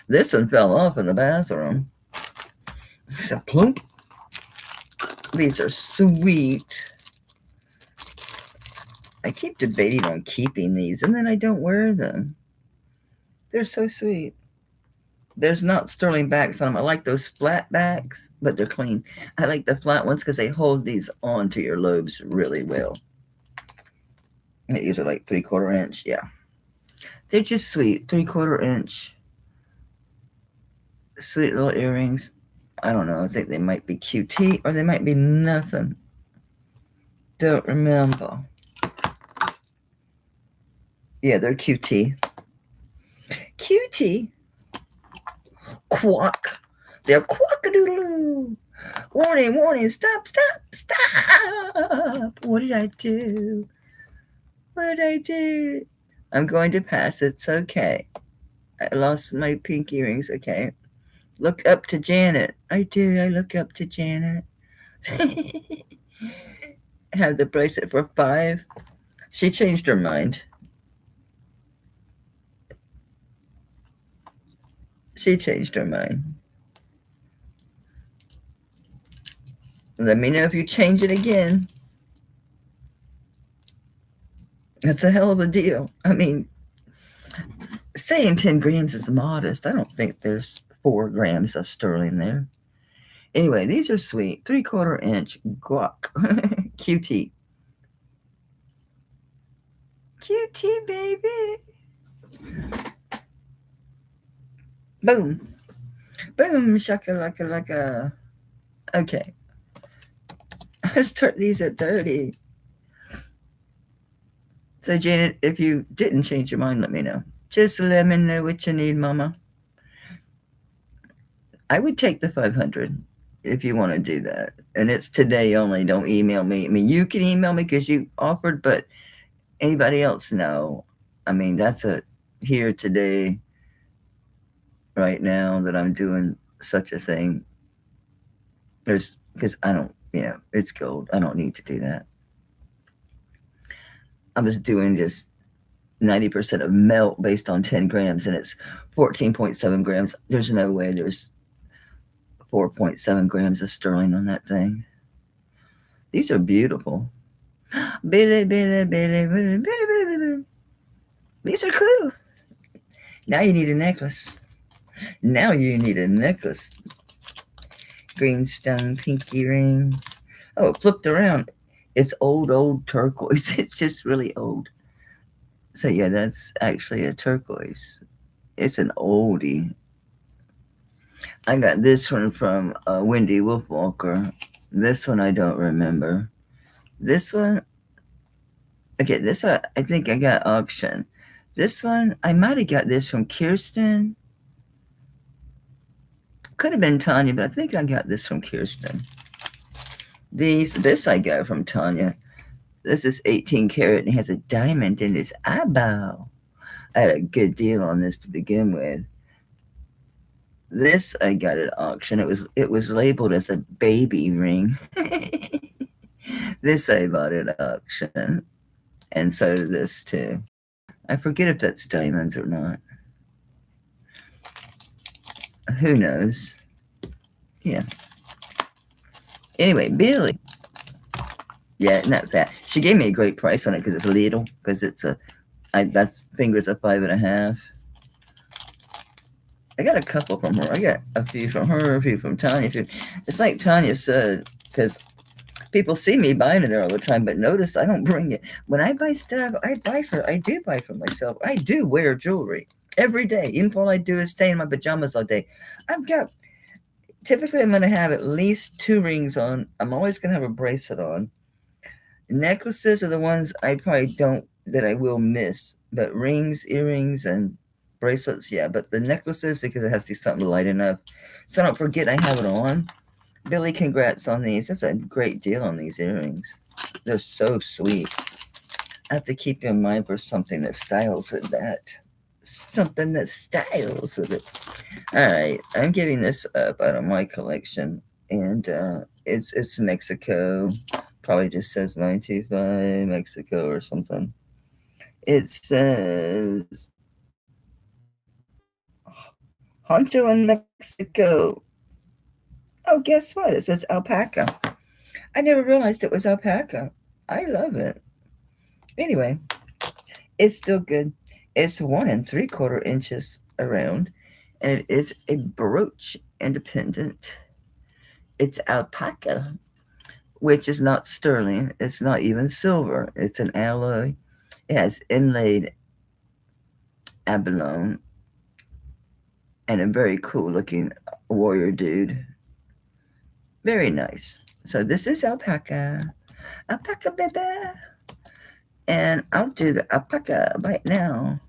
This one fell off in the bathroom. So plump. These are sweet. I keep debating on keeping these, and then I don't wear them. They're so sweet. There's not sterling backs on them. I like those flat backs, but they're clean. I like the flat ones because they hold these onto your lobes really well. These are like 3/4 inch. Yeah. They're just sweet. 3/4 inch. Sweet little earrings. I don't know. I think they might be QT or they might be nothing. Don't remember. Yeah, they're QT. QT. Quack. They're quack-a-doodle-doo. Warning, warning, stop, stop, stop. What did I do? What did I do? I'm going to pass. It's okay. I lost my pink earrings. Okay. Look up to Janet. I do. I look up to Janet. Have the bracelet for $5. She changed her mind. She changed her mind. Let me know if you change it again. That's a hell of a deal. I mean, saying 10 grams is modest. I don't think there's 4 grams of sterling there. Anyway, these are sweet. 3/4 inch guac. QT. QT, baby. Boom. Boom, shakalaka. Okay. Let's start these at 30. So, Janet, if you didn't change your mind, let me know. Just let me know what you need, mama. I would take the 500 if you want to do that. And it's today only. Don't email me. I mean, you can email me because you offered, but anybody else, no. I mean, that's a here today, right now, that I'm doing such a thing. There's, because I don't, it's gold. I don't need to do that. I was doing just 90% of melt based on 10 grams, and it's 14.7 grams. There's no way there's 4.7 grams of sterling on that thing. These are beautiful. Billy, Billy, Billy, Billy, Billy, Billy, Billy. These are cool. Now you need a necklace. Now you need a necklace. Greenstone pinky ring. Oh, it flipped around. It's old turquoise. It's just really old. So yeah, that's actually a turquoise. It's an oldie. I got this one from Wendy Wolfwalker. This one I don't remember. This one, okay, this I think I got auction. This one, I might have got this from Kirsten. Could have been Tanya, but I think I got this from Kirsten. This I got from Tanya. This is 18 karat and it has a diamond in its eyeball. I had a good deal on this to begin with. This I got at auction. It was labeled as a baby ring. This I bought at auction. And so this too. I forget if that's diamonds or not. Who knows? Yeah. Anyway, Billy. Yeah, not fat. She gave me a great price on it because it's little. Because it's that's fingers of 5.5. I got a couple from her. I got a few from her, a few from Tanya. It's like Tanya said, because people see me buying it there all the time, but notice I don't bring it. When I buy stuff, I do buy for myself. I do wear jewelry every day. Even if all I do is stay in my pajamas all day. Typically I'm going to have at least 2 rings on. I'm always going to have a bracelet on. Necklaces are the ones I probably don't, that I will miss. But rings, earrings, and bracelets, yeah. But the necklaces, because it has to be something light enough. So I don't forget I have it on. Billy, congrats on these. That's a great deal on these earrings. They're so sweet. I have to keep in mind for something that styles with that. Something that styles with it. All right, I'm giving this up out of my collection, and it's Mexico. Probably just says 925 Mexico or something. It says Honcho in Mexico. Oh, guess what? It says alpaca. I never realized it was alpaca. I love it. Anyway, it's still good. It's 1 3/4 inches around, and it is a brooch independent. It's alpaca, which is not sterling. It's not even silver. It's an alloy. It has inlaid abalone and a very cool looking warrior dude. Very nice. So this is alpaca. Alpaca, baby. And I'll do the alpaca right now.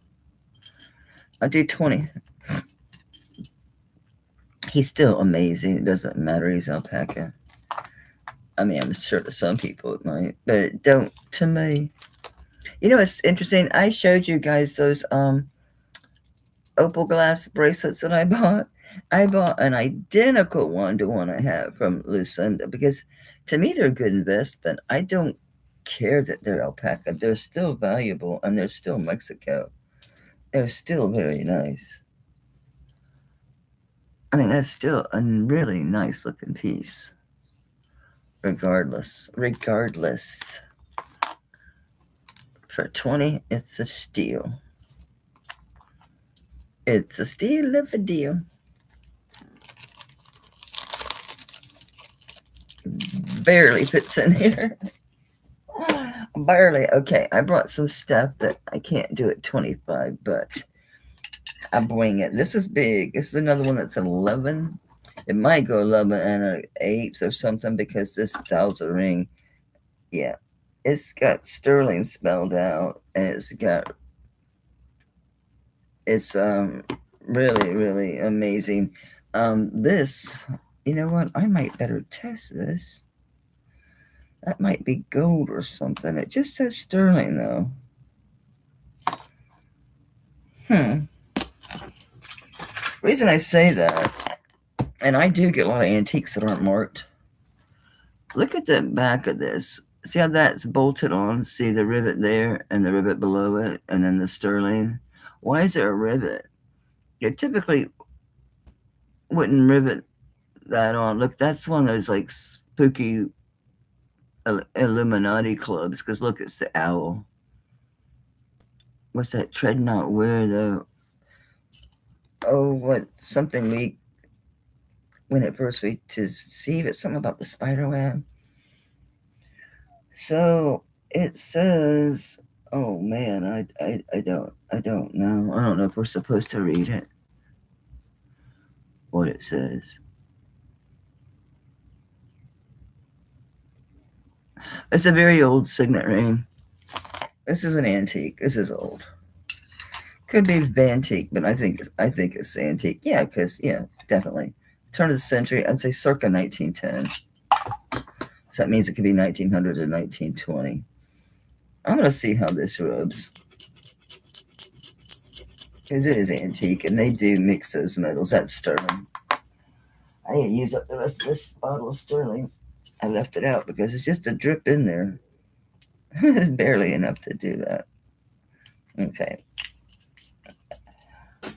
I'll do 20. He's still amazing. It doesn't matter. He's alpaca. I mean, I'm sure to some people it might, but it don't to me. You know, it's interesting. I showed you guys those opal glass bracelets that I bought. I bought an identical one to one I have from Lucinda because to me they're a good investment. I don't care that they're alpaca. They're still valuable and they're still Mexico. They're still very nice. I mean, that's still a really nice looking piece. Regardless. For 20, it's a steal. It's a steal of a deal. Barely fits in here. Barely. Okay, I brought some stuff that I can't do at 25, but I bring it. This is big. This is another one that's 11. It might go 11 and an 8 or something because this style's a ring. Yeah. It's got sterling spelled out, and it's really, really amazing. This, you know what? I might better test this. That might be gold or something. It just says sterling, though. Reason I say that, and I do get a lot of antiques that aren't marked. Look at the back of this. See how that's bolted on? See the rivet there and the rivet below it, and then the sterling? Why is there a rivet? You typically wouldn't rivet that on. Look, that's one of those like spooky Illuminati clubs, because look, it's the owl. What's that tread not where though? Oh, what something we when at first we to see it, something about the spider web. So it says, oh man, I don't know. I don't know if we're supposed to read it. What it says. It's a very old signet ring. This is an antique. This is old. Could be antique, but I think it's antique. Yeah, because definitely. Turn of the century, I'd say circa 1910. So that means it could be 1900 to 1920. I'm gonna see how this rubs. Because it is antique, and they do mix those metals. That's sterling. I need to use up the rest of this bottle of sterling. I left it out because it's just a drip in there. It's barely enough to do that. Okay.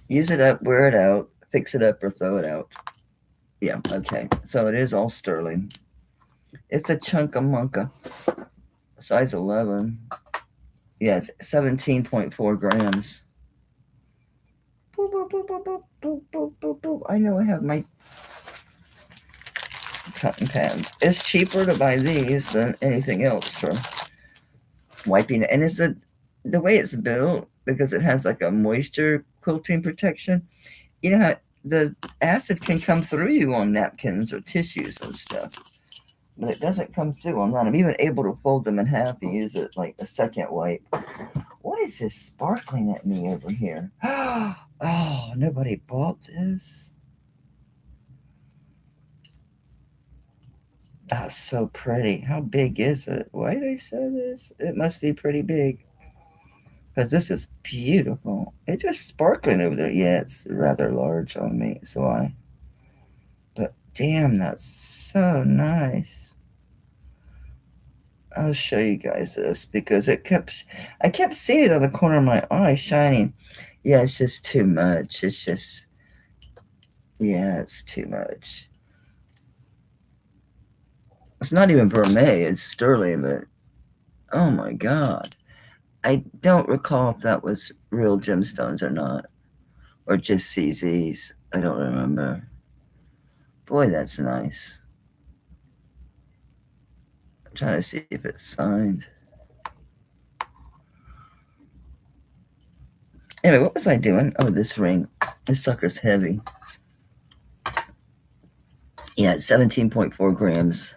Use it up, wear it out, fix it up, or throw it out. Yeah, okay. So it is all sterling. It's a chunka-munka. Size 11. Yeah, it's 17.4 grams. Boop. boop, boop, boop, boop, boop, boop, boop, boop. I know I have my cotton pads. It's cheaper to buy these than anything else for wiping it. And it's the way it's built, because it has like a moisture quilting protection. You know how the acid can come through you on napkins or tissues and stuff, but it doesn't come through on that. I'm even able to fold them in half and use it like a second wipe. What is this sparkling at me over here? Oh, nobody bought this. That's so pretty. How big is it? Why did I say this? It must be pretty big, because this is beautiful. It's just sparkling over there. Yeah, it's rather large on me, so but damn, that's so nice. I'll show you guys this because I kept seeing it on the corner of my eye shining. Yeah, it's just too much. It's just, yeah, it's too much. It's not even vermeil, it's sterling, but oh my God. I don't recall if that was real gemstones or not, or just CZs. I don't remember. Boy, that's nice. I'm trying to see if it's signed. Anyway, what was I doing? Oh, this ring. This sucker's heavy. Yeah, it's 17.4 grams.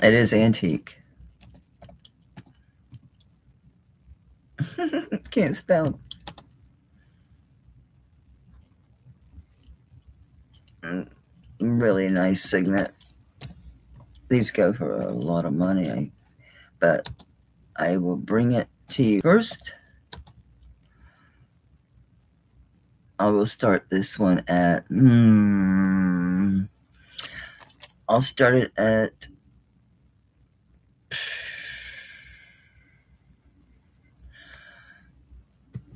It is antique. Can't spell. Really nice signet. These go for a lot of money, but I will bring it to you first. I will start this one at I'll start it at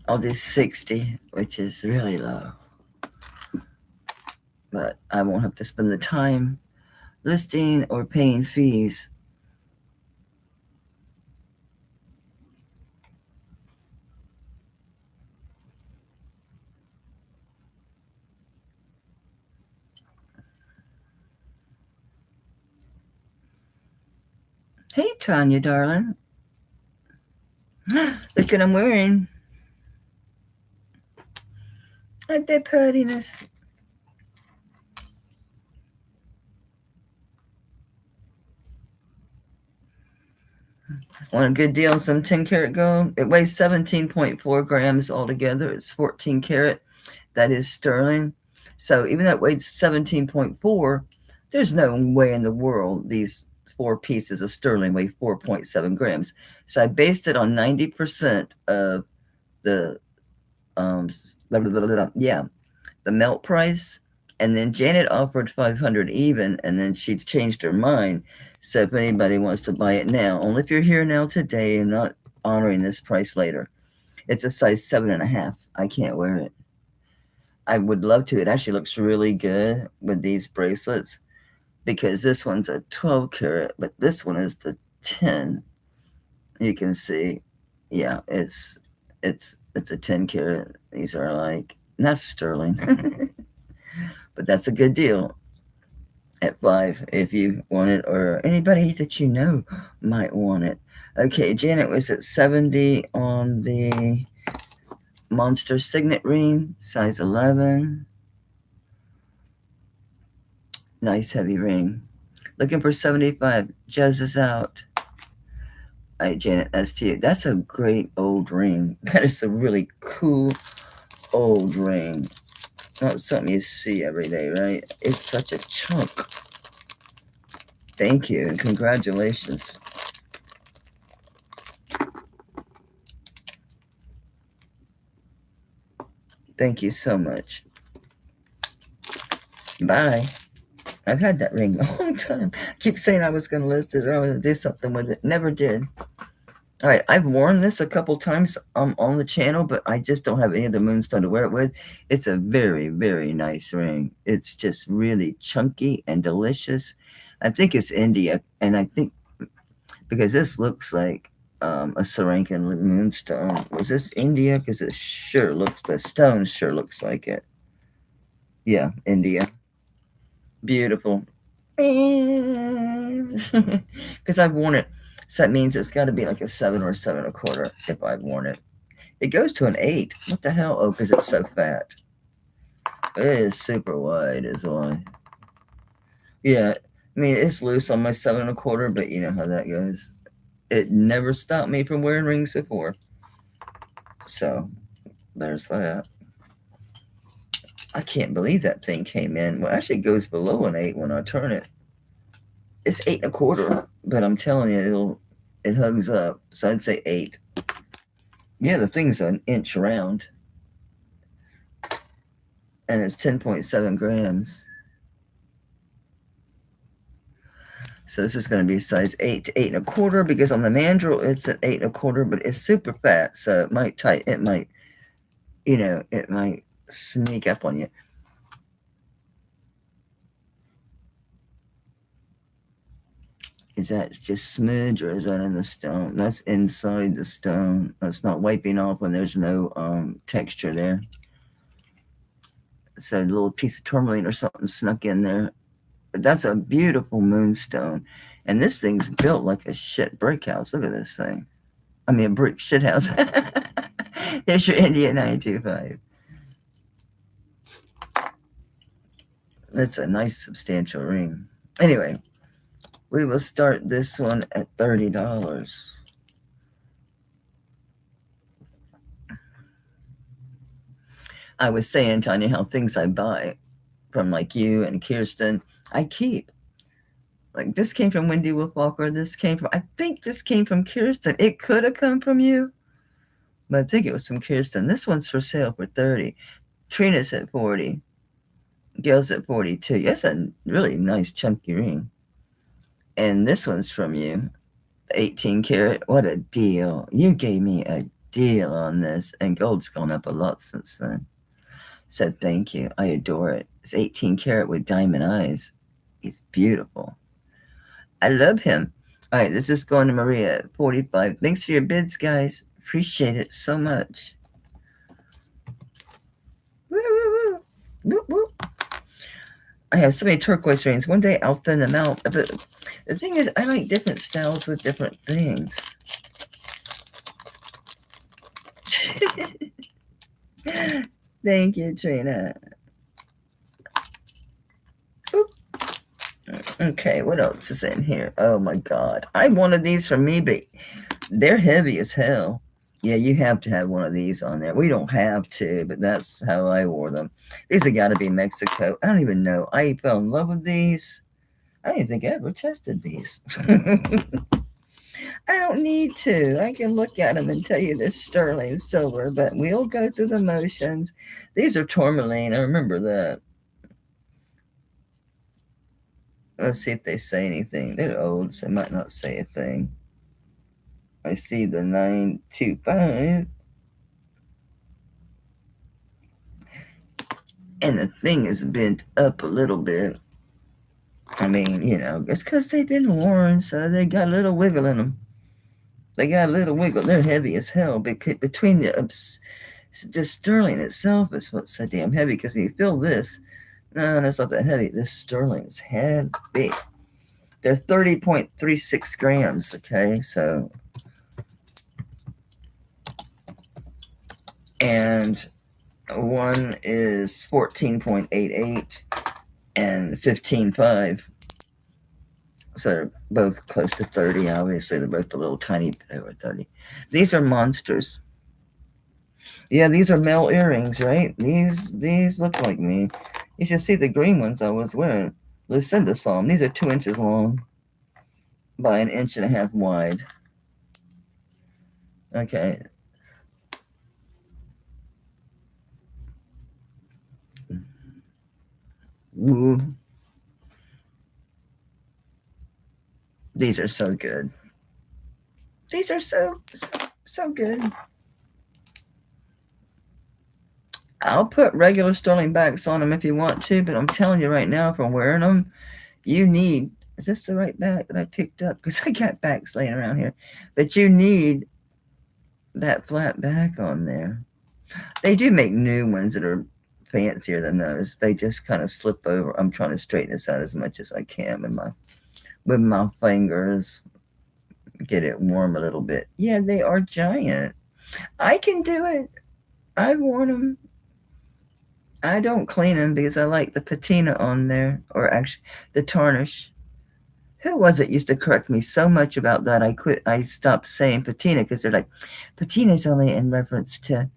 I'll do 60, which is really low, but I won't have to spend the time listing or paying fees. Hey, Tanya, darling. Look what I'm wearing. At that puttiness. Want a good deal on some 10 karat gold? It weighs 17.4 grams altogether. It's 14 karat. That is sterling. So even though it weighs 17.4, there's no way in the world these 4 pieces of sterling weigh 4.7 grams. So I based it on 90% of the the melt price, and then Janet offered 500 even, and then she changed her mind. So if anybody wants to buy it now, only if you're here now today and not honoring this price later. It's a size 7.5. I can't wear it. I would love to. It actually looks really good with these bracelets, because this one's a 12 karat, but this one is the 10. You can see, yeah, it's a 10 karat. These are like, that's sterling, but that's a good deal at 5 if you want it, or anybody that you know might want it. Okay, Janet was at 70 on the Monster Signet ring, size 11. Nice heavy ring. Looking for 75. Jazz is out. All right, Janet, that's to you. That's a great old ring. That is a really cool old ring. Not something you see every day, right? It's such a chunk. Thank you, and congratulations. Thank you so much. Bye. I've had that ring a long time. I keep saying I was going to list it or I was going to do something with it. Never did. All right, I've worn this a couple times on the channel, but I just don't have any other moonstone to wear it with. It's a very, very nice ring. It's just really chunky and delicious. I think it's India, and I think because this looks like a Sri Lankan moonstone. Was this India? Because it sure looks, the stone sure looks like it. Yeah, India. Beautiful. Because I've worn it. So that means it's got to be like a 7 or 7 1/4 if I've worn it. It goes to an 8. What the hell? Oh, because it's so fat. It is super wide is why. Yeah, I mean, it's loose on my 7 1/4, but you know how that goes. It never stopped me from wearing rings before. So, there's that. I can't believe that thing came in. Well, actually, it goes below an 8 when I turn it. It's 8 1/4, but I'm telling you, it hugs up. So I'd say 8. Yeah, the thing's an inch round, and it's 10.7 grams. So this is going to be size 8 to 8 1/4 because on the mandrel it's at 8 1/4, but it's super fat, so it might it might sneak up on you. Is that just smudge or is that in the stone? That's inside the stone. That's not wiping off when there's no texture there. So a little piece of tourmaline or something snuck in there. But that's a beautiful moonstone. And this thing's built like a shit brick house. Look at this thing. I mean, a brick shit house. There's your India 925. That's a nice substantial ring. Anyway, we will start this one at $30. I was saying, Tanya, how things I buy from like you and Kirsten, I keep. Like this came from Wendy Wolf Walker. I think this came from Kirsten. It could have come from you, but I think it was from Kirsten. This one's for sale for $30. Trina's at $40. Gail's at $42. That's a really nice chunky ring. And this one's from you, 18 karat. What a deal. You gave me a deal on this, and gold's gone up a lot since then. Said thank you. I adore it. It's 18 karat with diamond eyes. He's beautiful. I love him. All right, this is going to Maria at 45. Thanks for your bids, guys. Appreciate it so much. Woo, woo, woo. Whoop, whoop. I have so many turquoise rings. One day I'll thin them out. But the thing is, I like different styles with different things. Thank you, Trina. Oop. Okay, what else is in here? Oh my God. I wanted these from me, but they're heavy as hell. Yeah, you have to have one of these on there. We don't have to, but that's how I wore them. These have got to be Mexico. I don't even know. I fell in love with these. I didn't think I ever tested these. I don't need to. I can look at them and tell you they're sterling silver, but we'll go through the motions. These are tourmaline. I remember that. Let's see if they say anything. They're old, so they might not say a thing. I see the 925. And the thing is bent up a little bit. I mean, you know, it's because they've been worn, so they got a little wiggle in them. They got a little wiggle. They're heavy as hell. Between the sterling itself is what's so damn heavy, because when you feel this, no, that's not that heavy. This sterling is heavy. They're 30.36 grams, okay? So, and one is 14.88 and 15.5. So they're both close to 30. Obviously, they're both a little tiny bit over 30. These are monsters. Yeah, these are male earrings, right? These look like me. You should see the green ones I was wearing. Lucinda saw them. These are 2 inches long by 1.5 inches wide. Okay. Ooh. These are so good. These are so good. I'll put regular sterling backs on them if you want to, but I'm telling you right now, from wearing them, you need Is this the right back that I picked up? Because I got backs laying around here. But you need that flat back on there. They do make new ones that are fancier than those. They just kind of slip over. I'm trying to straighten this out as much as I can with my fingers. Get it warm a little bit. Yeah, they are giant. I can do it. I've worn them. I don't clean them because I like the patina on there, or actually the tarnish. Who was it used to correct me so much about that? I stopped saying patina because they're like, patina is only in reference to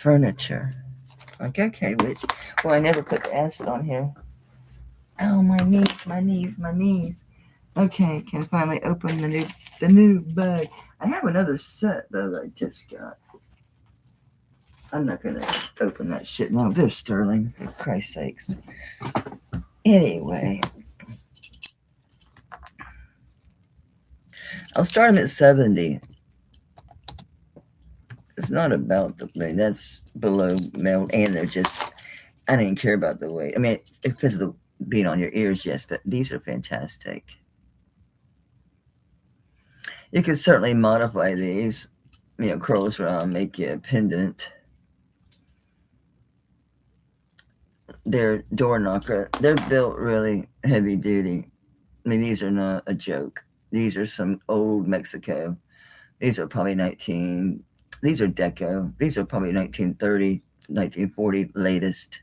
furniture. Like, okay, which, well, I never put the acid on here. Oh, my knees. Okay, can finally open the new bag. I have another set though that I just got. I'm not gonna open that shit now. They're sterling, for Christ's sakes. Anyway, I'll start them at 70. It's not about the thing. That's below melt, and they're just, I didn't care about the weight. I mean, because of the being on your ears, yes, but these are fantastic. You can certainly modify these, curls around, make you a pendant. They're door knocker. They're built really heavy duty. I mean, these are not a joke. These are some old Mexico. These are probably these are deco. These are probably 1930, 1940 latest.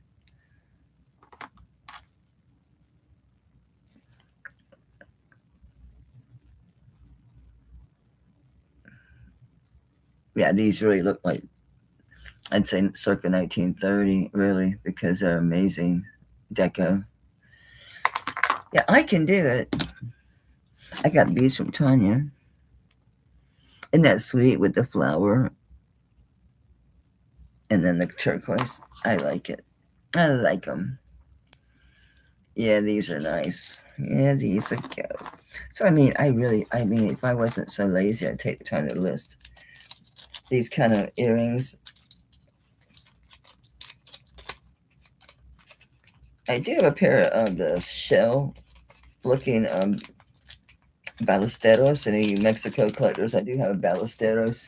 Yeah, these really look like, I'd say circa 1930, really, because they're amazing deco. Yeah, I can do it. I got these from Tanya. Isn't that sweet with the flower? And then the turquoise. I like it. I like them. Yeah, these are nice. Yeah, these are good. So, I mean, if I wasn't so lazy, I'd take the time to list these kind of earrings. I do have a pair of the shell looking ballesteros. Any Mexico collectors, I do have ballesteros.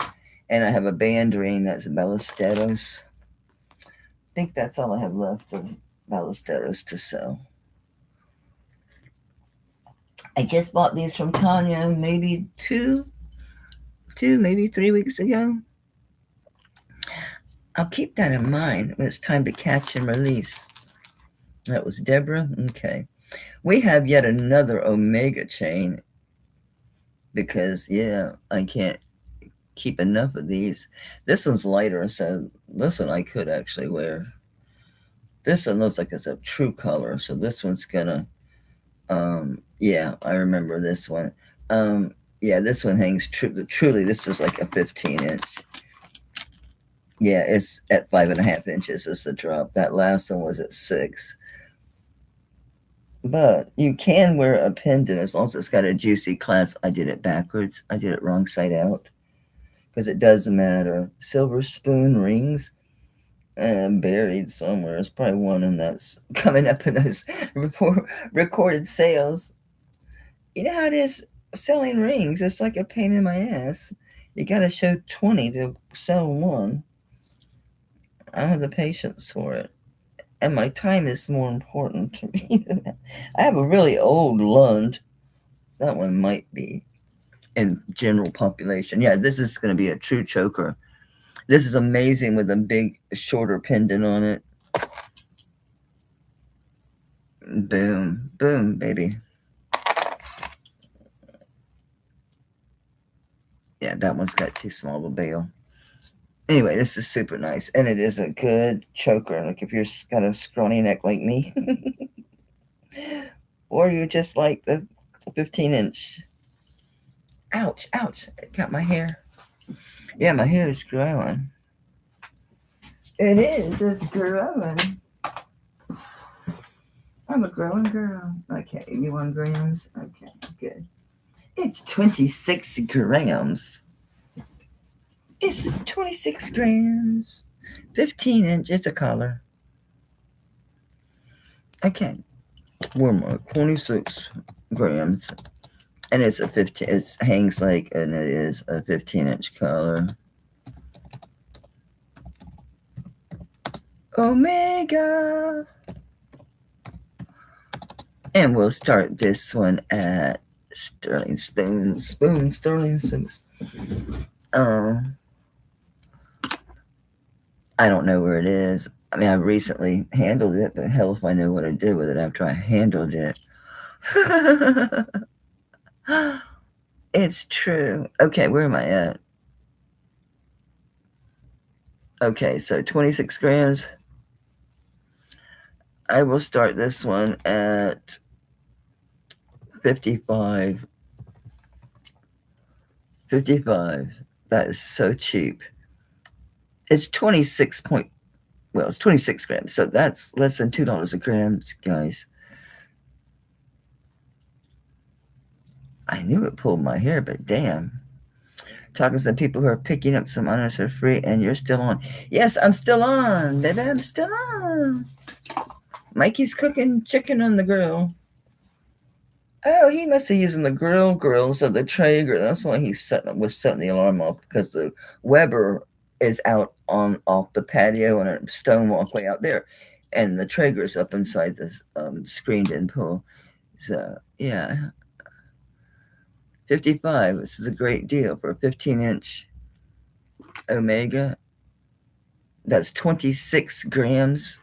And I have a band ring that's ballesteros. I think that's all I have left of ballesteros to sell. I just bought these from Tanya maybe maybe 3 weeks ago. I'll keep that in mind when it's time to catch and release. That was Deborah. Okay. We have yet another Omega chain because, yeah, I can't keep enough of these. This one's lighter, so this one I could actually wear. This one looks like it's a true color, so this one's gonna, yeah, I remember this one. Yeah, this one hangs true. Truly, this is like a 15-inch. Yeah, it's at 5.5 inches is the drop. That last one was at 6. But you can wear a pendant as long as it's got a juicy clasp. I did it backwards. I did it wrong side out. Because it doesn't matter. Silver spoon rings buried somewhere. It's probably one of them that's coming up in those recorded sales. You know how it is selling rings? It's like a pain in my ass. You got to show 20 to sell one. I don't have the patience for it. And my time is more important to me than that. I have a really old Lund. That one might be in general population. Yeah, this is going to be a true choker. This is amazing with a big, shorter pendant on it. Boom. Boom, baby. Yeah, that one's got too small of a bail. Anyway, this is super nice. And it is a good choker. Like if you've got a scrawny neck like me. Or you just like the 15-inch. Ouch, ouch. It got my hair. Yeah, my hair is growing. It is. It's growing. I'm a growing girl. Okay, 81 grams. Okay, good. It's 26 grams. It's 26 grams. 15-inch. It's a collar. Okay. One more. 26. grams. And it's a 15, it hangs like, and it is a 15-inch color. Omega. And we'll start this one at sterling sterling spoons. I don't know where it is. I mean, I recently handled it, but hell if I know what I did with it after I handled it. It's true. Okay, where am I at? Okay, so 26 grams. I will start this one at 55. 55. That is so cheap. It's 26 point, well, it's 26 grams, so that's less than $2 a gram, guys. I knew it pulled my hair, but damn. Talking to some people who are picking up some items for free, and you're still on. Yes, I'm still on, baby. I'm still on. Mikey's cooking chicken on the grill. Oh, he must be using the grills of the Traeger. That's why he was setting the alarm off, because the Weber is out off the patio on a stone walkway out there, and the Traeger's up inside this screened-in pool. So yeah, 55. This is a great deal for a 15-inch Omega. That's 26 grams.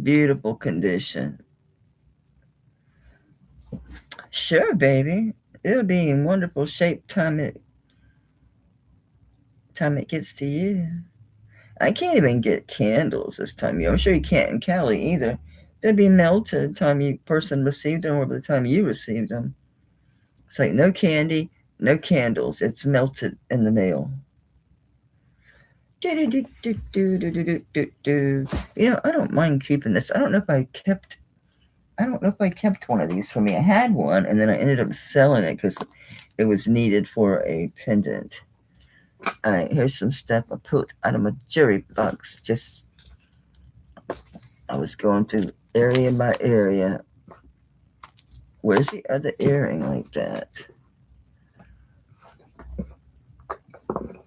Beautiful condition. Sure, baby. It'll be in wonderful shape time it gets to you. I can't even get candles this time of year. I'm sure you can't in Cali either. They'd be melted the time you person received them or by the time you received them. It's like no candy, no candles. It's melted in the mail. You know, I don't mind keeping this. I don't know if I kept one of these for me. I had one, and then I ended up selling it because it was needed for a pendant. All right, here's some stuff I put out of my jewelry box. Just, I was going through area by area. Where's the other earring like that?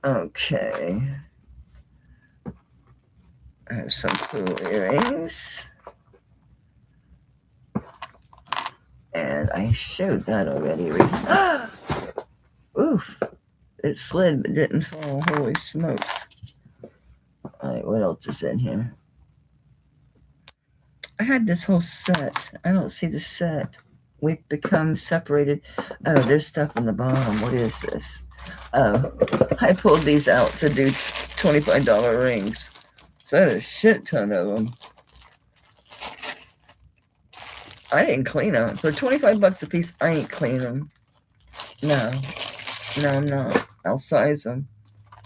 Okay. I have some cool earrings. And I showed that already recently. Oof. It slid but didn't fall. Holy smokes. Alright, what else is in here? I had this whole set. I don't see the set. We've become separated. Oh, there's stuff in the bottom. What is this? Oh, I pulled these out to do $25 rings. So I had a shit ton of them. I didn't clean them. For 25 bucks a piece, I ain't clean them. No, I'm not. I'll size them,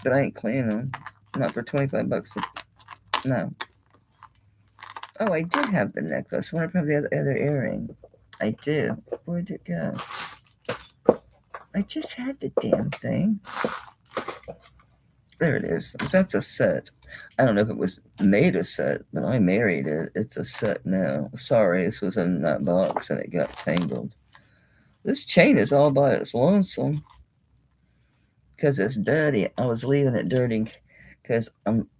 but I ain't cleaning them. Not for 25 bucks. No. Oh, I did have the necklace. I wonder if I have the other earring. I do. Where'd it go? I just had the damn thing. There it is. That's a set. I don't know if it was made a set, but I married it. It's a set now. Sorry, this was in that box and it got tangled. This chain is all by its lonesome because it's dirty. I was leaving it dirty because I'm,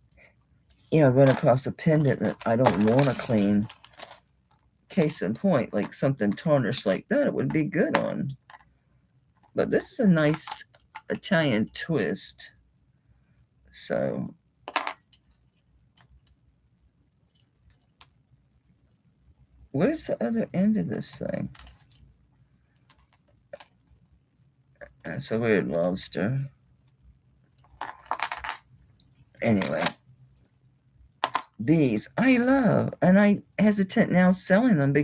run across a pendant that I don't want to clean. Case in point, like something tarnished like that, it would be good on. But this is a nice Italian twist. So where's the other end of this thing? That's a weird lobster. Anyway, these I love, and I hesitate now selling them,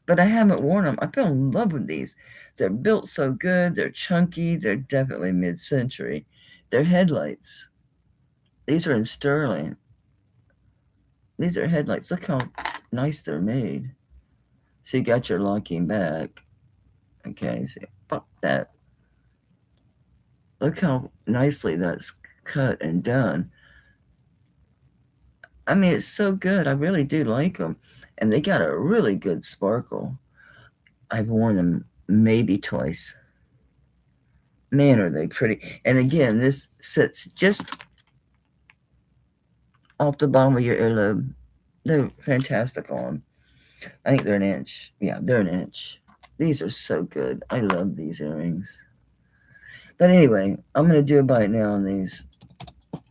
but I haven't worn them. I fell in love with these. They're built so good. They're chunky. They're definitely mid-century. They're headlights. These are in sterling. These are headlights. Look how nice they're made. So you got your locking back. Okay, so pop that. Look how nicely that's cut and done. I mean, it's so good. I really do like them. And they got a really good sparkle. I've worn them maybe twice. Man, are they pretty. And again, this sits just off the bottom of your earlobe. They're fantastic on. I think they're an inch. Yeah, they're an inch. These are so good. I love these earrings. But anyway, I'm going to do a bite now on these.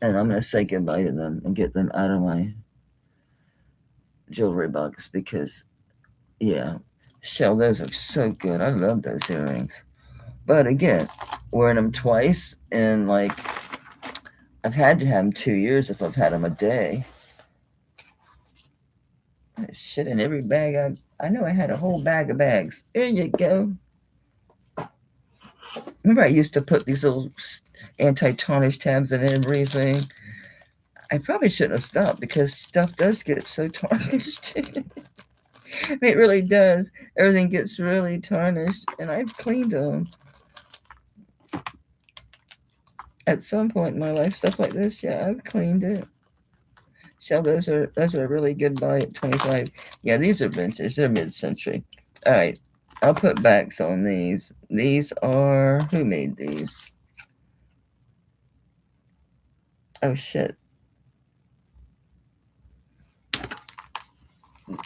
And I'm going to say goodbye to them and get them out of my jewelry box because, yeah, Shell, those are so good. I love those earrings. But again, wearing them twice and like I've had to have them 2 years if I've had them a day. Shit in every bag. I know I had a whole bag of bags. There you go. Remember I used to put these little anti-tarnish tabs in everything. I probably shouldn't have stopped because stuff does get so tarnished. It really does. Everything gets really tarnished, and I've cleaned them. At some point in my life, stuff like this, yeah, I've cleaned it. Shell, those are a really good buy at 25. Yeah, these are vintage. They're mid-century. All right, I'll put backs on these. These are, who made these? Oh shit.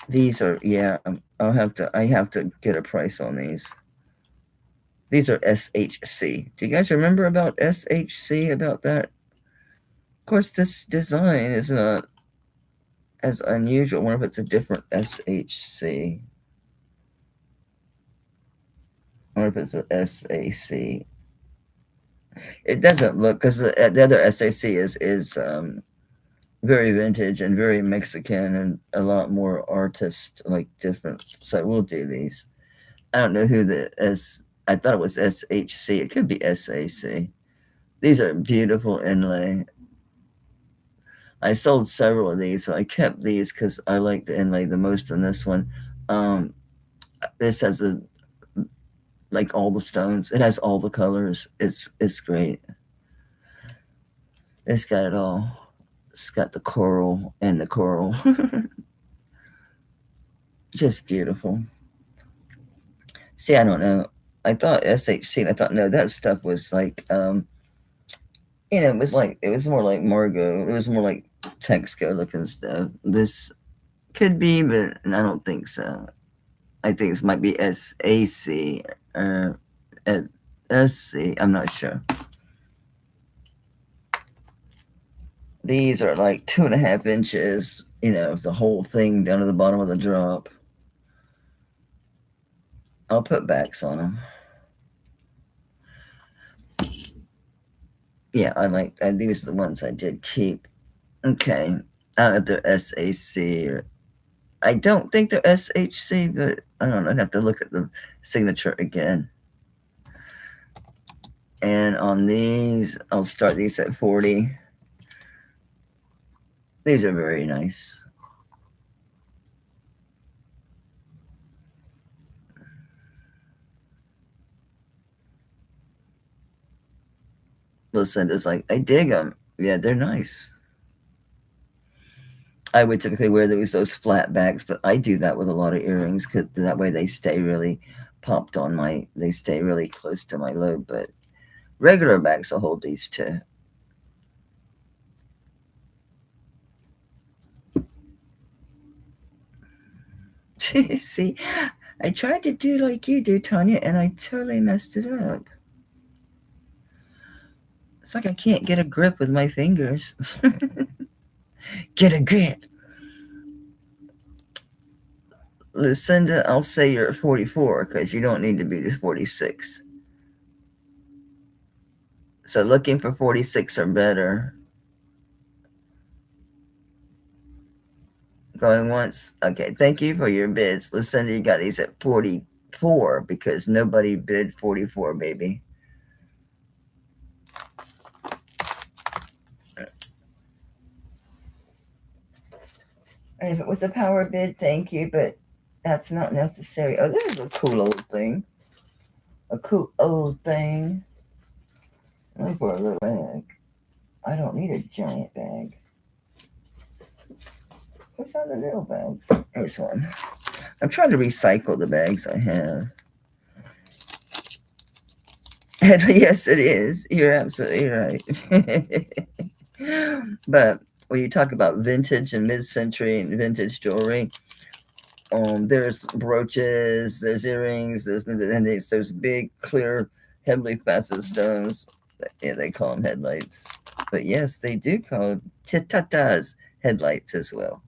These are, yeah. I have to get a price on these. These are SHC. Do you guys remember about SHC? About that? Of course, this design is not as unusual. I wonder if it's a different SHC. I wonder if it's a SAC. It doesn't look because the other SAC is very vintage and very Mexican and a lot more artist like different. So we'll do these. I don't know who the S. I thought it was SHC. It could be SAC. These are beautiful inlay. I sold several of these, so I kept these because I like the inlay the most in this one. This has like all the stones. It has all the colors. It's great. It's got it all. It's got the coral and the coral. Just beautiful. See, I don't know. I thought SHC, and I thought, no, that stuff was like, it was more like Margot. It was more like Texaco looking stuff. This could be, but I don't think so. I think this might be SAC or SC. I'm not sure. These are like 2.5 inches, the whole thing down to the bottom of the drop. I'll put backs on them. Yeah, these are the ones I did keep. Okay. I don't know if they're SAC or I don't think they're SHC, but I don't know. I'd have to look at the signature again. And on these, I'll start these at 40. These are very nice. Lucinda's like, I dig them. Yeah, they're nice. I would typically wear those flat backs, but I do that with a lot of earrings because that way they stay really popped on they stay really close to my lobe. But regular backs will hold these too. See, I tried to do like you do, Tanya, and I totally messed it up. It's like I can't get a grip with my fingers. Get a grip. Lucinda, I'll say you're 44 because you don't need to be to 46. So looking for 46 or better. Going once. Okay, thank you for your bids. Lucinda, you got these at 44 because nobody bid 44, baby. And if it was a power bid, thank you, but that's not necessary. Oh, this is a cool old thing. A cool old thing. Only for a little bag. I don't need a giant bag. What's on the little bags? Here's one. I'm trying to recycle the bags I have. Yes, it is. You're absolutely right. But when you talk about vintage and mid-century and vintage jewelry, there's brooches, there's earrings, there's big clear heavily faceted stones. Yeah, they call them headlights. But yes, they do call titatas headlights as well.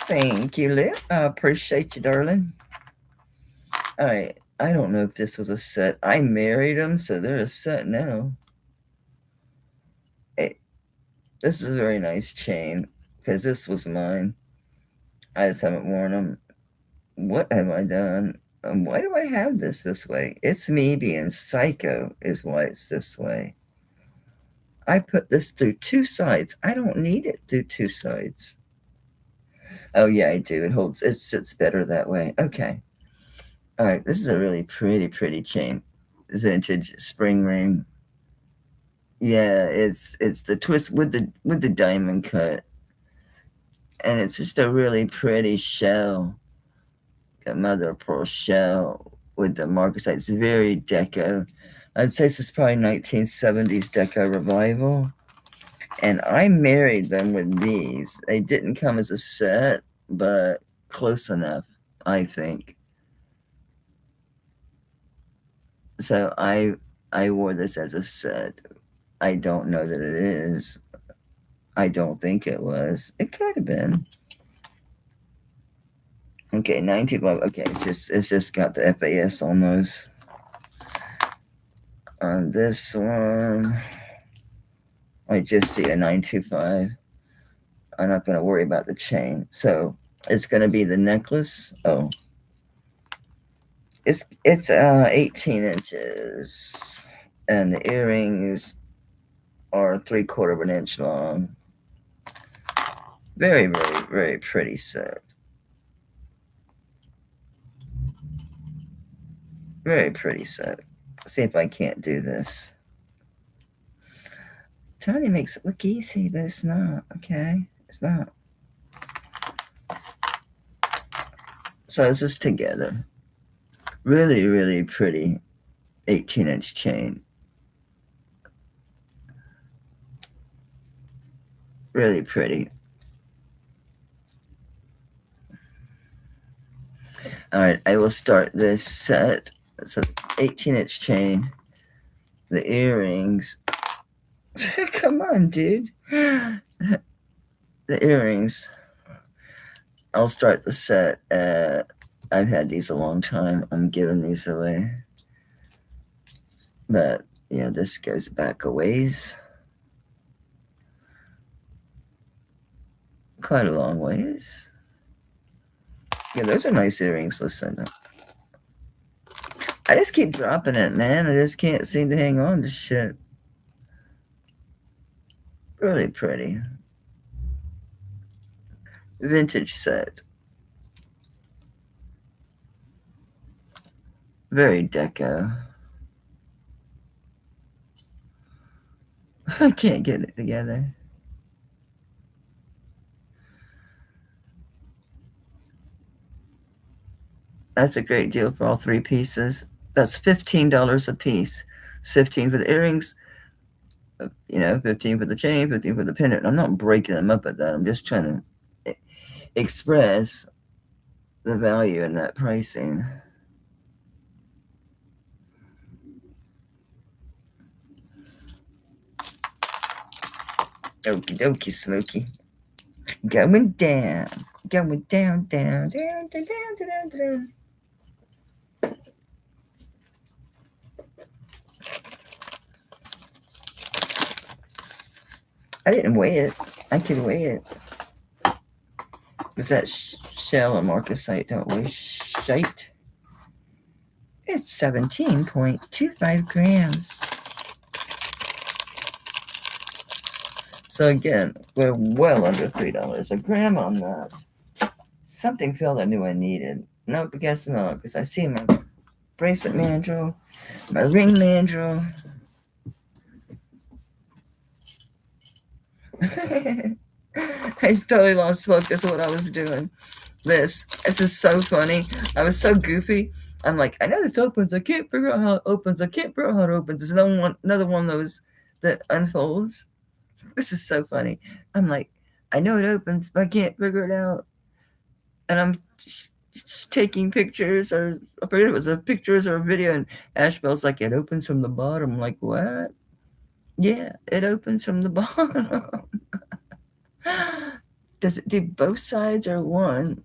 Thank you, Liv. I appreciate you, darling. All right. I don't know if this was a set. I married them, so they're a set now. Hey, this is a very nice chain because this was mine. I just haven't worn them. What have I done? Why do I have this way? It's me being psycho, is why it's this way. I put this through two sides. I don't need it through two sides. Oh, yeah, I do. It sits better that way. Okay. All right. This is a really pretty chain. Vintage spring ring. Yeah, it's the twist with the diamond cut. And it's just a really pretty shell. The mother of pearl shell with the marcasite. It's very deco. I'd say this is probably 1970s deco revival. And I married them with these. They didn't come as a set, but close enough, I think. So I wore this as a set. I don't know that it is. I don't think it was. It could have been. Okay, 925. Okay, it's just got the FAS on those. On this one, I just see a 925. I'm not going to worry about the chain. So it's going to be the necklace. Oh, it's 18 inches, and the earrings are 3/4 of an inch long. Very pretty set. Very pretty set. Let's see if I can't do this. Tony makes it look easy, but it's not. Okay, it's not. So this is together. Really pretty 18-inch chain. Really pretty. All right, I will start this set. It's an 18-inch chain. The earrings. Come on, dude. The earrings. I'll start the set. I've had these a long time. I'm giving these away. But, yeah, this goes back a ways. Quite a long ways. Yeah, those are nice earrings. Listen. I just keep dropping it, man. I just can't seem to hang on to shit. Really pretty. Vintage set. Very deco. I can't get it together. That's a great deal for all three pieces. That's $15 a piece. It's 15 for the earrings, 15 for the chain, 15 for the pendant. I'm not breaking them up at that. I'm just trying to express the value in that pricing. Okie dokie, Smokey. Going down. Going down. I didn't weigh it. I can weigh it. Because that shell and marcasite don't weigh shite. It's 17.25 grams. So again, we're well under $3 a gram on that. Something felt I knew I needed. Nope, I guess not, because I see my bracelet mandrel, my ring mandrel. I totally lost focus of what I was doing. This is so funny. I was so goofy. I'm like, I know this opens. I can't figure out how it opens. I can't figure out how it opens. There's another one of those that unfolds. This is so funny. I'm like, I know it opens, but I can't figure it out. And I'm taking pictures, or I forget it was a pictures or a video, and Ashbelle's like, it opens from the bottom. I'm like, what? Yeah, it opens from the bottom. Does it do both sides or one?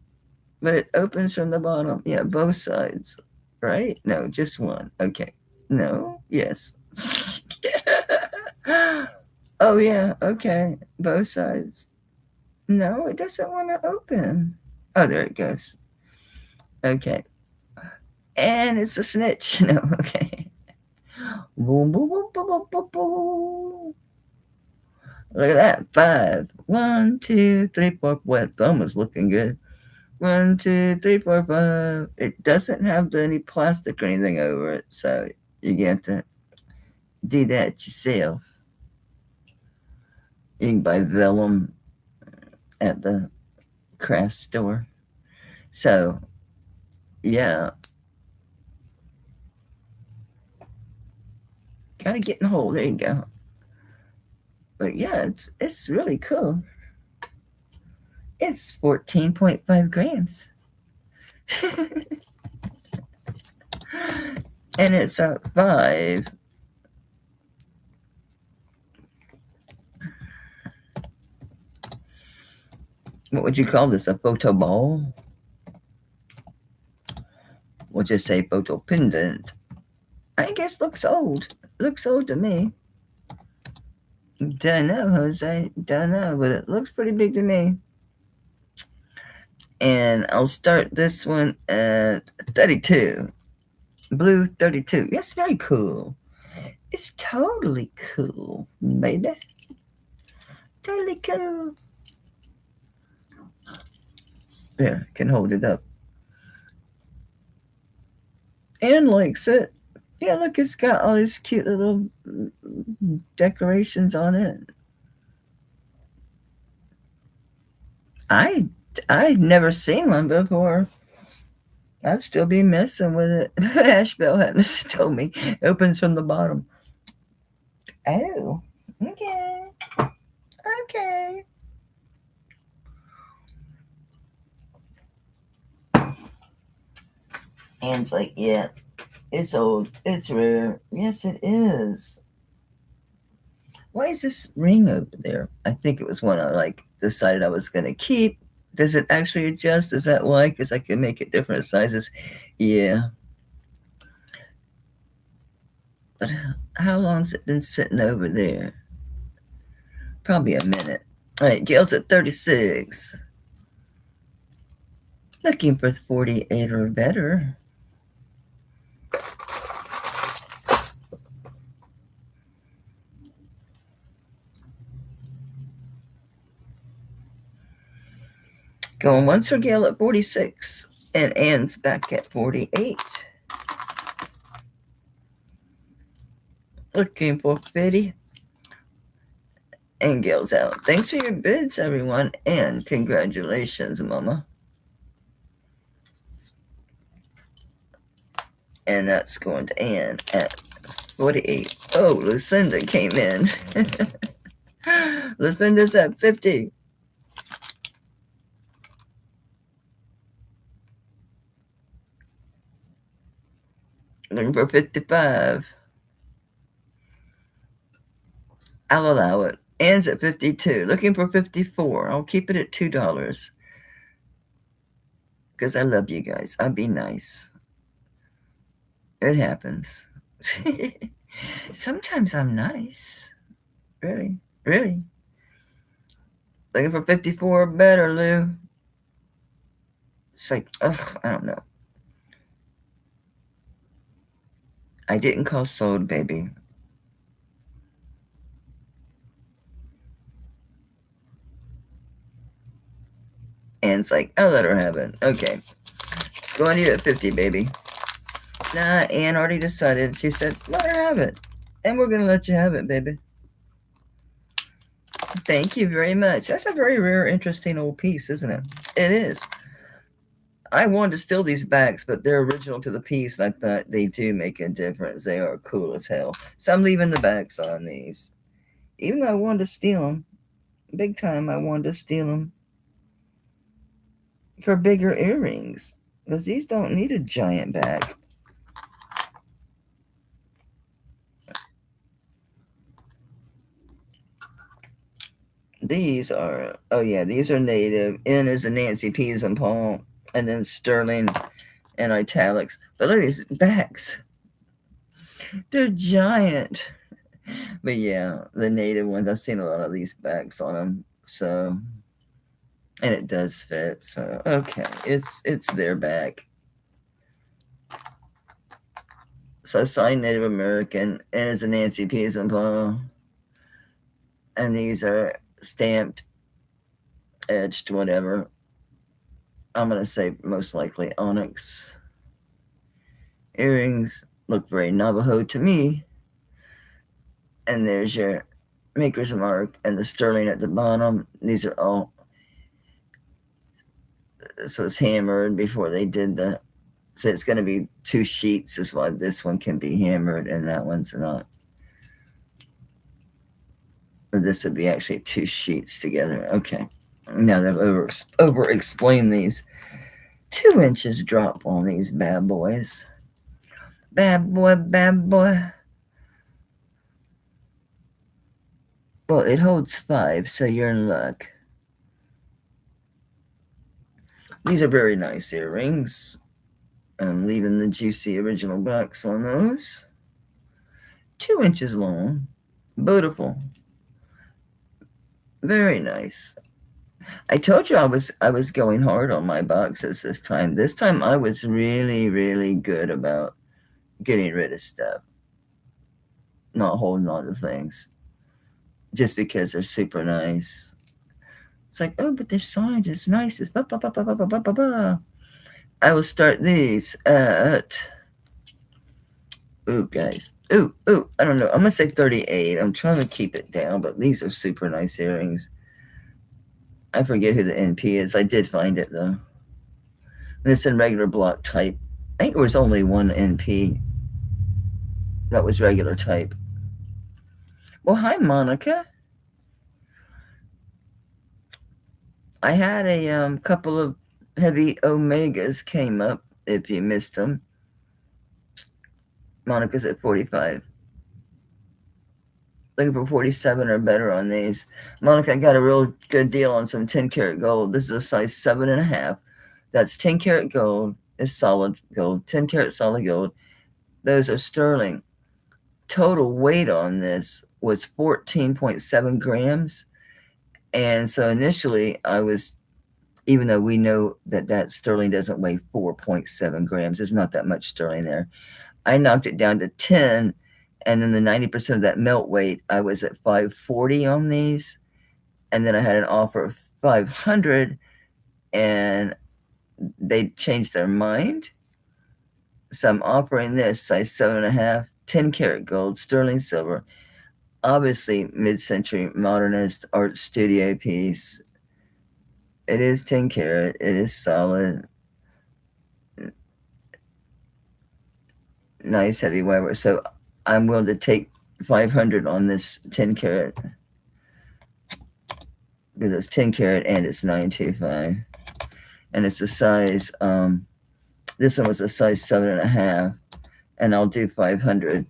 But it opens from the bottom. Yeah, both sides. Right? No, just one. Okay. No? Yes. Oh, yeah. Okay. Both sides. No, it doesn't want to open. Oh, there it goes. Okay. And it's a snitch. No, okay. Boom, boom, boom, boom, boom, boom, boom. Look at that. 5. 1, 2, 3, 4. Well, thumb is looking good. 1, 2, 3, 4, 5. It doesn't have any plastic or anything over it, so you get to do that yourself. You can buy vellum at the craft store. So, yeah. Gotta get in the hole. There you go. But yeah, it's really cool. It's 14.5 grams. And it's a 5. What would you call this? A photo ball? We'll just say photo pendant. I guess looks old. Looks old to me. Don't know, Jose. Don't know, but it looks pretty big to me. And I'll start this one at 32. Blue 32. Yes, very cool. It's totally cool, baby. Totally cool. There, can hold it up. Anne likes it. Yeah, look, it's got all these cute little decorations on it. I'd never seen one before. I'd still be messing with it. Ashbelle hadn't told me. It opens from the bottom. Oh, okay. Okay. Anne's like, yeah, it's old. It's rare. Yes, it is. Why is this ring over there? I think it was one I decided I was going to keep. Does it actually adjust? Is that why? Because I can make it different sizes. Yeah. But how long's it been sitting over there? Probably a minute. All right, Gail's at 36. Looking for 48 or better. Going once for Gail at 46. And Anne's back at 48. Looking for 50. And Gail's out. Thanks for your bids, everyone. And congratulations, Mama. And that's going to Anne at 48. Oh, Lucinda came in. Lucinda's at 50. Looking for 55. I'll allow it. Anne's at 52. Looking for 54. I'll keep it at $2. Because I love you guys. I'll be nice. It happens. Sometimes I'm nice. Really? Really? Looking for 54 better, Lou. It's like, ugh, I don't know. I didn't call sold, baby. Anne's like, I'll let her have it. Okay. It's going to you at 50, baby. Nah, Anne already decided. She said, let her have it. And we're going to let you have it, baby. Thank you very much. That's a very rare, interesting old piece, isn't it? It is. I wanted to steal these backs, but they're original to the piece, and I thought they do make a difference. They are cool as hell. So I'm leaving the backs on these. Even though I wanted to steal them, big time I wanted to steal them for bigger earrings. Because these don't need a giant back. These are, oh yeah, these are native. N is a Nancy Peas and Paul. And then sterling and italics. But look at these backs. They're giant. But yeah, the native ones, I've seen a lot of these backs on them. So, and it does fit. So, okay, it's their back. So signed Native American, and it's a Nancy Peas and Paul. And these are stamped, edged, whatever. I'm going to say most likely onyx. Earrings look very Navajo to me. And there's your maker's mark and the sterling at the bottom. These are all, so it's hammered before they did the, so it's going to be 2 sheets is why this one can be hammered and that one's not. This would be actually 2 sheets together. Okay. Now that I've over explained these. 2 inches drop on these bad boys. Bad boy, bad boy. Well, it holds 5, so you're in luck. These are very nice earrings. I'm leaving the juicy original box on those. 2 inches long. Beautiful. Very nice. I told you I was going hard on my boxes this time. This time I was really, really good about getting rid of stuff. Not holding on to things. Just because they're super nice. It's like, oh, but their size is nice. It's I will start these at, ooh, guys. Ooh, I don't know. I'm going to say 38. I'm trying to keep it down, but these are super nice earrings. I forget who the NP is. I did find it, though. This in regular block type. I think there was only one NP that was regular type. Well, hi, Monica. I had a couple of heavy Omegas came up, if you missed them. Monica's at 45. Looking for 47 or better on these. Monica, I got a real good deal on some 10 karat gold. This is a size 7.5. That's 10 karat gold. Is solid gold. 10 karat solid gold. Those are sterling. Total weight on this was 14.7 grams. And so initially I was, even though we know that sterling doesn't weigh 4.7 grams, there's not that much sterling there. I knocked it down to 10, and then the 90% of that melt weight, I was at 540 on these. And then I had an offer of 500, and they changed their mind. So I'm offering this size 7.5, 10 karat gold, sterling silver. Obviously, mid-century modernist art studio piece. It is 10 karat. It is solid. Nice heavy wire. So I'm willing to take 500 on this 10 karat because it's 10 karat and it's 925, and it's a size. This one was a size 7.5, and I'll do 500.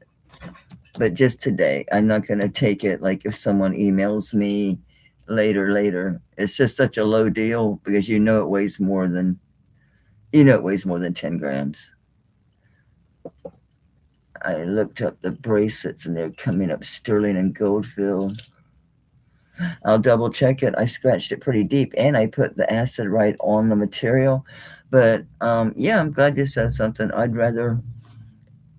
But just today, I'm not going to take it like if someone emails me later. It's just such a low deal because you know it weighs more than 10 grams. I looked up the bracelets and they're coming up sterling and gold filled. I'll double check it. I scratched it pretty deep and I put the acid right on the material. But yeah, I'm glad you said something. I'd rather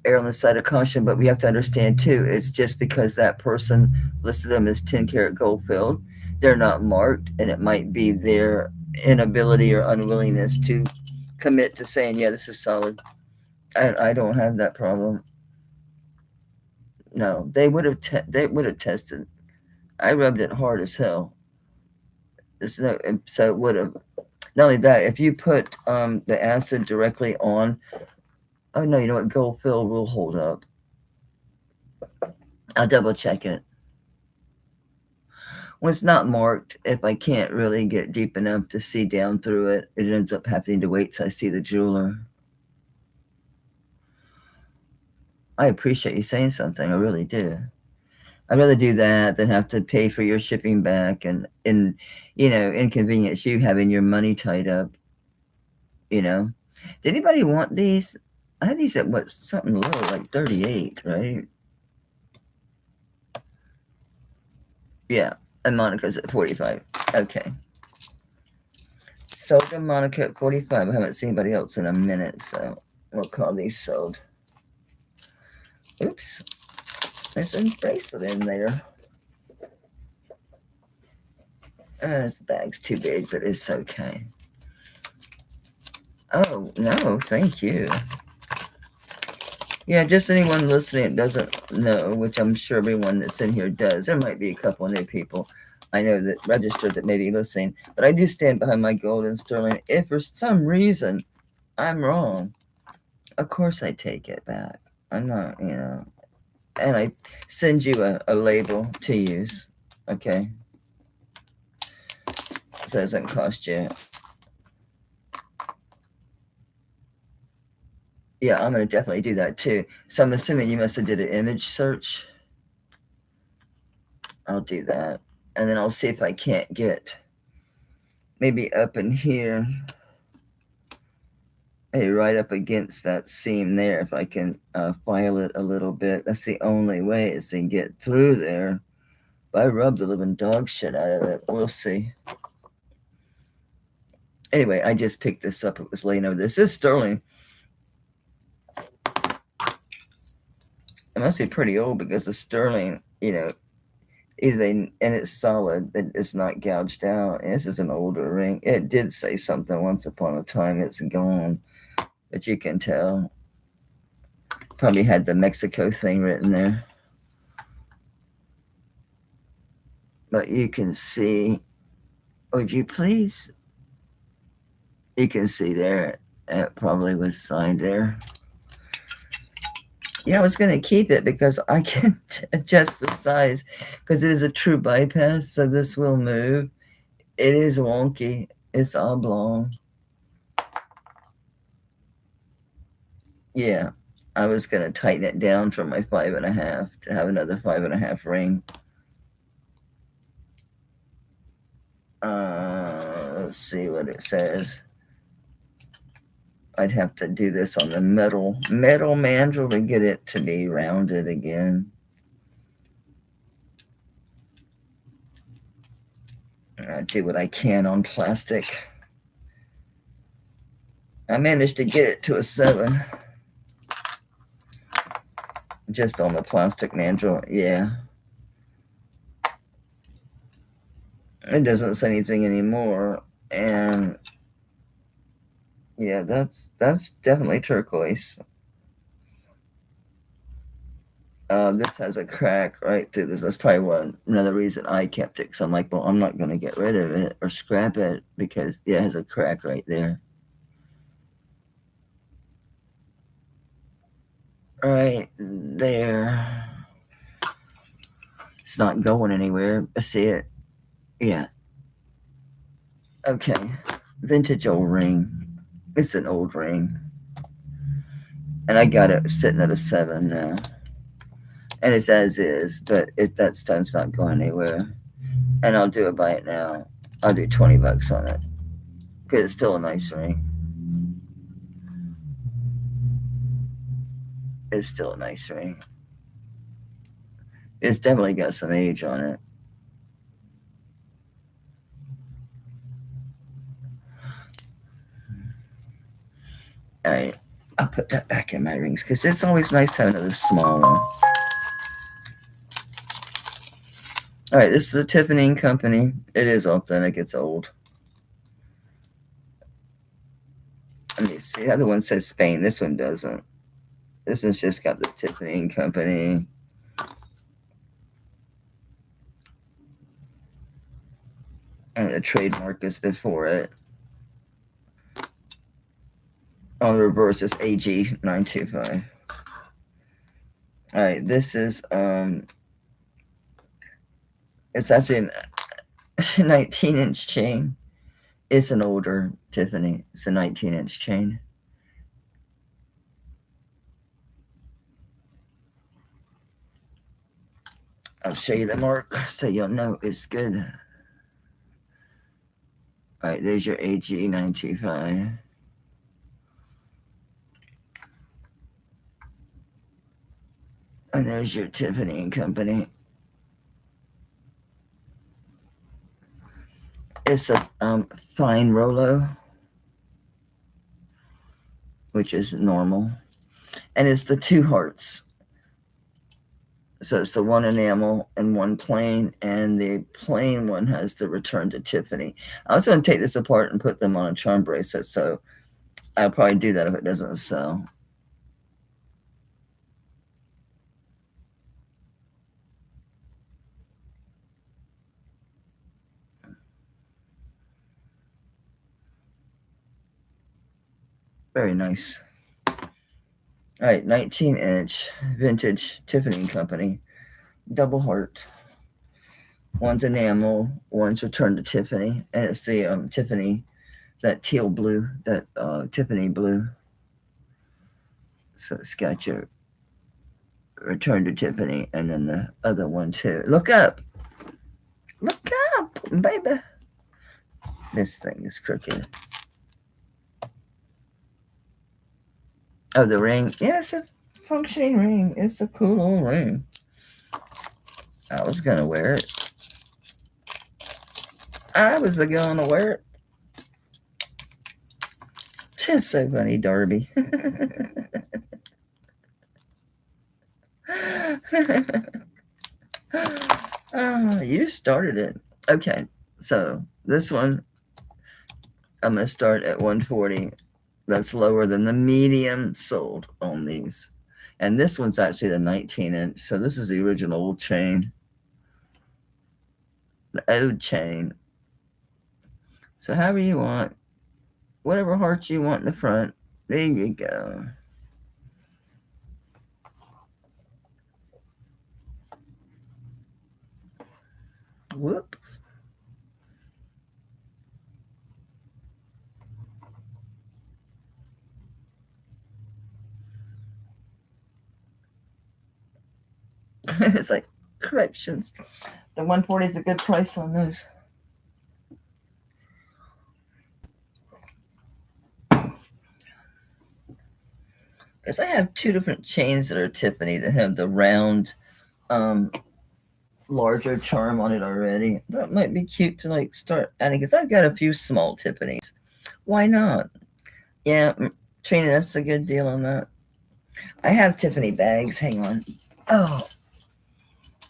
err on the side of caution, but we have to understand too, it's just because that person listed them as 10 karat gold filled, they're not marked, and it might be their inability or unwillingness to commit to saying, yeah, this is solid. I don't have that problem. No, they would have tested. I rubbed it hard as hell. So it would have. Not only that, if you put the acid directly on, oh no, you know what? Gold fill will hold up. I'll double check it. When it's not marked, if I can't really get deep enough to see down through it, it ends up having to wait till I see the jeweler. I appreciate you saying something. I really do. I'd rather do that than have to pay for your shipping back and inconvenience you having your money tied up. Did anybody want these? I had these at something low, like 38, right? Yeah, and Monica's at 45. Okay. Sold to Monica at 45. I haven't seen anybody else in a minute, so we'll call these sold. Oops. There's a bracelet in there. This bag's too big, but it's okay. Oh, no, thank you. Yeah, just anyone listening that doesn't know, which I'm sure everyone that's in here does. There might be a couple of new people I know that registered that may be listening, but I do stand behind my gold and sterling. If for some reason I'm wrong, of course I take it back. I'm not, and I send you a label to use, okay? So it doesn't cost you. Yeah, I'm going to definitely do that too. So I'm assuming you must have did an image search. I'll do that. And then I'll see if I can't get maybe up in here. Hey, right up against that seam there, if I can file it a little bit. That's the only way is to get through there. But I rubbed the living dog shit out of it. We'll see. Anyway, I just picked this up. It was laying over. This is sterling. It must be pretty old because the sterling, and it's solid. It's not gouged out. And this is an older ring. It did say something once upon a time. It's gone, but you can tell. Probably had the Mexico thing written there. But you can see. Would you please? You can see there. It probably was signed there. Yeah, I was going to keep it because I can adjust the size because it is a true bypass, so this will move. It is wonky. It's oblong. Yeah, I was going to tighten it down from my 5.5 to have another 5.5 ring. Let's see what it says. I'd have to do this on the metal mandrel to get it to be rounded again. I do what I can on plastic. I managed to get it to a 7. Just on the plastic mandrel, yeah. It doesn't say anything anymore, and yeah, that's definitely turquoise. This has a crack right through this. That's probably another reason I kept it. Because I'm like, well, I'm not going to get rid of it or scrap it because it has a crack right there. Right there. It's not going anywhere. I see it. Yeah. Okay. Vintage old ring. It's an old ring. And I got it sitting at a 7 now. And it's as is, but that stone's not going anywhere. And I'll do it by it now. I'll do $20 on it. Because it's still a nice ring. It's still a nice ring. It's definitely got some age on it. All right, I'll put that back in my rings because it's always nice to have another small one. All right, this is a Tiffany & Company. It is authentic. It's old. Let me see. The other one says Spain. This one doesn't. This one's just got the Tiffany & Company. And the trademark is before it. On the reverse is AG925. All right, this is it's actually a 19-inch chain. It's an older Tiffany. It's a 19-inch chain. I'll show you the mark so you'll know it's good. All right, there's your AG925. And there's your Tiffany & Company. It's a fine Rolo, which is normal. And it's the 2 hearts. So it's the 1 enamel and 1 plain, and the plain one has the return to Tiffany. I was going to take this apart and put them on a charm bracelet, so I'll probably do that if it doesn't sell. Very nice. All right, 19-inch vintage Tiffany & Company, double heart. One's enamel, one's return to Tiffany, and it's the Tiffany, that teal blue, that Tiffany blue. So it's got your return to Tiffany, and then the other one too. Look up, baby. This thing is crooked. Oh, the ring. Yeah, it's a functioning ring. It's a cool little ring. I was gonna wear it. Just so funny, Darby. You started it. Okay, so this one, I'm gonna start at 140. That's lower than the medium sold on these. And this one's actually the 19-inch. So this is the original old chain. The old chain. So however you want, whatever heart you want in the front, there you go. Whoops. It's like corrections. The 140 is a good price on those. Because I have 2 different chains that are Tiffany that have the round, larger charm on it already. That might be cute to like start adding, because I've got a few small Tiffany's. Why not? Yeah, Trina, that's a good deal on that. I have Tiffany bags. Hang on. Oh,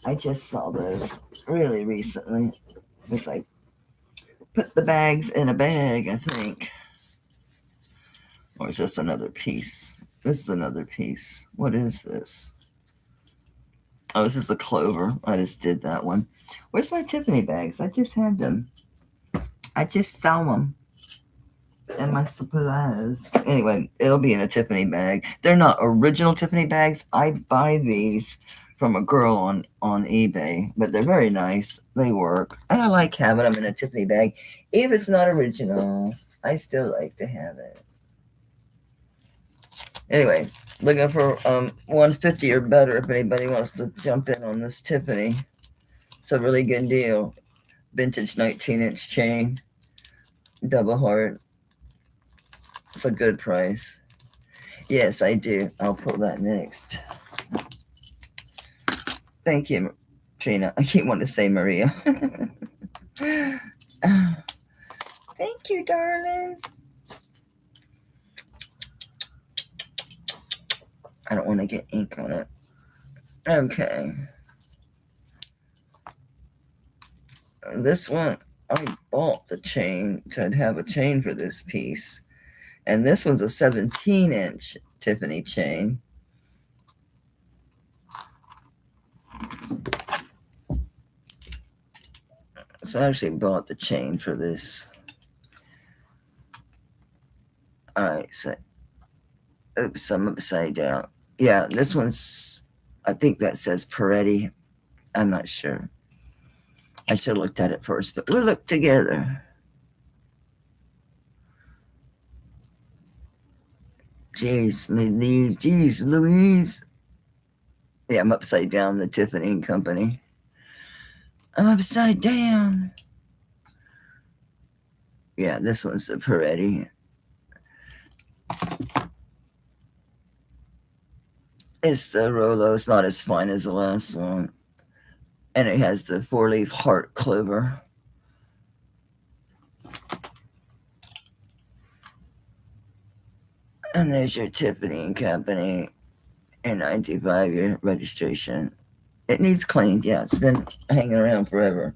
I just saw those really recently. It's like, put the bags in a bag, I think. Or is this another piece? This is another piece. What is this? Oh, this is a clover. I just did that one. Where's my Tiffany bags? I just had them. I just saw them. And my supplies. Anyway, it'll be in a Tiffany bag. They're not original Tiffany bags. I buy these from a girl on eBay, but they're very nice. They work. And I like having them in a Tiffany bag. If it's not original, I still like to have it. Anyway, looking for 150 or better if anybody wants to jump in on this Tiffany. It's a really good deal. Vintage 19-inch chain, double heart. It's a good price. Yes, I do. I'll pull that next. Thank you, Trina. I keep wanting to say Maria. Thank you, darling. I don't want to get ink on it. Okay. This one, I bought the chain to have a chain for this piece. And this one's a 17-inch Tiffany chain. So I actually bought the chain for this. All right, so Oops, I'm upside down. Yeah, this one's, I think that says Peretti. I'm not sure. I should have looked at it first, but we'll look together. Jeez, Louise. Jeez, Louise. Yeah, I'm upside down, the Tiffany and Company. I'm upside down. Yeah, this one's the Peretti. It's the Rolo. It's not as fine as the last one. And it has the 4-leaf heart clover. And there's your Tiffany and Company and 95-year registration. It needs cleaned. Yeah, it's been hanging around forever.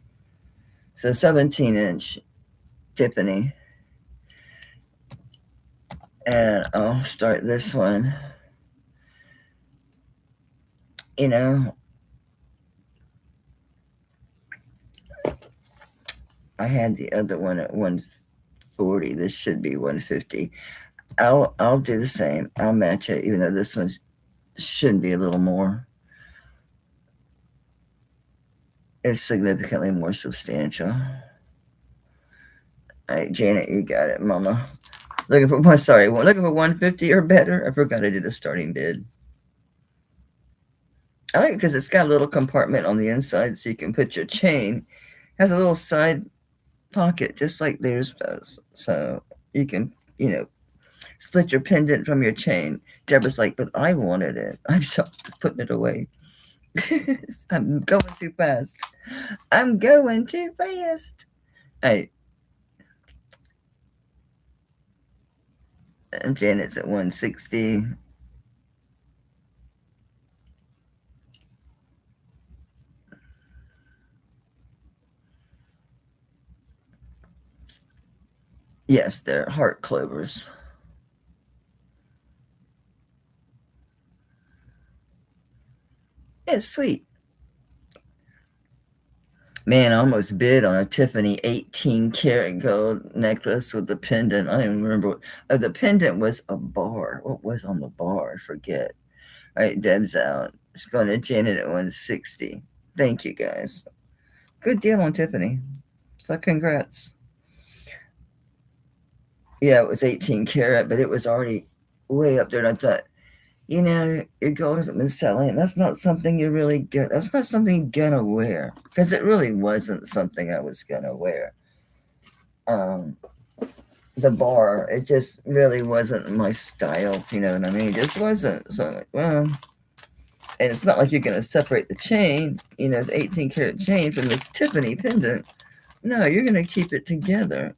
So 17-inch Tiffany. And I'll start this one. You know, I had the other one at 140. This should be 150. I'll do the same. I'll match it, even though this one should be a little more. It's significantly more substantial. All right, Janet, you got it, Mama. Looking for 150 or better. I forgot I did a starting bid. I like it because it's got a little compartment on the inside, so you can put your chain. It has a little side pocket, just like theirs does. So you can, split your pendant from your chain. Deborah's like, but I wanted it. I'm just putting it away. I'm going too fast. I'm going too fast. Hey. And Janet's at 160. Yes, they're heart clovers. It's sweet. Man, I almost bid on a Tiffany 18-karat gold necklace with the pendant. I don't even remember what. Oh, the pendant was a bar. What was on the bar? I forget. All right, Deb's out. It's going to Janet at 160. Thank you, guys. Good deal on Tiffany. So congrats. Yeah, it was 18 karat, but it was already way up there. And I thought, your gold hasn't been selling. That's not something you really get. That's not something you're gonna wear, because it really wasn't something I was gonna wear. The bar, it just really wasn't my style. You know what I mean? It just wasn't. So I'm like, well, and it's not like you're gonna separate the chain, the 18 karat chain from this Tiffany pendant. No, you're gonna keep it together.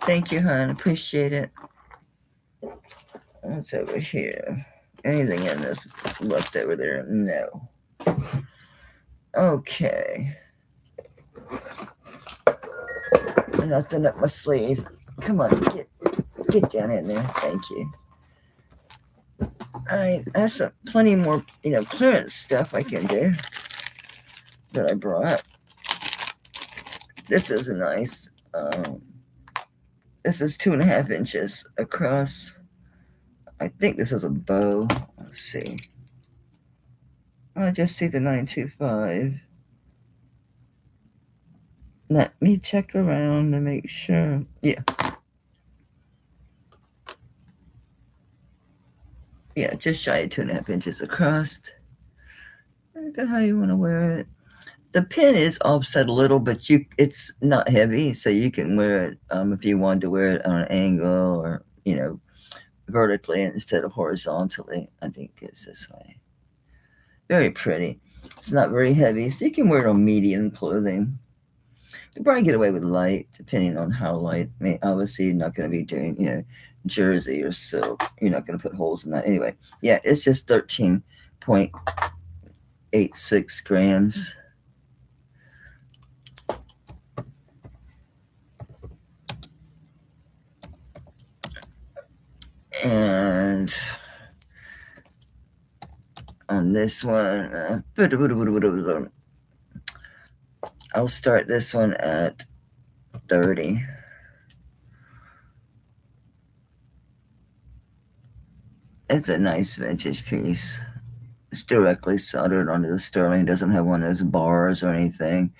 Thank you, hon. Appreciate it. What's over here? Anything in this left over there? No. Okay. Nothing up my sleeve. Come on, get down in there. Thank you. I have plenty more, clearance stuff I can do that I brought. This is nice. This is 2.5 inches across. I think this is a bow. Let's see. I just see the 925. Let me check around to make sure. Yeah. Yeah, just shy of 2.5 inches across. Look at how you want to wear it. The pin is offset a little, but it's not heavy, so you can wear it if you wanted to wear it on an angle or, vertically instead of horizontally. I think it's this way. Very pretty. It's not very heavy, so you can wear it on medium clothing. You probably get away with light, depending on how light. I mean, obviously, you're not going to be doing, jersey or silk. You're not going to put holes in that. Anyway, yeah, it's just 13.86 grams. And on this one, I'll start this one at 30. It's a nice vintage piece. It's directly soldered onto the sterling. Doesn't have one of those bars or anything.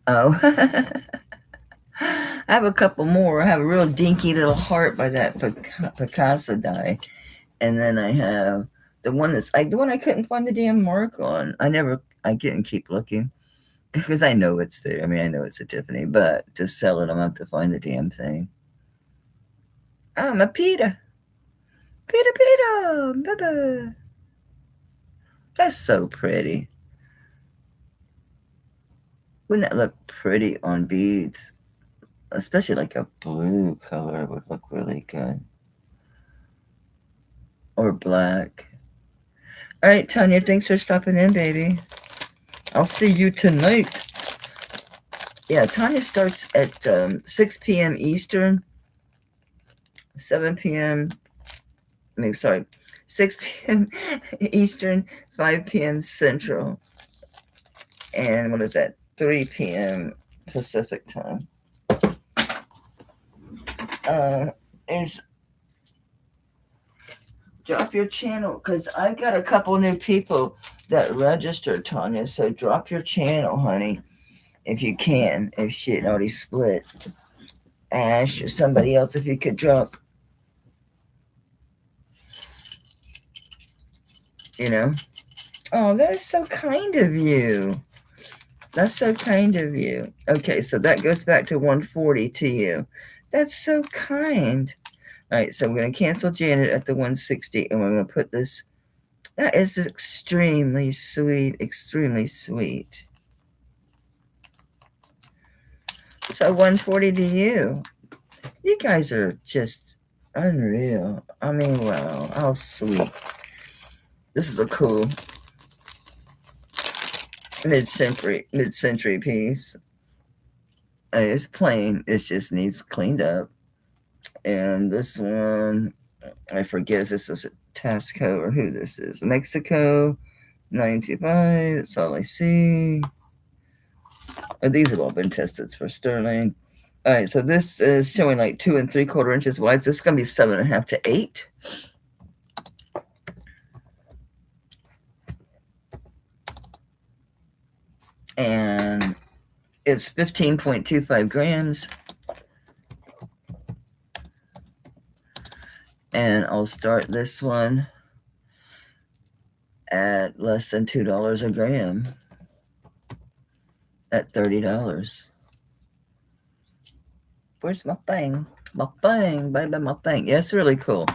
Oh, I have a couple more. I have a real dinky little heart by that Picasso die, and then I have the one the one I couldn't find the damn mark on. I didn't keep looking because I know it's there. I mean, I know it's a Tiffany, but to sell it, I'm gonna have to find the damn thing. I'm a Peter, Peter. That's so pretty. Wouldn't that look pretty on beads? Especially like a blue color would look really good. Or black. All right, Tanya, thanks for stopping in, baby. I'll see you tonight. Yeah, Tanya starts at 6 p.m. Eastern, 7 p.m. 6 p.m. Eastern, 5 p.m. Central. And what is that? 3 p.m. Pacific time. Is drop your channel, because I've got a couple new people that registered, Tanya. So drop your channel, honey, if you can. If she had already split, Ash or somebody else, if you could drop. Oh, that is so kind of you. That's so kind of you. Okay, so that goes back to 140 to you. That's so kind. All right, so we're going to cancel Janet at the 160, and we're going to put this. That is extremely sweet, extremely sweet. So 140 to you. You guys are just unreal. I mean, wow, how sweet. This is a cool mid-century piece. It's plain. It just needs cleaned up. And this one, I forget if this is a Tasco or who this is. Mexico, 95. That's all I see. And these have all been tested for sterling. All right, so this is showing like 2 3/4 inches wide. So this is going to be 7.5 to 8. And it's 15.25 grams. And I'll start this one at less than $2 a gram at $30. Where's my thing? My thing, baby, my thing. Yeah, it's really cool.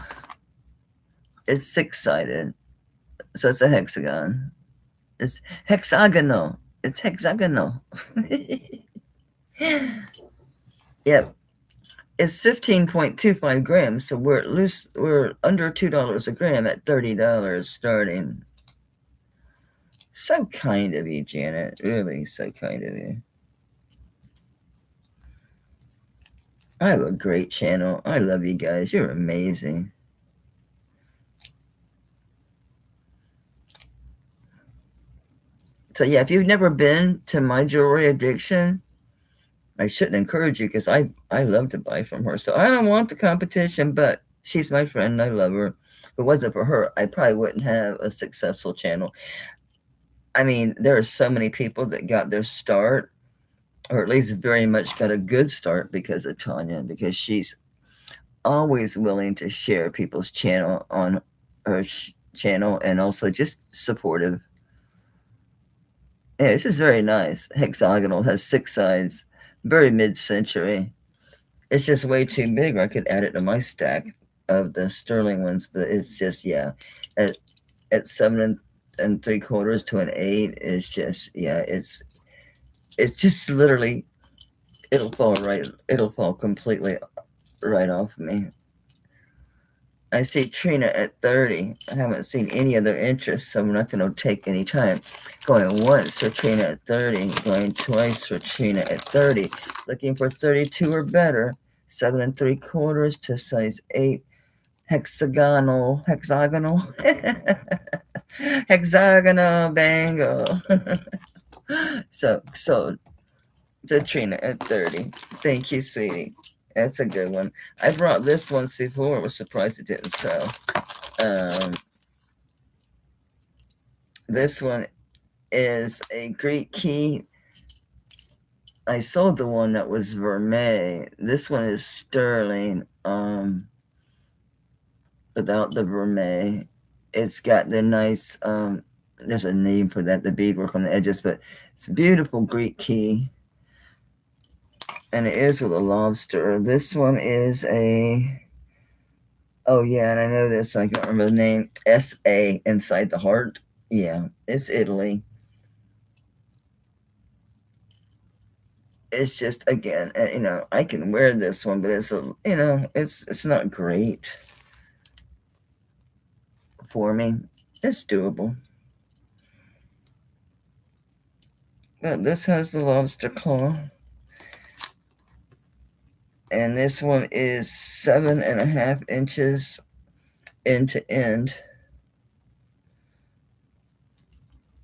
It's 6-sided. So it's a hexagon. It's hexagonal. It's hexagonal. Yep. It's 15.25 grams, so we're under $2 a gram at $30 starting. So kind of you, Janet. Really, so kind of you. I have a great channel. I love you guys. You're amazing. So yeah, if you've never been to My Jewelry Addiction, I shouldn't encourage you, because I love to buy from her. So I don't want the competition, but she's my friend. I love her. If it wasn't for her, I probably wouldn't have a successful channel. I mean, there are so many people that got their start, or at least very much got a good start because of Tanya, because she's always willing to share people's channel on her channel, and also just supportive. Yeah, this is very nice. Hexagonal, has 6 sides, very mid-century. It's just way too big. I could add it to my stack of the sterling ones, but it's just, yeah, at 7 3/4 to an 8 is just, yeah, it's just literally, it'll fall completely right off me. I see Trina at 30. I haven't seen any other interest, so I'm not going to take any time. Going once for Trina at 30. Going twice for Trina at 30. Looking for 32 or better. 7 3/4 to size 8. Hexagonal. Hexagonal bangle. So sold to Trina at 30. Thank you, sweetie. That's a good one. I brought this once before. I was surprised it didn't sell. This one is a Greek key. I sold the one that was vermeil. This one is sterling, without the vermeil. It's got the nice, there's a name for that, the beadwork on the edges, but it's a beautiful Greek key. And it is with a lobster. This one is a, oh yeah, and I know this, I can't remember the name, SA, inside the heart. Yeah, it's Italy. It's just, again, I can wear this one, but it's it's not great for me. It's doable. But this has the lobster claw. And this one is 7.5 inches end to end.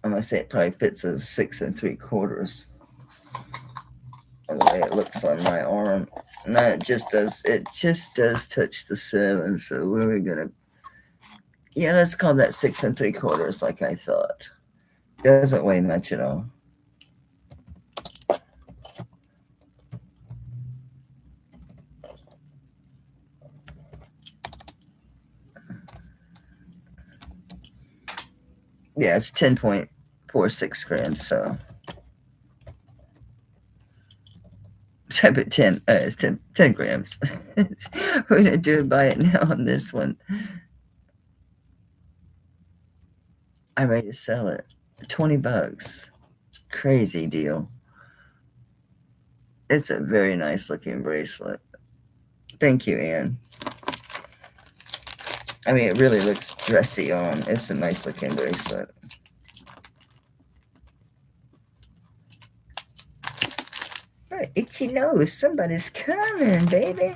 I'm gonna say it probably fits a 6 3/4. The way it looks on my arm. No, it just does touch the 7. So we're gonna, yeah, let's call that 6 3/4, like I thought. Doesn't weigh much at all. Yeah, it's 10.46 grams, so but 10, it's 10 grams. We're gonna do it by it now on this one. I'm ready to sell it. $20. Crazy deal. It's a very nice looking bracelet. Thank you, Anne. I mean, it really looks dressy on. It's a nice looking bracelet. Right, itchy nose. Somebody's coming, baby.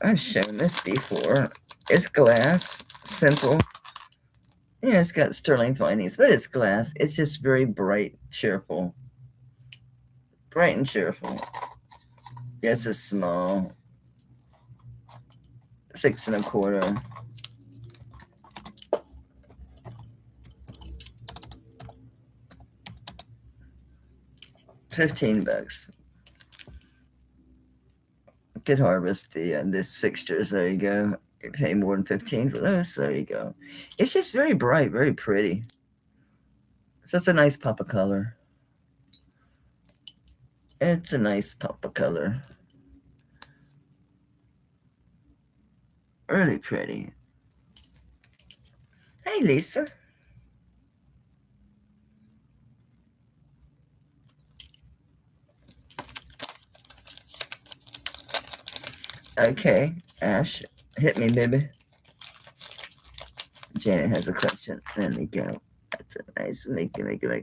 I've shown this before. It's glass, simple. Yeah, it's got sterling findings, but it's glass. It's just very bright, cheerful. Bright and cheerful. Yes, it's small. 6 1/4. $15. Could harvest the this fixtures. There you go. You pay more than 15 for those. There you go. It's just very bright, very pretty. So it's a nice pop of color. It's a nice pop of color. Really pretty. Hey, Lisa. Okay, Ash, hit me, baby. Janet has a question. There we go. That's a nice make it.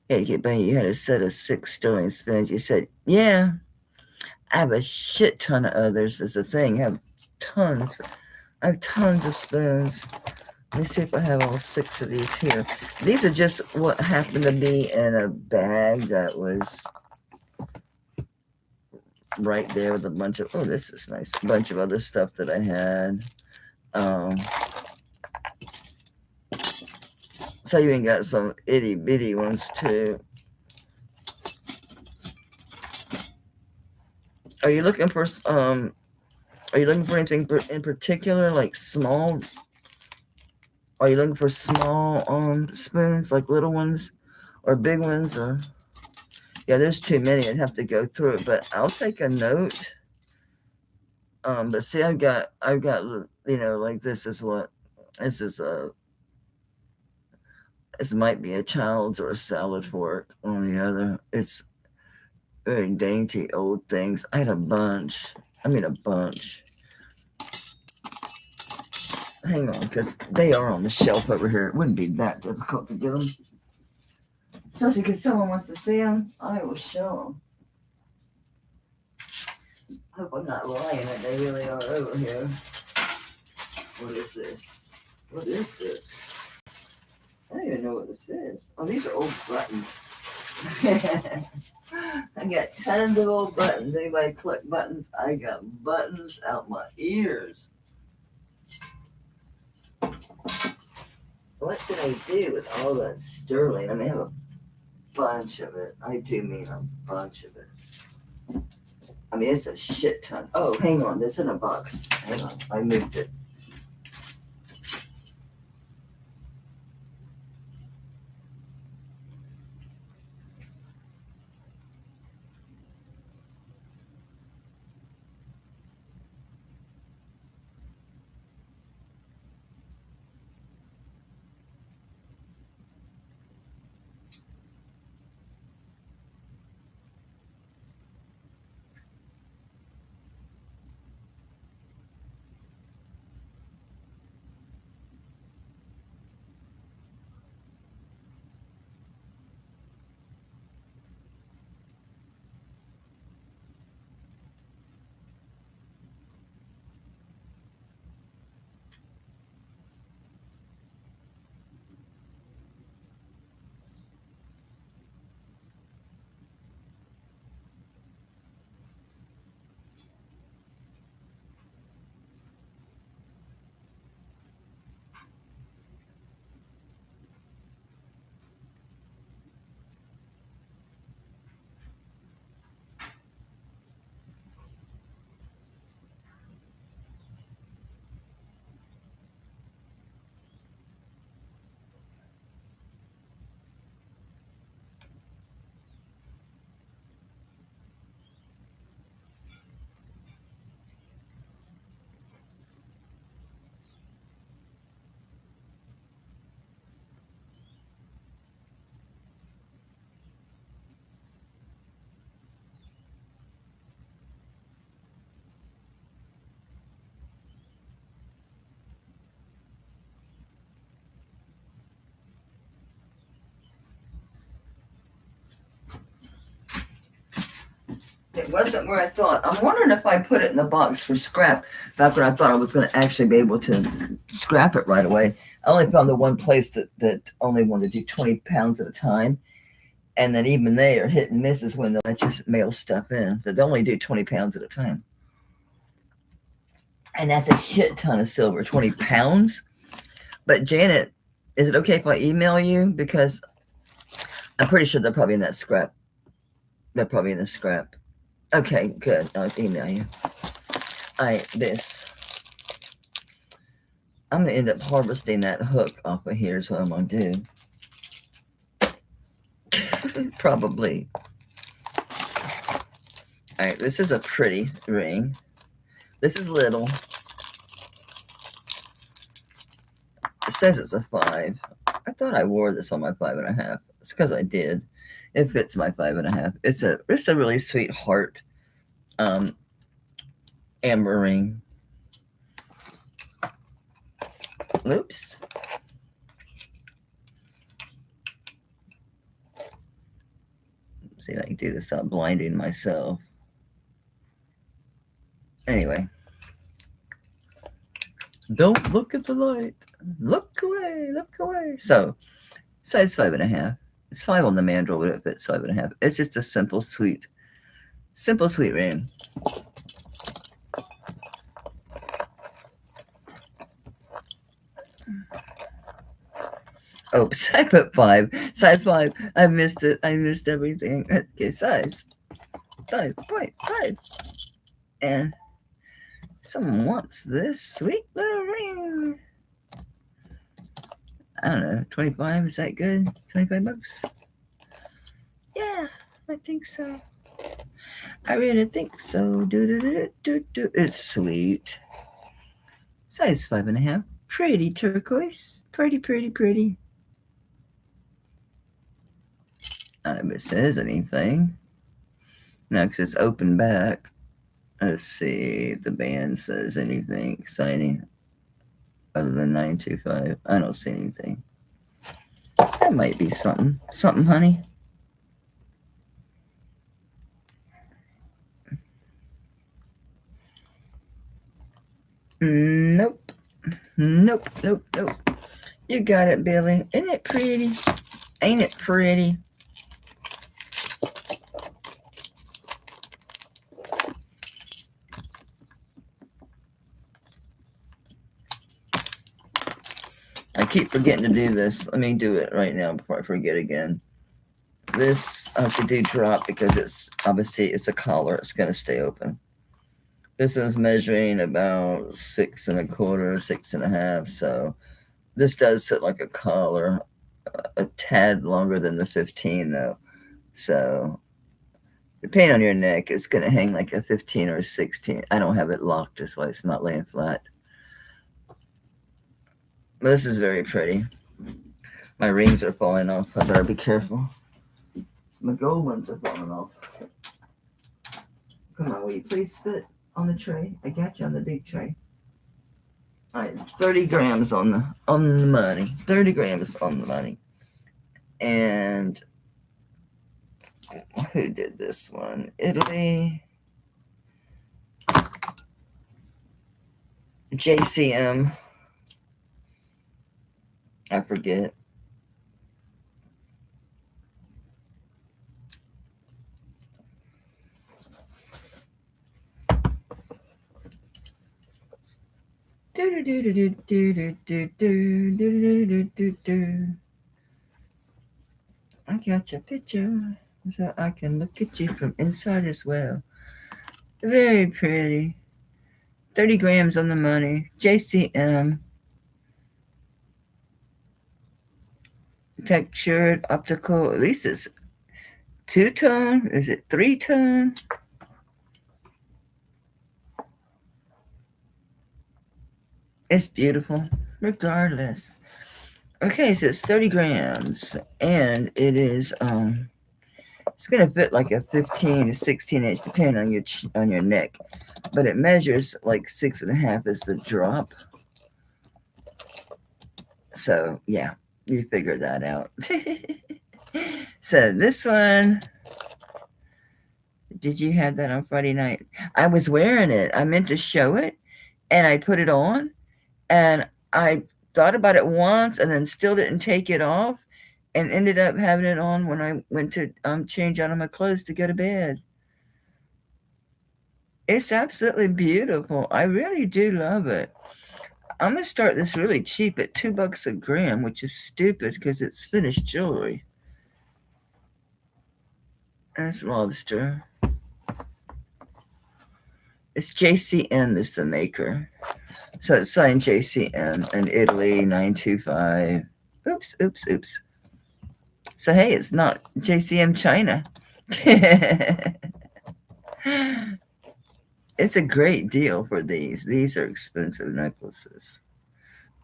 Yeah, but you had a set of 6 sterling spoons. You said, yeah, I have a shit ton of others. Is a thing. I have tons. I have tons of spoons. Let me see if I have all 6 of these here. These are just what happened to be in a bag that was right there with a bunch of, oh, this is nice. A bunch of other stuff that I had. So you even got some itty bitty ones too. Are you looking for anything in particular, like small? Are you looking for small spoons, like little ones or big ones? Or yeah, there's too many. I'd have to go through it, but I'll take a note. But see, I've got like this is this might be a child's or a salad fork on the other. It's very dainty old things. I had a bunch. I mean, a bunch. Hang on, because they are on the shelf over here. It wouldn't be that difficult to get them. Especially because someone wants to see them. I will show them. Hope I'm not lying that they really are over here. What is this? What is this? know what this is. Oh, these are old buttons. I got tons of old buttons. Anybody collect buttons? I got buttons out my ears. What did I do with all that sterling? I mean, I have a bunch of it. I do mean a bunch of it. I mean, it's a shit ton. Oh, hang on. This is in a box. Hang on. I moved it. It wasn't where I thought. I'm wondering if I put it in the box for scrap back when I thought I was going to actually be able to scrap it right away. I only found the one place that only wanted to do 20 pounds at a time. And then even they are hit and misses when they'll just mail stuff in. But they only do 20 pounds at a time. And that's a shit ton of silver, 20 pounds. But Janet, is it okay if I email you? Because I'm pretty sure they're probably in that scrap. They're probably in the scrap. Okay, good. I'll email you. All right, this. I'm going to end up harvesting that hook off of here, so I'm going to do. Probably. All right, this is a pretty ring. This is little. It says it's a 5. I thought I wore this on my 5.5. It's because I did. It fits my 5.5. It's a really sweet heart amber ring. Oops. See if I can do this without blinding myself. Anyway. Don't look at the light. Look away. Look away. So, size 5.5. It's 5 on the mandrel, but it fits 5.5. It's just a simple, sweet ring. Oops, I put 5. Size 5. I missed it. I missed everything. Okay, size 5.5. And someone wants this sweet little ring. I don't know, 25, is that good? 25 bucks? Yeah, I think so. I really think so. It's sweet. Size 5.5. Pretty turquoise. Pretty. I don't know if it says anything. No, because it's open back. Let's see if the band says anything exciting other than 925. I don't see anything. That might be something. Something, honey. Nope. You got it, Billy. Isn't it pretty? Ain't it pretty? I keep forgetting to do this. Let me do it right now before I forget again. This I have to do drop because it's obviously it's a collar. It's going to stay open. This is measuring about 6 1/4, 6 1/2. So this does sit like a collar, a tad longer than the 15 though. So depending on your neck, it's going to hang like a 15 or a 16. I don't have it locked this way. It's not laying flat. But this is very pretty. My rings are falling off. I better be careful. My gold ones are falling off. Come on, will you please fit on the tray? I got you on the big tray. All right, it's 30 grams on the money. 30 grams on the money. And who did this one? Italy. JCM. I forget. I got your picture so I can look at you from inside as well. Very pretty. 30 grams on the money. JCM. Textured optical. At least it's 2-tone. Is it 3-tone? It's beautiful, regardless. Okay, so it's 30 grams, and it is it's gonna fit like a 15 to 16 inch, depending on your neck, but it measures like 6 1/2 is the drop. So yeah, you figure that out. So this one, did you have that on Friday night? I was wearing it. I meant to show it, and I put it on, and I thought about it once and then still didn't take it off and ended up having it on when I went to change out of my clothes to go to bed. It's absolutely beautiful. I really do love it. I'm going to start this really cheap at $2 a gram, which is stupid because it's finished jewelry. That's lobster. It's JCM is the maker. So it's signed JCM in Italy 925. Oops. So hey, it's not JCM China. It's a great deal for these. These are expensive necklaces.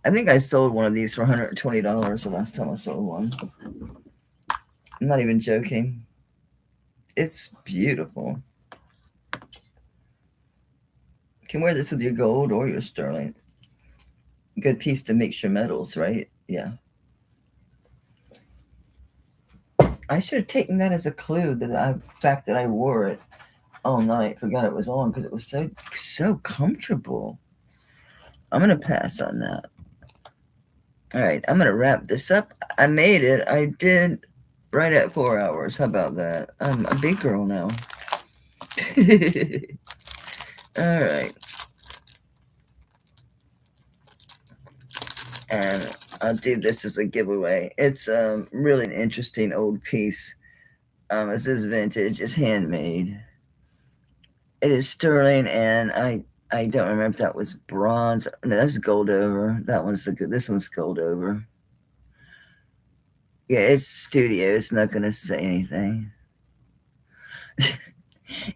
I think I sold one of these for $120 the last time I sold one. I'm not even joking. It's beautiful. You can wear this with your gold or your sterling. Good piece to mix your metals, right? Yeah. I should have taken that as a clue that the fact that I wore it all night. Forgot it was on because it was so comfortable. I'm gonna pass on that. All right, I'm gonna wrap this up. I made it. I did right at 4 hours. How about that? I'm a big girl now. All right. And I'll do this as a giveaway. It's really an interesting old piece. This is vintage. It's handmade. It is sterling, and I don't remember if that was bronze. No, that's gold over. That one's the good. This one's gold over. Yeah, it's studio. It's not going to say anything.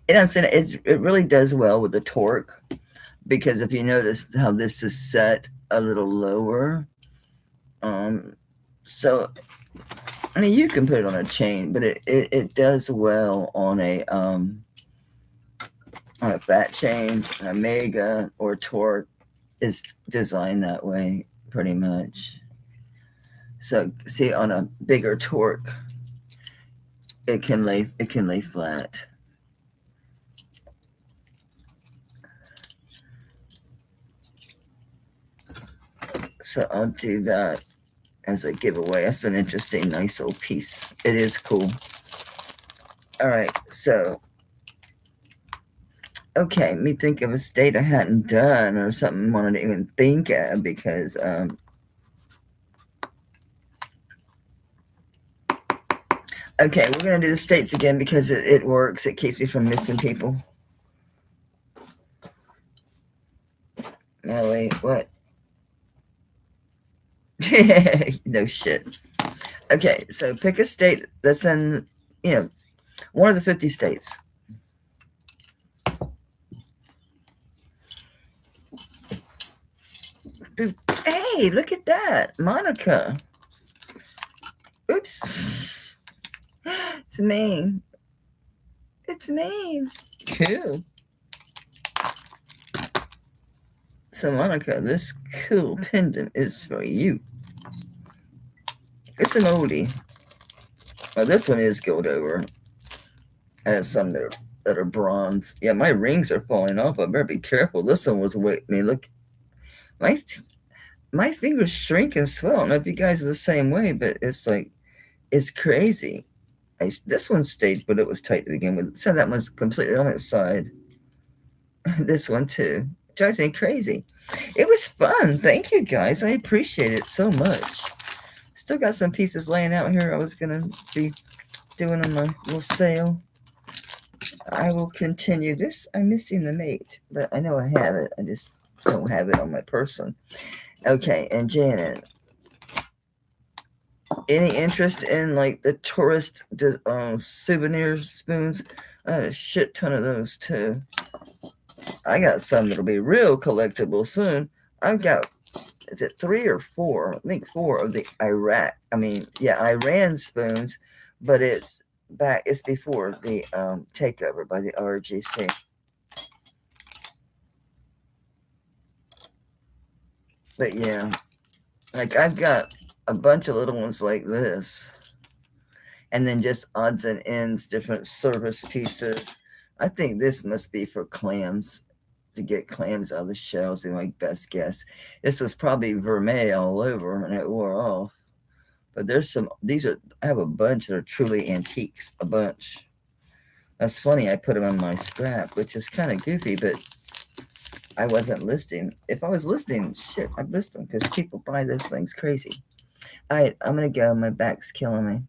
It really does well with the torque, because if you notice how this is set a little lower, so I mean you can put it on a chain, but it does well on a fat chain. A mega or torque is designed that way pretty much. So see, on a bigger torque, it can lay flat. So I'll do that as a giveaway. That's an interesting, nice old piece. It is cool. All right, so okay, me think of a state I hadn't done or something I wanted to even think of because okay, we're gonna do the states again because it works. It keeps me from missing people. No wait, what? No shit. Okay, so pick a state that's in, one of the 50 states. Dude, hey, look at that. Monica. Oops. It's Maine. It's Maine. Cool. So, Monica, this cool pendant is for you. It's an oldie. Well, this one is gold over. I have some that are bronze. Yeah, my rings are falling off. I better be careful. This one was weight. I mean, look, my fingers shrink and swell. I don't know if you guys are the same way, but it's like, it's crazy. This one stayed, but it was tight to begin with. So that one's completely on its side. This one too. Drives me crazy. It was fun. Thank you guys. I appreciate it so much. Still got some pieces laying out here I was going to be doing on my little sale. I will continue this. I'm missing the mate, but I know I have it. I just don't have it on my person. Okay, and Janet, any interest in like the tourist souvenir spoons? I had a shit ton of those too. I got some that'll be real collectible soon. I've got, is it 3 or 4? I think 4 of the Iran spoons, but it's before the takeover by the RGC. But yeah, like I've got a bunch of little ones like this, and then just odds and ends, different service pieces. I think this must be for clams, to get clams out of the shells, is my best guess. This was probably vermeil all over and it wore off. But there's some, I have a bunch that are truly antiques, a bunch. That's funny, I put them on my scrap, which is kind of goofy, but I wasn't listing. If I was listing, shit, I'd list them because people buy those things crazy. All right, I'm going to go. My back's killing me.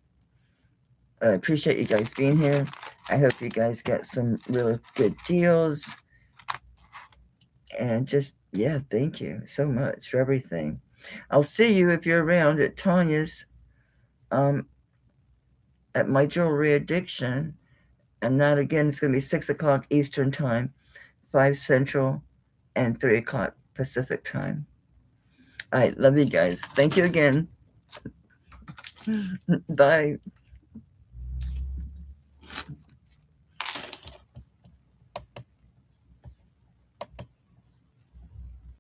I appreciate you guys being here. I hope you guys got some really good deals. And just, yeah, thank you so much for everything. I'll see you if you're around at Tanya's, at My Jewelry Addiction. And that, again, is going to be 6 o'clock Eastern Time, 5 Central, and 3 o'clock Pacific Time. All right, love you guys. Thank you again. Bye.